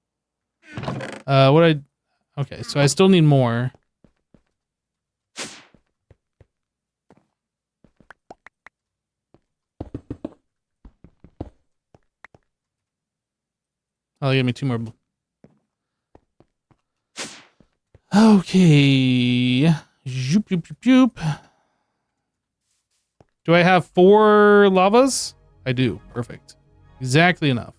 Okay, so I still need more. Oh, give me 2 more. Okay. Zoop, zoop, zoop, zoop. Do I have 4 lavas? I do. Perfect. Exactly enough.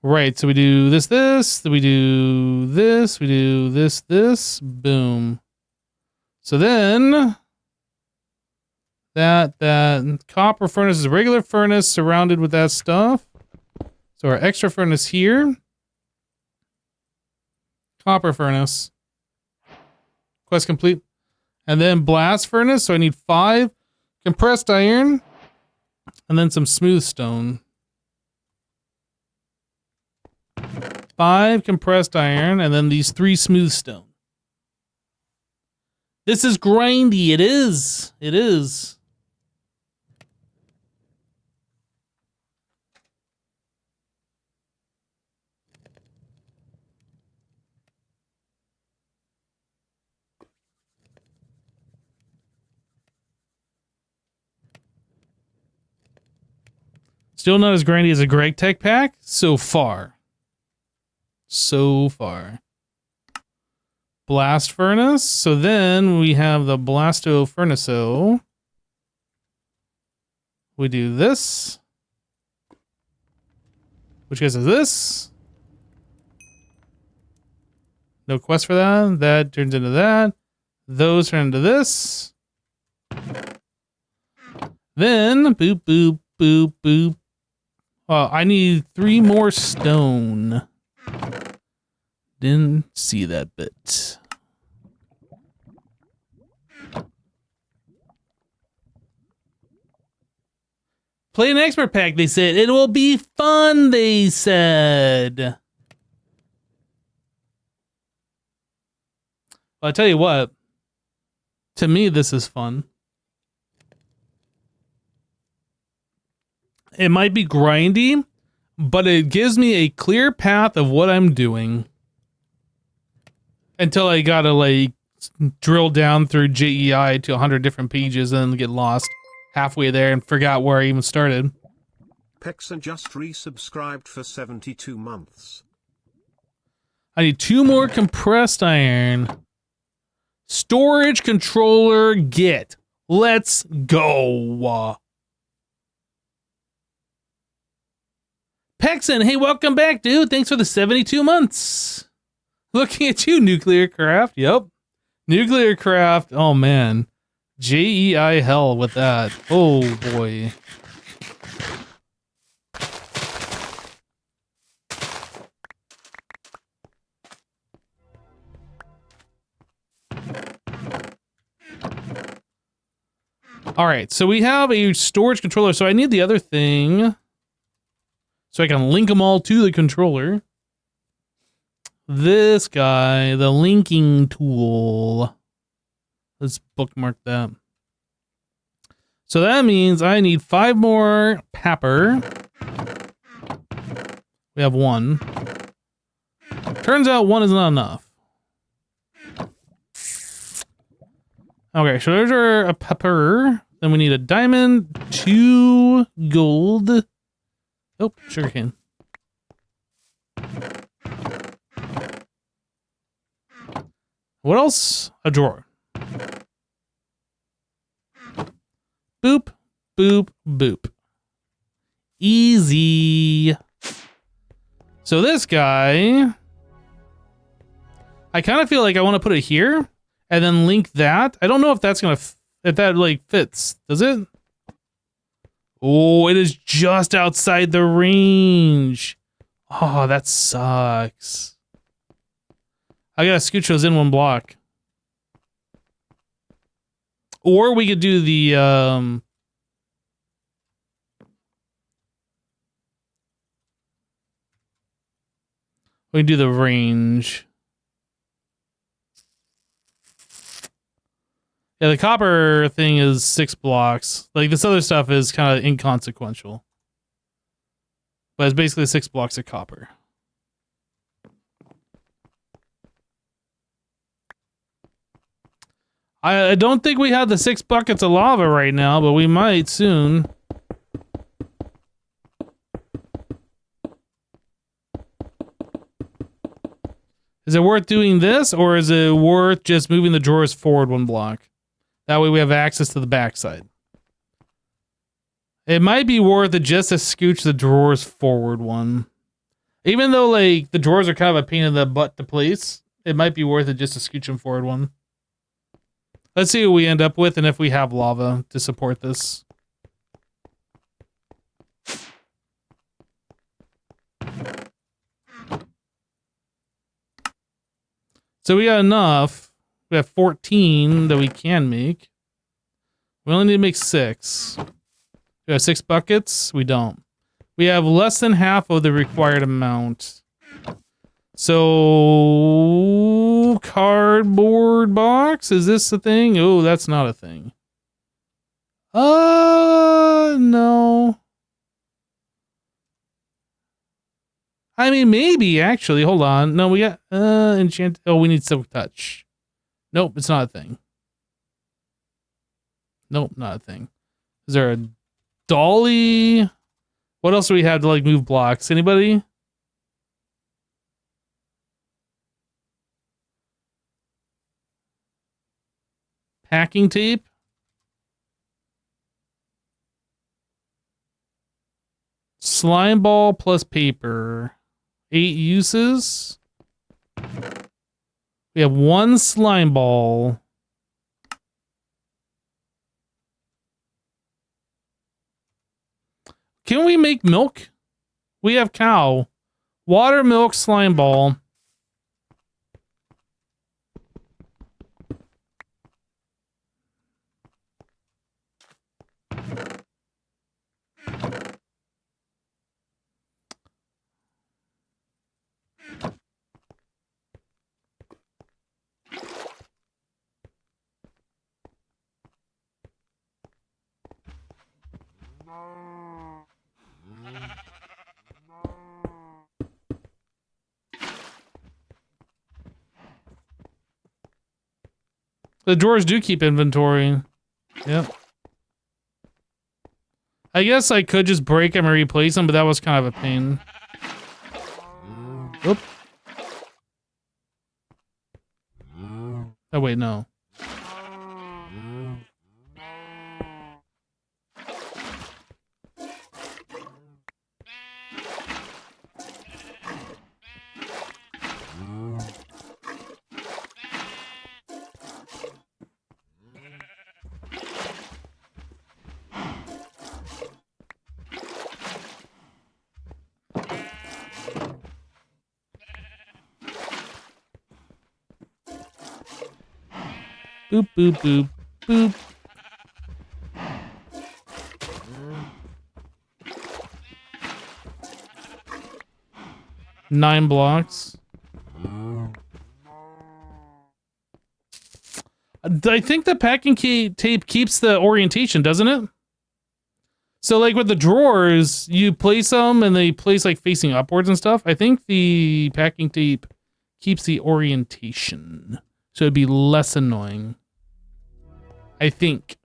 Right, so we do this, then we do this, boom. So then, that copper furnace is a regular furnace surrounded with that stuff. So our extra furnace here. Copper furnace. Quest complete. And then blast furnace, so I need 5 compressed iron. And then some smooth stone. 5 compressed iron, and then these 3 smooth stone. This is grindy. It is. It is. Still not as grindy as a Greg Tech pack so far. So far. Blast furnace. So then we have the blasto furnace. We do this. Which gets us this. No quest for that. That turns into that. Those turn into this. Then boop, boop, boop, boop. Oh, I need 3 more stone. Didn't see that bit. Play an expert pack, they said. It will be fun, they said. Well, I'll tell you what. To me, this is fun. It might be grindy, but it gives me a clear path of what I'm doing. Until I gotta, like, drill down through JEI to 100 different pages and then get lost halfway there and forgot where I even started.
Pexa just resubscribed for 72 months.
I need 2 more compressed iron. Storage controller get. Let's go. Pexon, hey, welcome back, dude. Thanks for the 72 months. Looking at you, Nuclear Craft. Yep. Nuclear Craft. Oh, man. JEI hell with that. Oh, boy. All right, so we have a storage controller. So I need the other thing so I can link them all to the controller. This guy, the linking tool. Let's bookmark that. So that means I need 5 more papper. We have 1. Turns out 1 is not enough. Okay, so there's our pepper. Then we need a diamond, 2 gold. Oh, sugarcane. What else? A drawer. Boop, boop, boop. Easy. So this guy, I kind of feel like I want to put it here and then link that. I don't know if that's going to, if that like fits. Does it? Oh, it is just outside the range. Oh, that sucks. I gotta scooch those in 1 block. Or we could do the, we can do the range. Yeah, the copper thing is 6 blocks. Like, this other stuff is kind of inconsequential. But it's basically 6 blocks of copper. I don't think we have the 6 buckets of lava right now, but we might soon. Is it worth doing this, or is it worth just moving the drawers forward 1 block? That way we have access to the backside. It might be worth it just to scooch the drawers forward 1. Even though, like, the drawers are kind of a pain in the butt to place, it might be worth it just to scooch them forward 1. Let's see what we end up with and if we have lava to support this. So we got enough. We have 14 that we can make. We only need to make 6. We have 6 buckets. We don't. We have less than half of the required amount. So, cardboard box? Is this a thing? Oh, that's not a thing. No. I mean, maybe, actually. Hold on. No, we got, enchant. Oh, we need silk touch. Nope, it's not a thing. Nope, not a thing. Is there a dolly? What else do we have to, like, move blocks? Anybody? Packing tape? Slime ball plus paper. 8 uses. We have 1 slime ball. Can we make milk? We have cow. Water, milk, slime ball. The drawers do keep inventory. Yep. I guess I could just break them and replace them, but that was kind of a pain. Oop. Oh, wait, no. Boop, boop, boop, boop. 9 blocks. I think the packing tape keeps the orientation, doesn't it? So like with the drawers, you place them and they place like facing upwards and stuff. I think the packing tape keeps the orientation. So it'd be less annoying. I think.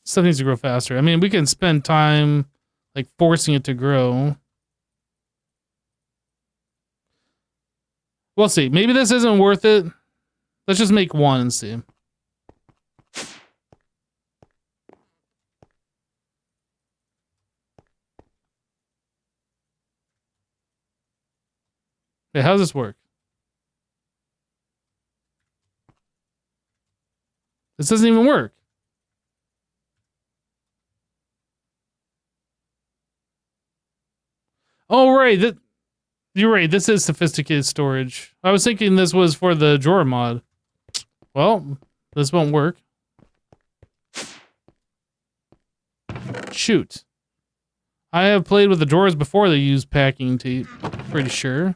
Stuff needs to grow faster. I mean, we can spend time like forcing it to grow. We'll see. Maybe this isn't worth it. Let's just make one and see. Wait, how does this work? This doesn't even work. Oh, right. You're right. This is sophisticated storage. I was thinking this was for the drawer mod. Well, this won't work. Shoot. I have played with the drawers before they use packing tape. Pretty sure.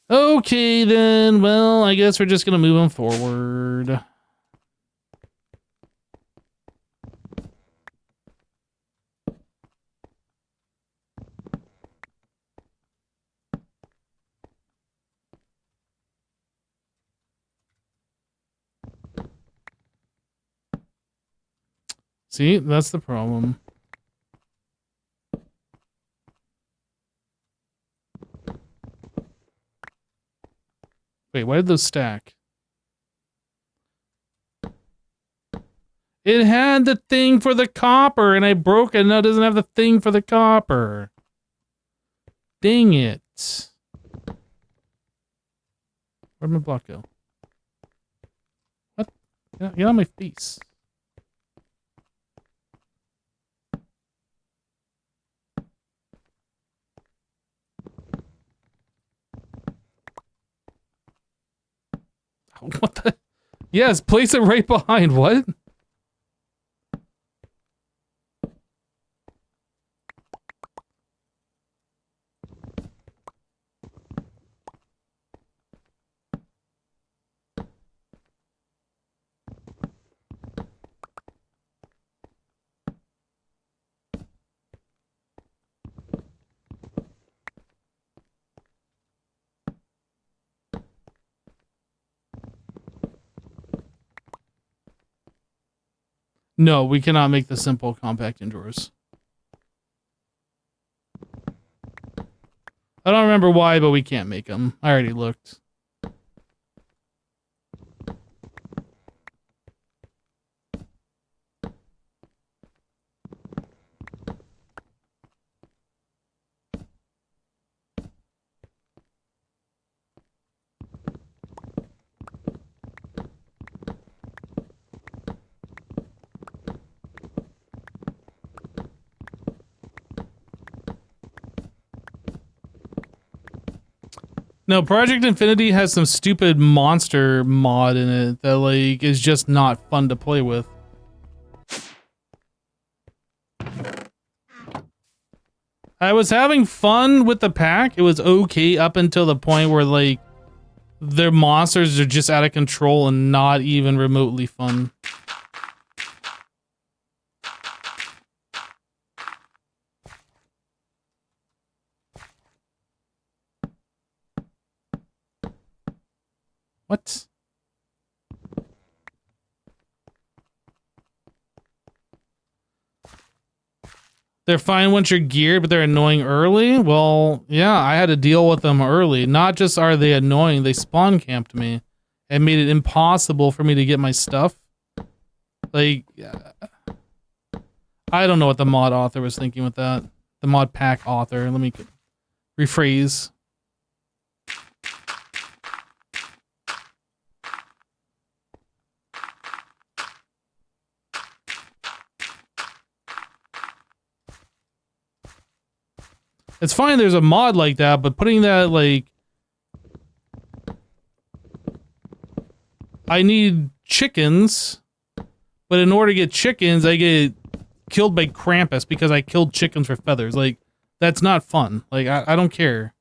Okay, then. Well, I guess we're just going to move them forward. See, that's the problem. Wait, why did those stack? It had the thing for the copper, and I broke it, and now it doesn't have the thing for the copper. Dang it. Where'd my block go? What? Get on my face. What the? Yes, place it right behind. What? No, we cannot make the simple compact indoors. I don't remember why, but we can't make them. I already looked. No, Project Infinity has some stupid monster mod in it that like is just not fun to play with. I was having fun with the pack. It was okay up until the point where like their monsters are just out of control and not even remotely fun. What? They're fine once you're geared, but they're annoying early? Well, yeah, I had to deal with them early. Not just are they annoying, they spawn camped me and made it impossible for me to get my stuff. Like, I don't know what the mod author was thinking with that. The mod pack author. Let me rephrase. It's fine there's a mod like that, but putting that, like... I need chickens, but in order to get chickens, I get killed by Krampus because I killed chickens for feathers. Like, that's not fun. Like, I don't care.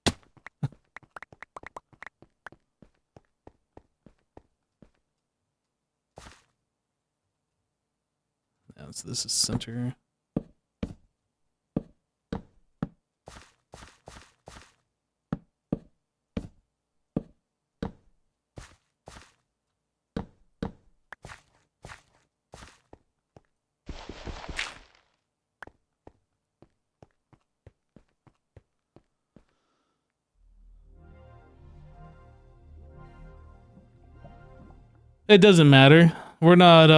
Yeah, so this is center. It doesn't matter. We're not,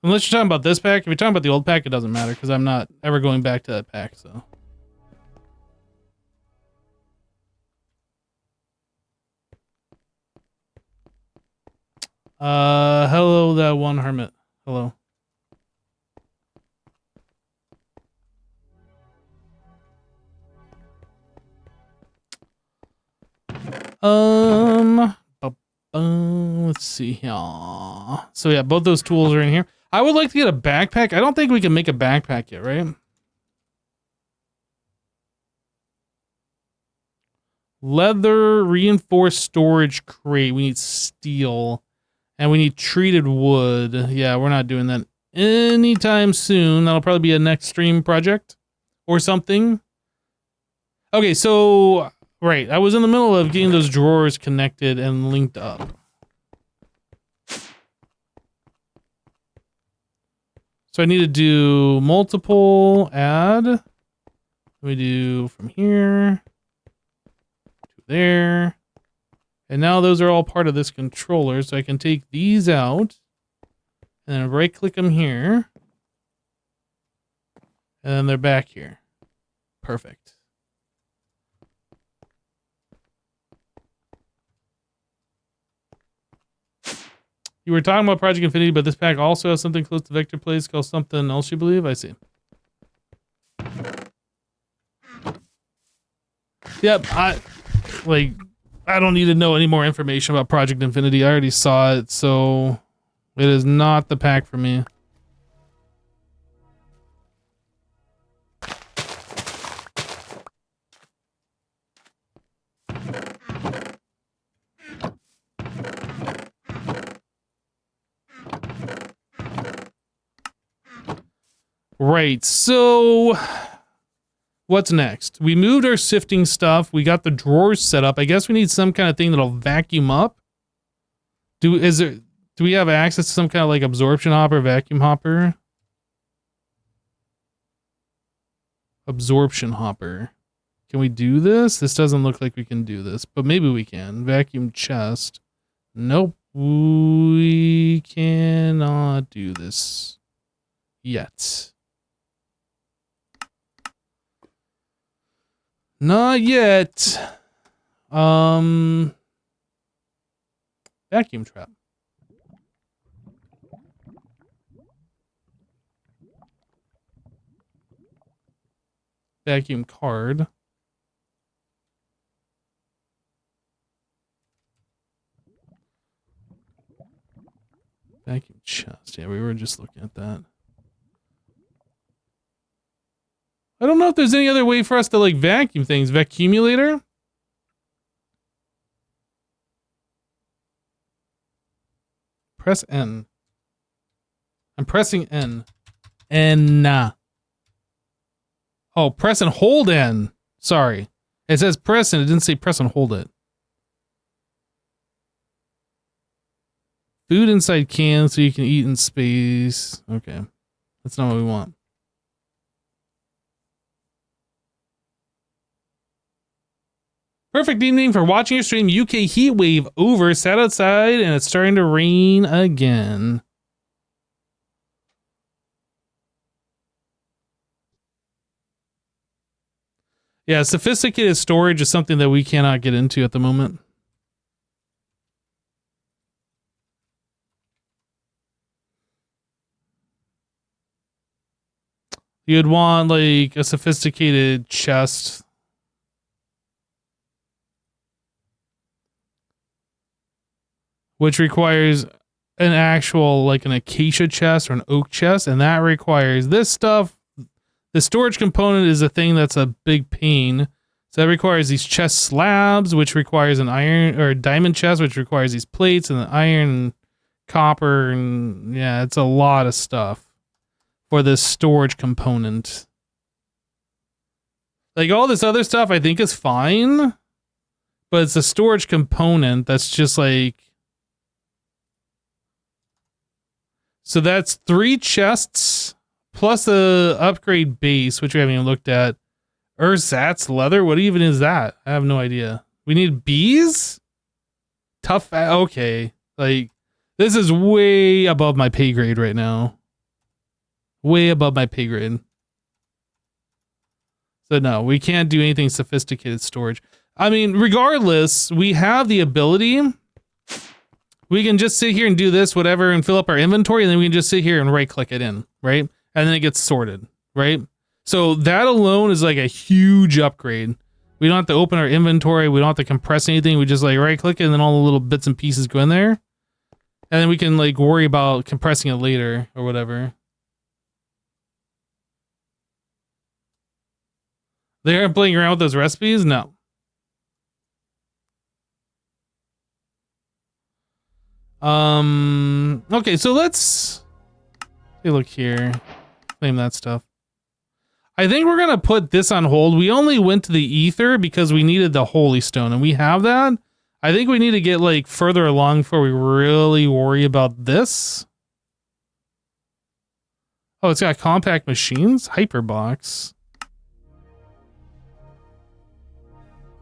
unless you're talking about this pack. If you're talking about the old pack, it doesn't matter, because I'm not ever going back to that pack, so. Hello, that one hermit. Hello. Let's see here. So yeah, both those tools are in here. I would like to get a backpack. I don't think we can make a backpack yet, right? Leather reinforced storage crate. We need steel. And we need treated wood. Yeah, we're not doing that anytime soon. That'll probably be a next stream project or something. Okay, so, right. I was in the middle of getting those drawers connected and linked up. So I need to do multiple add. We do from here to there. And now those are all part of this controller, so I can take these out and then right click them here. And then they're back here. Perfect. You were talking about Project Infinity, but this pack also has something close to Vector Plays called something else, you believe? I see. Yep, I don't need to know any more information about Project Infinity. I already saw it, so it is not the pack for me. Right, so what's next? We moved our sifting stuff. We got the drawers set up. I guess we need some kind of thing that'll vacuum up. Do we have access to some kind of like absorption hopper, vacuum hopper? Absorption hopper. Can we do this? This doesn't look like we can do this, but maybe we can. Vacuum chest. Nope. We cannot do this yet. Not yet. Vacuum trap. Vacuum card. Vacuum chest. Yeah, we were just looking at that. I don't know if there's any other way for us to like vacuum things. Vacuumulator? Press N. I'm pressing N. N. Oh, press and hold N. Sorry. It says press and it didn't say press and hold it. Food inside cans so you can eat in space. Okay. That's not what we want. Perfect evening for watching your stream. UK heat wave over. Sat outside and it's starting to rain again. Yeah, sophisticated storage is something that we cannot get into at the moment. You'd want like a sophisticated chest. Which requires an actual, like an acacia chest or an oak chest. And that requires this stuff. The storage component is a thing that's a big pain. So that requires these chest slabs, which requires an iron or a diamond chest, which requires these plates and the iron and copper. And yeah, it's a lot of stuff for this storage component. Like all this other stuff I think is fine, but it's a storage component that's just like, so that's 3 chests plus the upgrade base, which we haven't even looked at. Ersatz leather? What even is that? I have no idea. We need bees? Tough. Okay. Like, this is way above my pay grade right now. Way above my pay grade. So no, we can't do anything sophisticated storage. I mean, regardless, we have the ability. We can just sit here and do this, whatever, and fill up our inventory, and then we can just sit here and right-click it in, right? And then it gets sorted, right? So that alone is like a huge upgrade. We don't have to open our inventory. We don't have to compress anything. We just like right-click it, and then all the little bits and pieces go in there. And then we can like worry about compressing it later or whatever. They aren't playing around with those recipes? No. Okay, so let's take a look here. Claim that stuff. I think we're gonna put this on hold. We only went to the ether because we needed the holy stone, and we have that. I think we need to get like further along before we really worry about this. Oh, it's got compact machines? Hyperbox.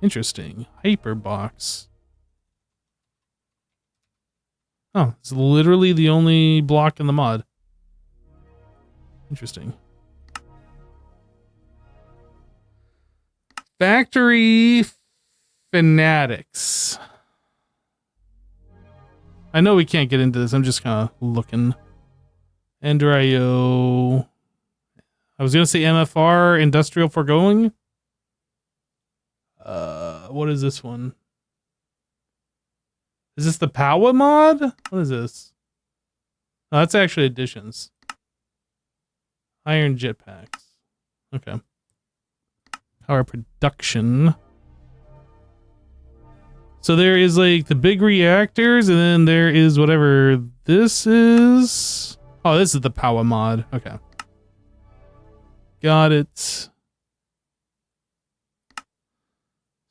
Interesting. Hyperbox. Oh, it's literally the only block in the mod. Interesting. Factory Fanatics. I know we can't get into this. I'm just kind of looking. Ender.io. I was going to say MFR, Industrial Foregoing. What is this one? Is this the Power mod? What is this? Oh, that's actually additions. Iron jetpacks. Okay. Power production. So there is like the big reactors, and then there is whatever this is. Oh, this is the power mod. Okay. Got it.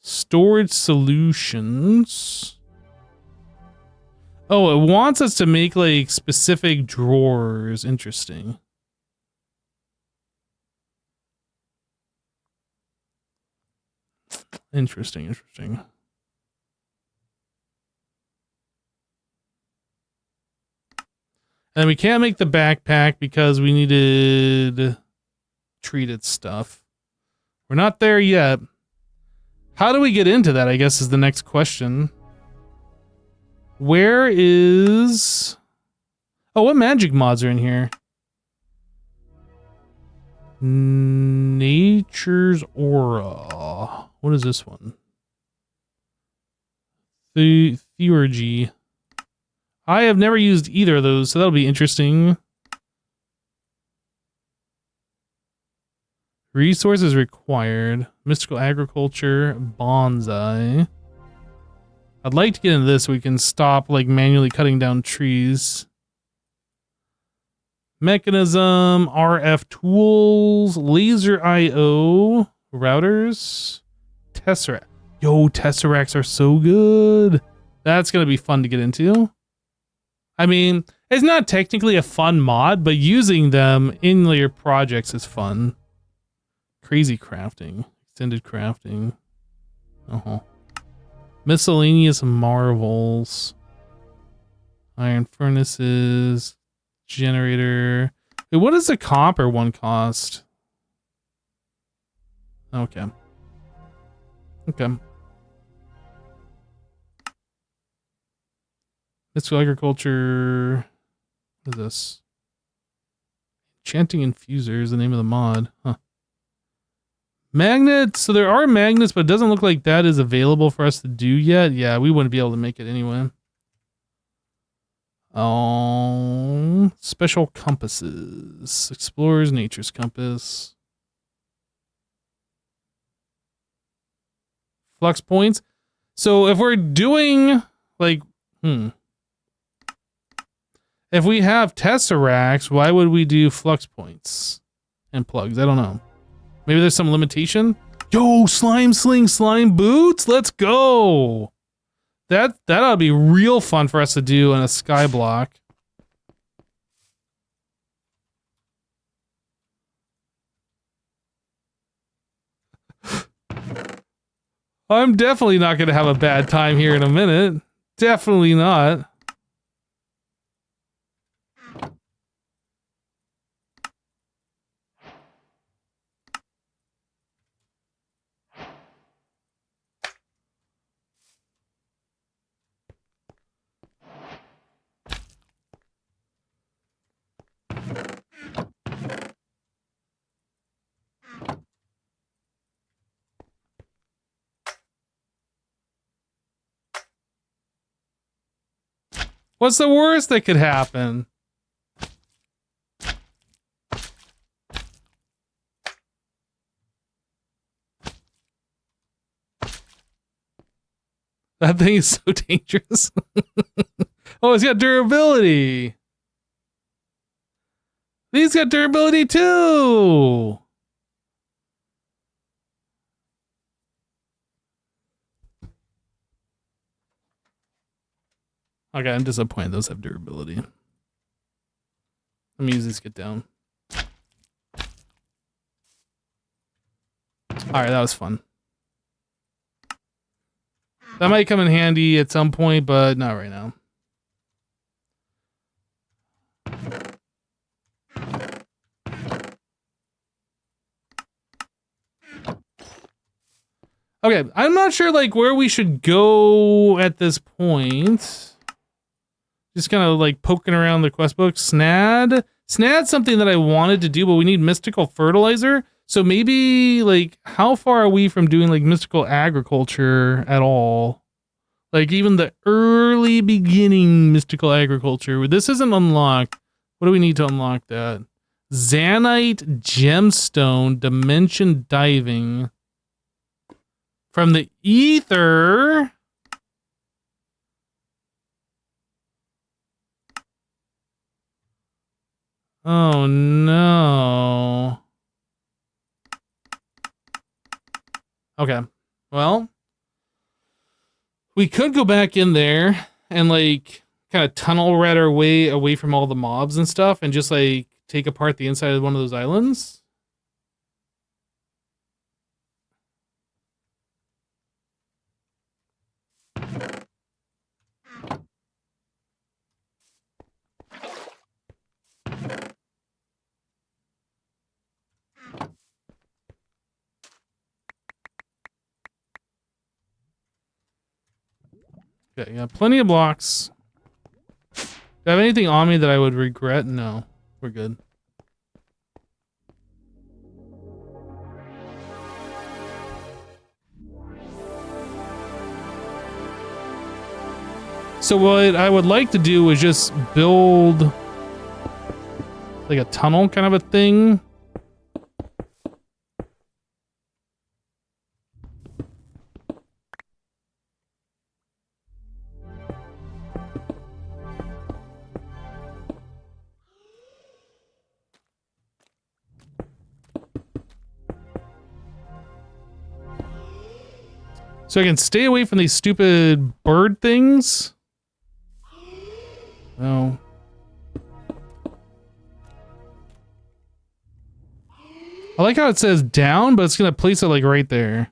Storage solutions. Oh, it wants us to make like specific drawers. Interesting. Interesting. And we can't make the backpack because we needed treated stuff. We're not there yet. How do we get into that, I guess, is the next question. Where is... Oh, what magic mods are in here? Nature's Aura. What is this one? The Theurgy. I have never used either of those, so that'll be interesting. Resources required. Mystical agriculture. Bonsai. I'd like to get into this so we can stop like manually cutting down trees. Mechanism, RF tools, laser IO, routers, Tesseract. Yo, Tesseracts are so good. That's going to be fun to get into. I mean, it's not technically a fun mod, but using them in your projects is fun. Crazy crafting, extended crafting. Miscellaneous marvels. Iron furnaces. Generator. Wait, what does the copper one cost? Okay. Mystical agriculture. What is this? Enchanting Infuser is the name of the mod. Huh. Magnets. So there are magnets, but it doesn't look like that is available for us to do yet. Yeah, we wouldn't be able to make it anyway. Oh, special compasses. Explorer's Nature's Compass. Flux points. So if we're doing like, if we have Tesseracts, why would we do flux points and plugs? I don't know. Maybe there's some limitation. Yo, slime sling, slime boots. Let's go. That ought to be real fun for us to do in a skyblock. I'm definitely not going to have a bad time here in a minute. Definitely not. What's the worst that could happen? That thing is so dangerous. Oh, it's got durability. These got durability too. Okay, I'm disappointed those have durability. Let me use this get down. Alright, that was fun. That might come in handy at some point, but not right now. Okay, I'm not sure like where we should go at this point. Just kind of like poking around the quest book. Snad's something that I wanted to do, but we need mystical fertilizer. So maybe like how far are we from doing like mystical agriculture at all? Like even the early beginning mystical agriculture. This isn't unlocked. What do we need to unlock that? Zanite gemstone dimension diving from the ether. Oh no. Okay. Well, we could go back in there and like kind of tunnel rat our way away from all the mobs and stuff and just like take apart the inside of one of those islands. Okay, yeah, plenty of blocks. Do I have anything on me that I would regret? No, we're good. So what I would like to do is just build like a tunnel kind of a thing. So I can stay away from these stupid bird things. No. I like how it says down, but it's going to place it like right there.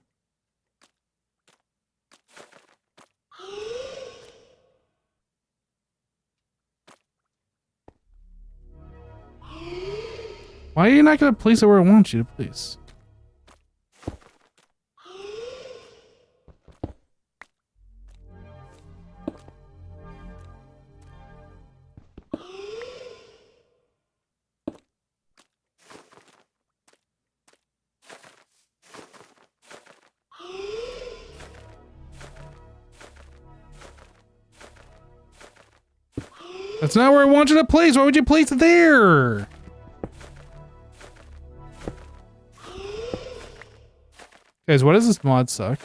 Why are you not going to place it where I want you to place? That's not where I want you to place. Why would you place it there? Guys, why does this mod suck?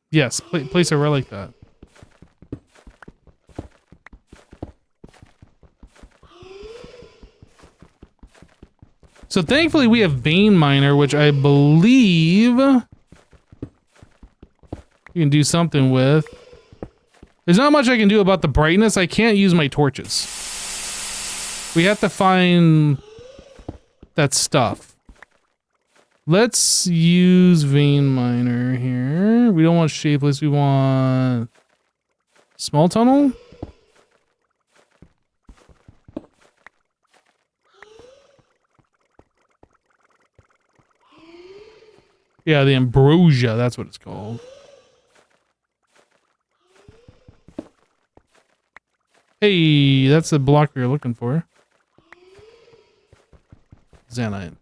Yes, place it right like that. So thankfully we have Vein Miner, which I believe you can do something with. There's not much I can do about the brightness. I can't use my torches. We have to find that stuff. Let's use Vein Miner here. We don't want Shapeless, we want Small Tunnel. Yeah, the Ambrosia, that's what it's called. Hey, that's the block we were looking for. Zanite.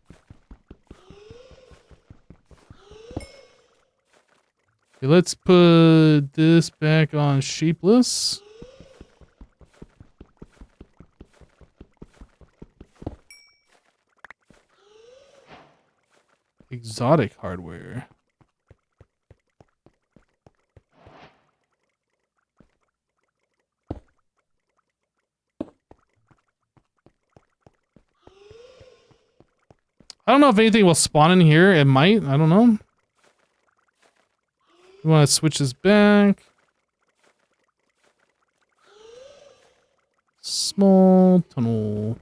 Okay, let's put this back on Shapeless. Exotic hardware. I don't know if anything will spawn in here. It might. I don't know. We want to switch this back. Small tunnel.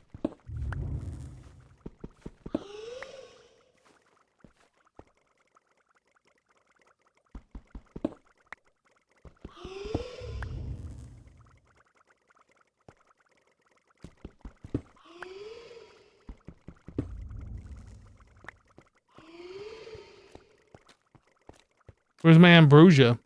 Where's my ambrosia?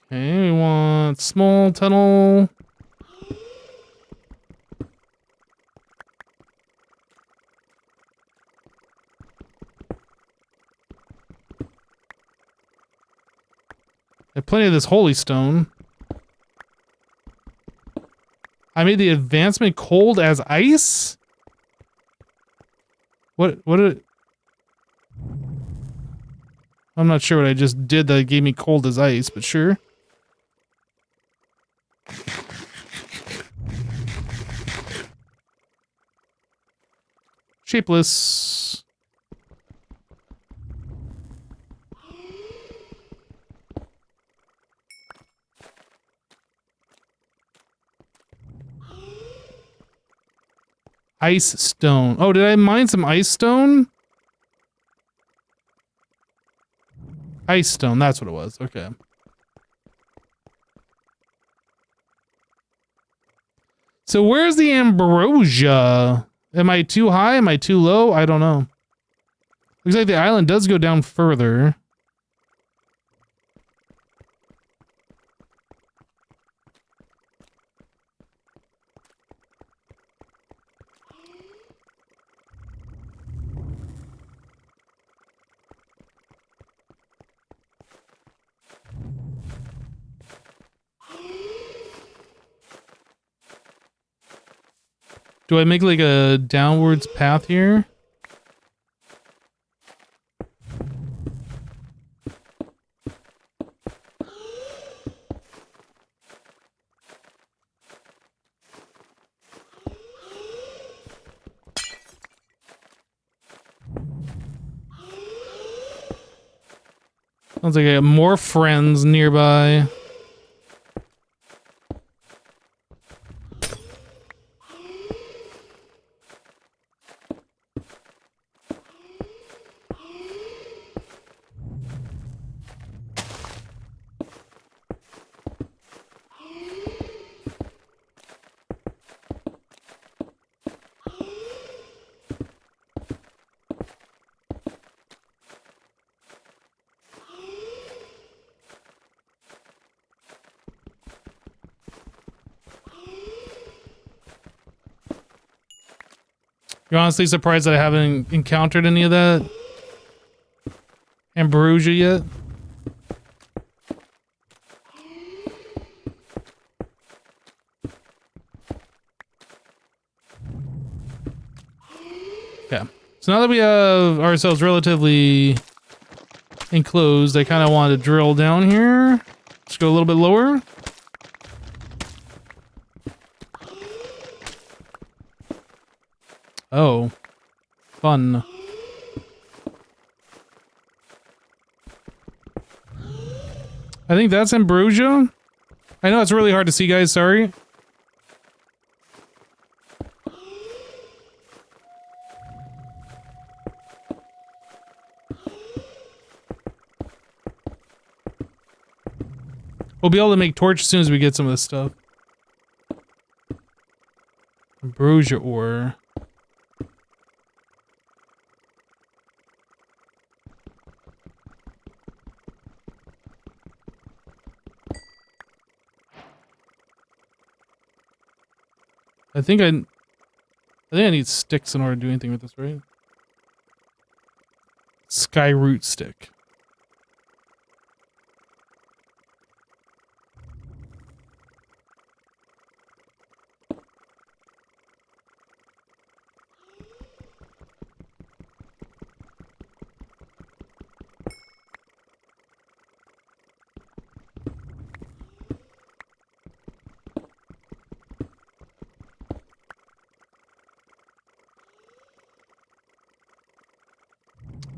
Okay, we want small tunnel. I have plenty of this holy stone. I made the advancement cold as ice? What did it... I'm not sure what I just did that gave me cold as ice, but sure. Shapeless. Ice stone. Oh, did I mine some ice stone? Ice stone, that's what it was. Okay. So where's the ambrosia? Am I too high? Am I too low? I don't know. Looks like the island does go down further. Do I make like a downwards path here? Sounds like I got more friends nearby. You're honestly surprised that I haven't encountered any of that ambrosia yet? Okay. So now that we have ourselves relatively enclosed, I kind of want to drill down here. Let's go a little bit lower. Oh, fun. I think that's ambrosia. I know it's really hard to see, guys. Sorry. We'll be able to make torch as soon as we get some of this stuff. Ambrosia ore. I think I need sticks in order to do anything with this, right? Sky root stick.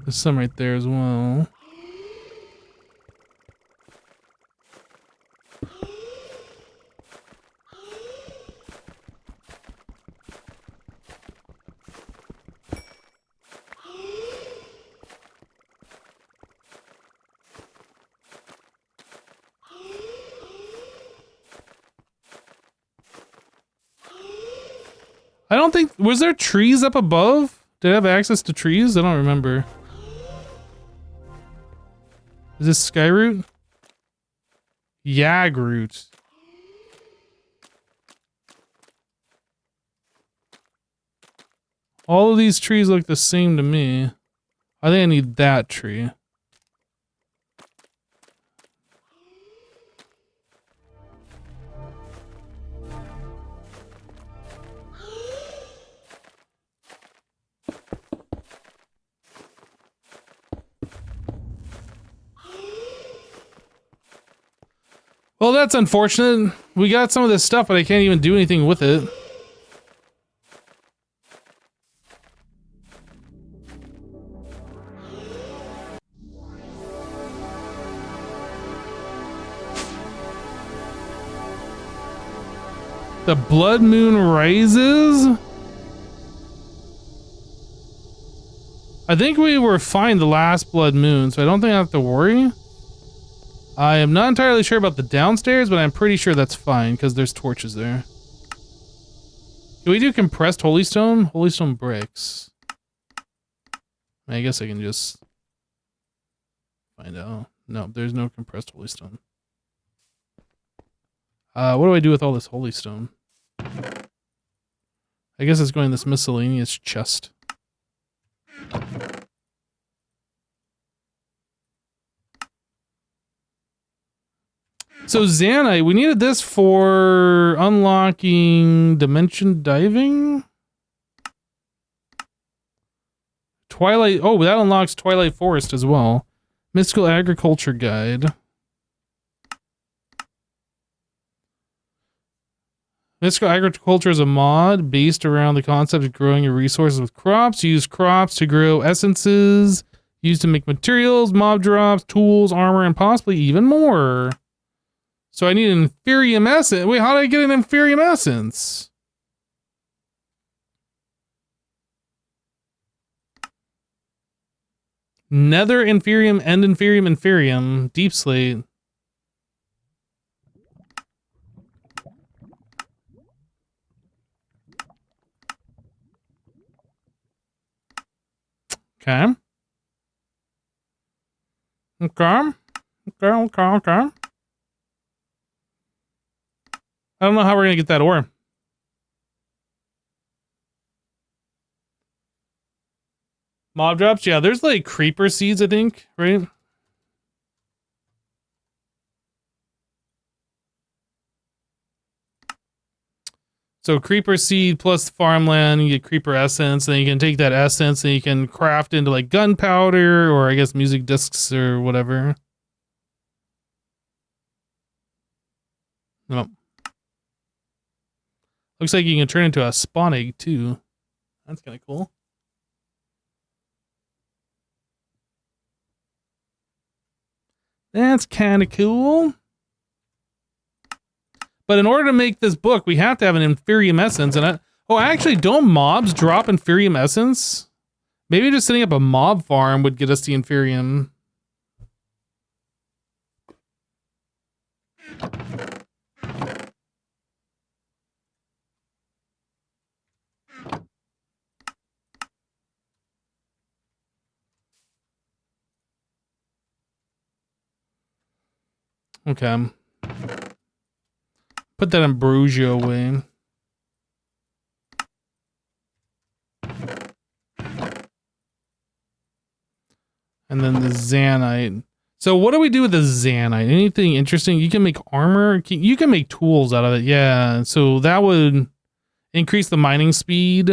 There's some right there as well. I don't think... Was there trees up above? Did I have access to trees? I don't remember. Is this Skyroot? Yagroot. All of these trees look the same to me. I think I need that tree. Well, that's unfortunate. We got some of this stuff, but I can't even do anything with it. The blood moon rises? I think we were fine the last blood moon, so I don't think I have to worry. I am not entirely sure about the downstairs, but I'm pretty sure that's fine because there's torches there. Can we do compressed holystone? Holystone bricks. I guess I can just find out. No, there's no compressed holystone. What do I do with all this holystone? I guess it's going in this miscellaneous chest. So Zanite, we needed this for unlocking dimension diving. Twilight, oh, that unlocks Twilight Forest as well. Mystical Agriculture Guide. Mystical Agriculture is a mod based around the concept of growing your resources with crops. Use crops to grow essences Used to make materials, mob drops, tools, armor, and possibly even more. So I need an Inferium Essence. Wait, how did I get an Inferium Essence? Nether Inferium, End Inferium, Inferium, Deep Slate. Okay. Okay. Okay. I don't know how we're going to get that ore. Mob drops? Yeah, there's like creeper seeds, I think, right? So creeper seed plus farmland, you get creeper essence, and you can take that essence and you can craft into like gunpowder or I guess music discs or whatever. No. Looks like you can turn into a spawn egg too. That's kind of cool. That's kind of cool. But in order to make this book, we have to have an Inferium Essence. And actually, don't mobs drop Inferium Essence? Maybe just setting up a mob farm would get us the Inferium. Okay. Put that ambrosia away. And then the Zanite. So what do we do with the Zanite? Anything interesting? You can make armor. You can make tools out of it. Yeah. So that would increase the mining speed.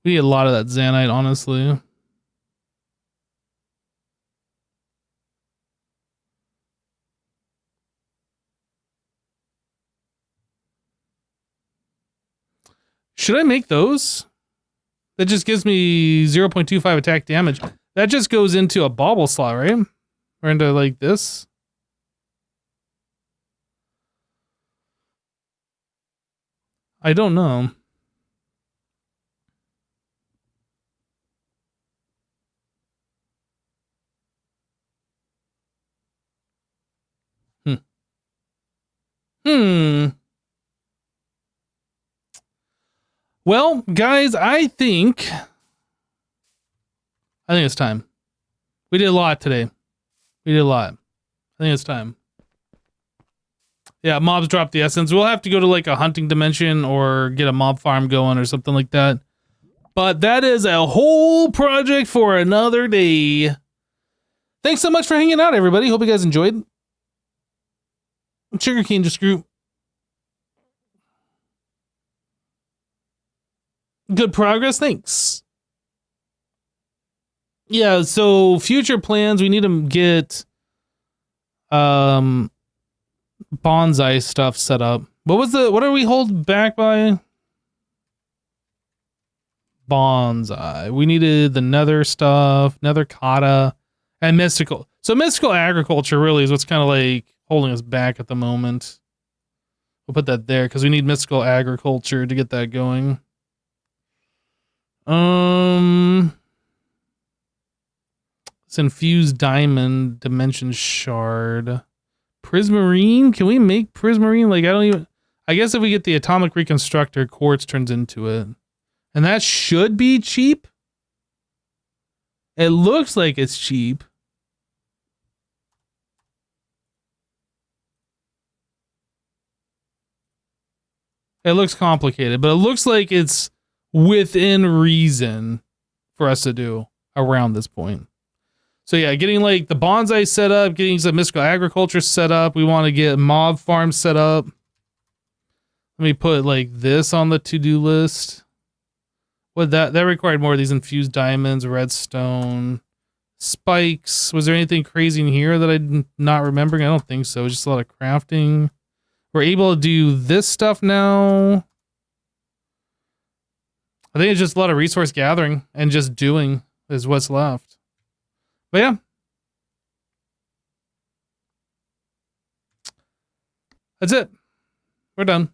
We need a lot of that Zanite, honestly. Should I make those? That just gives me 0.25 attack damage. That just goes into a bauble slot, right? Or into like this. I don't know. Well, guys, I think it's time. We did a lot today. We did a lot. I think it's time. Yeah, mobs drop the essence. We'll have to go to like a hunting dimension or get a mob farm going or something like that. But that is a whole project for another day. Thanks so much for hanging out, everybody. Hope you guys enjoyed. Sugarcane just grew. Good progress. Thanks. Yeah, so future plans, we need to get bonsai stuff set up. What are we hold back by? Bonsai. We needed the nether stuff, nether kata, and mystical. So mystical agriculture really is what's kind of like holding us back at the moment. We'll put that there because we need mystical agriculture to get that going. It's infused diamond dimension shard. Prismarine? Can we make prismarine? Like, I guess if we get the atomic reconstructor, quartz turns into it. And that should be cheap. It looks like it's cheap. It looks complicated, but it looks like it's within reason for us to do around this point. So yeah, getting like the bonsai set up, getting some mystical agriculture set up. We want to get mob farms set up. Let me put like this on the to-do list. What that required more of these infused diamonds, redstone, spikes. Was there anything crazy in here that I'm not remembering? I don't think so. Just a lot of crafting. We're able to do this stuff now. I think it's just a lot of resource gathering and just doing is what's left. But yeah. That's it. We're done.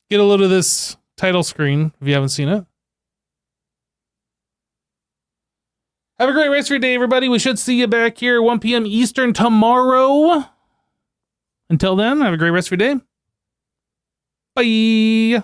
Get a load of this title screen if you haven't seen it. Have a great rest of your day, everybody. We should see you back here 1 p.m. Eastern tomorrow. Until then, have a great rest of your day. Bye.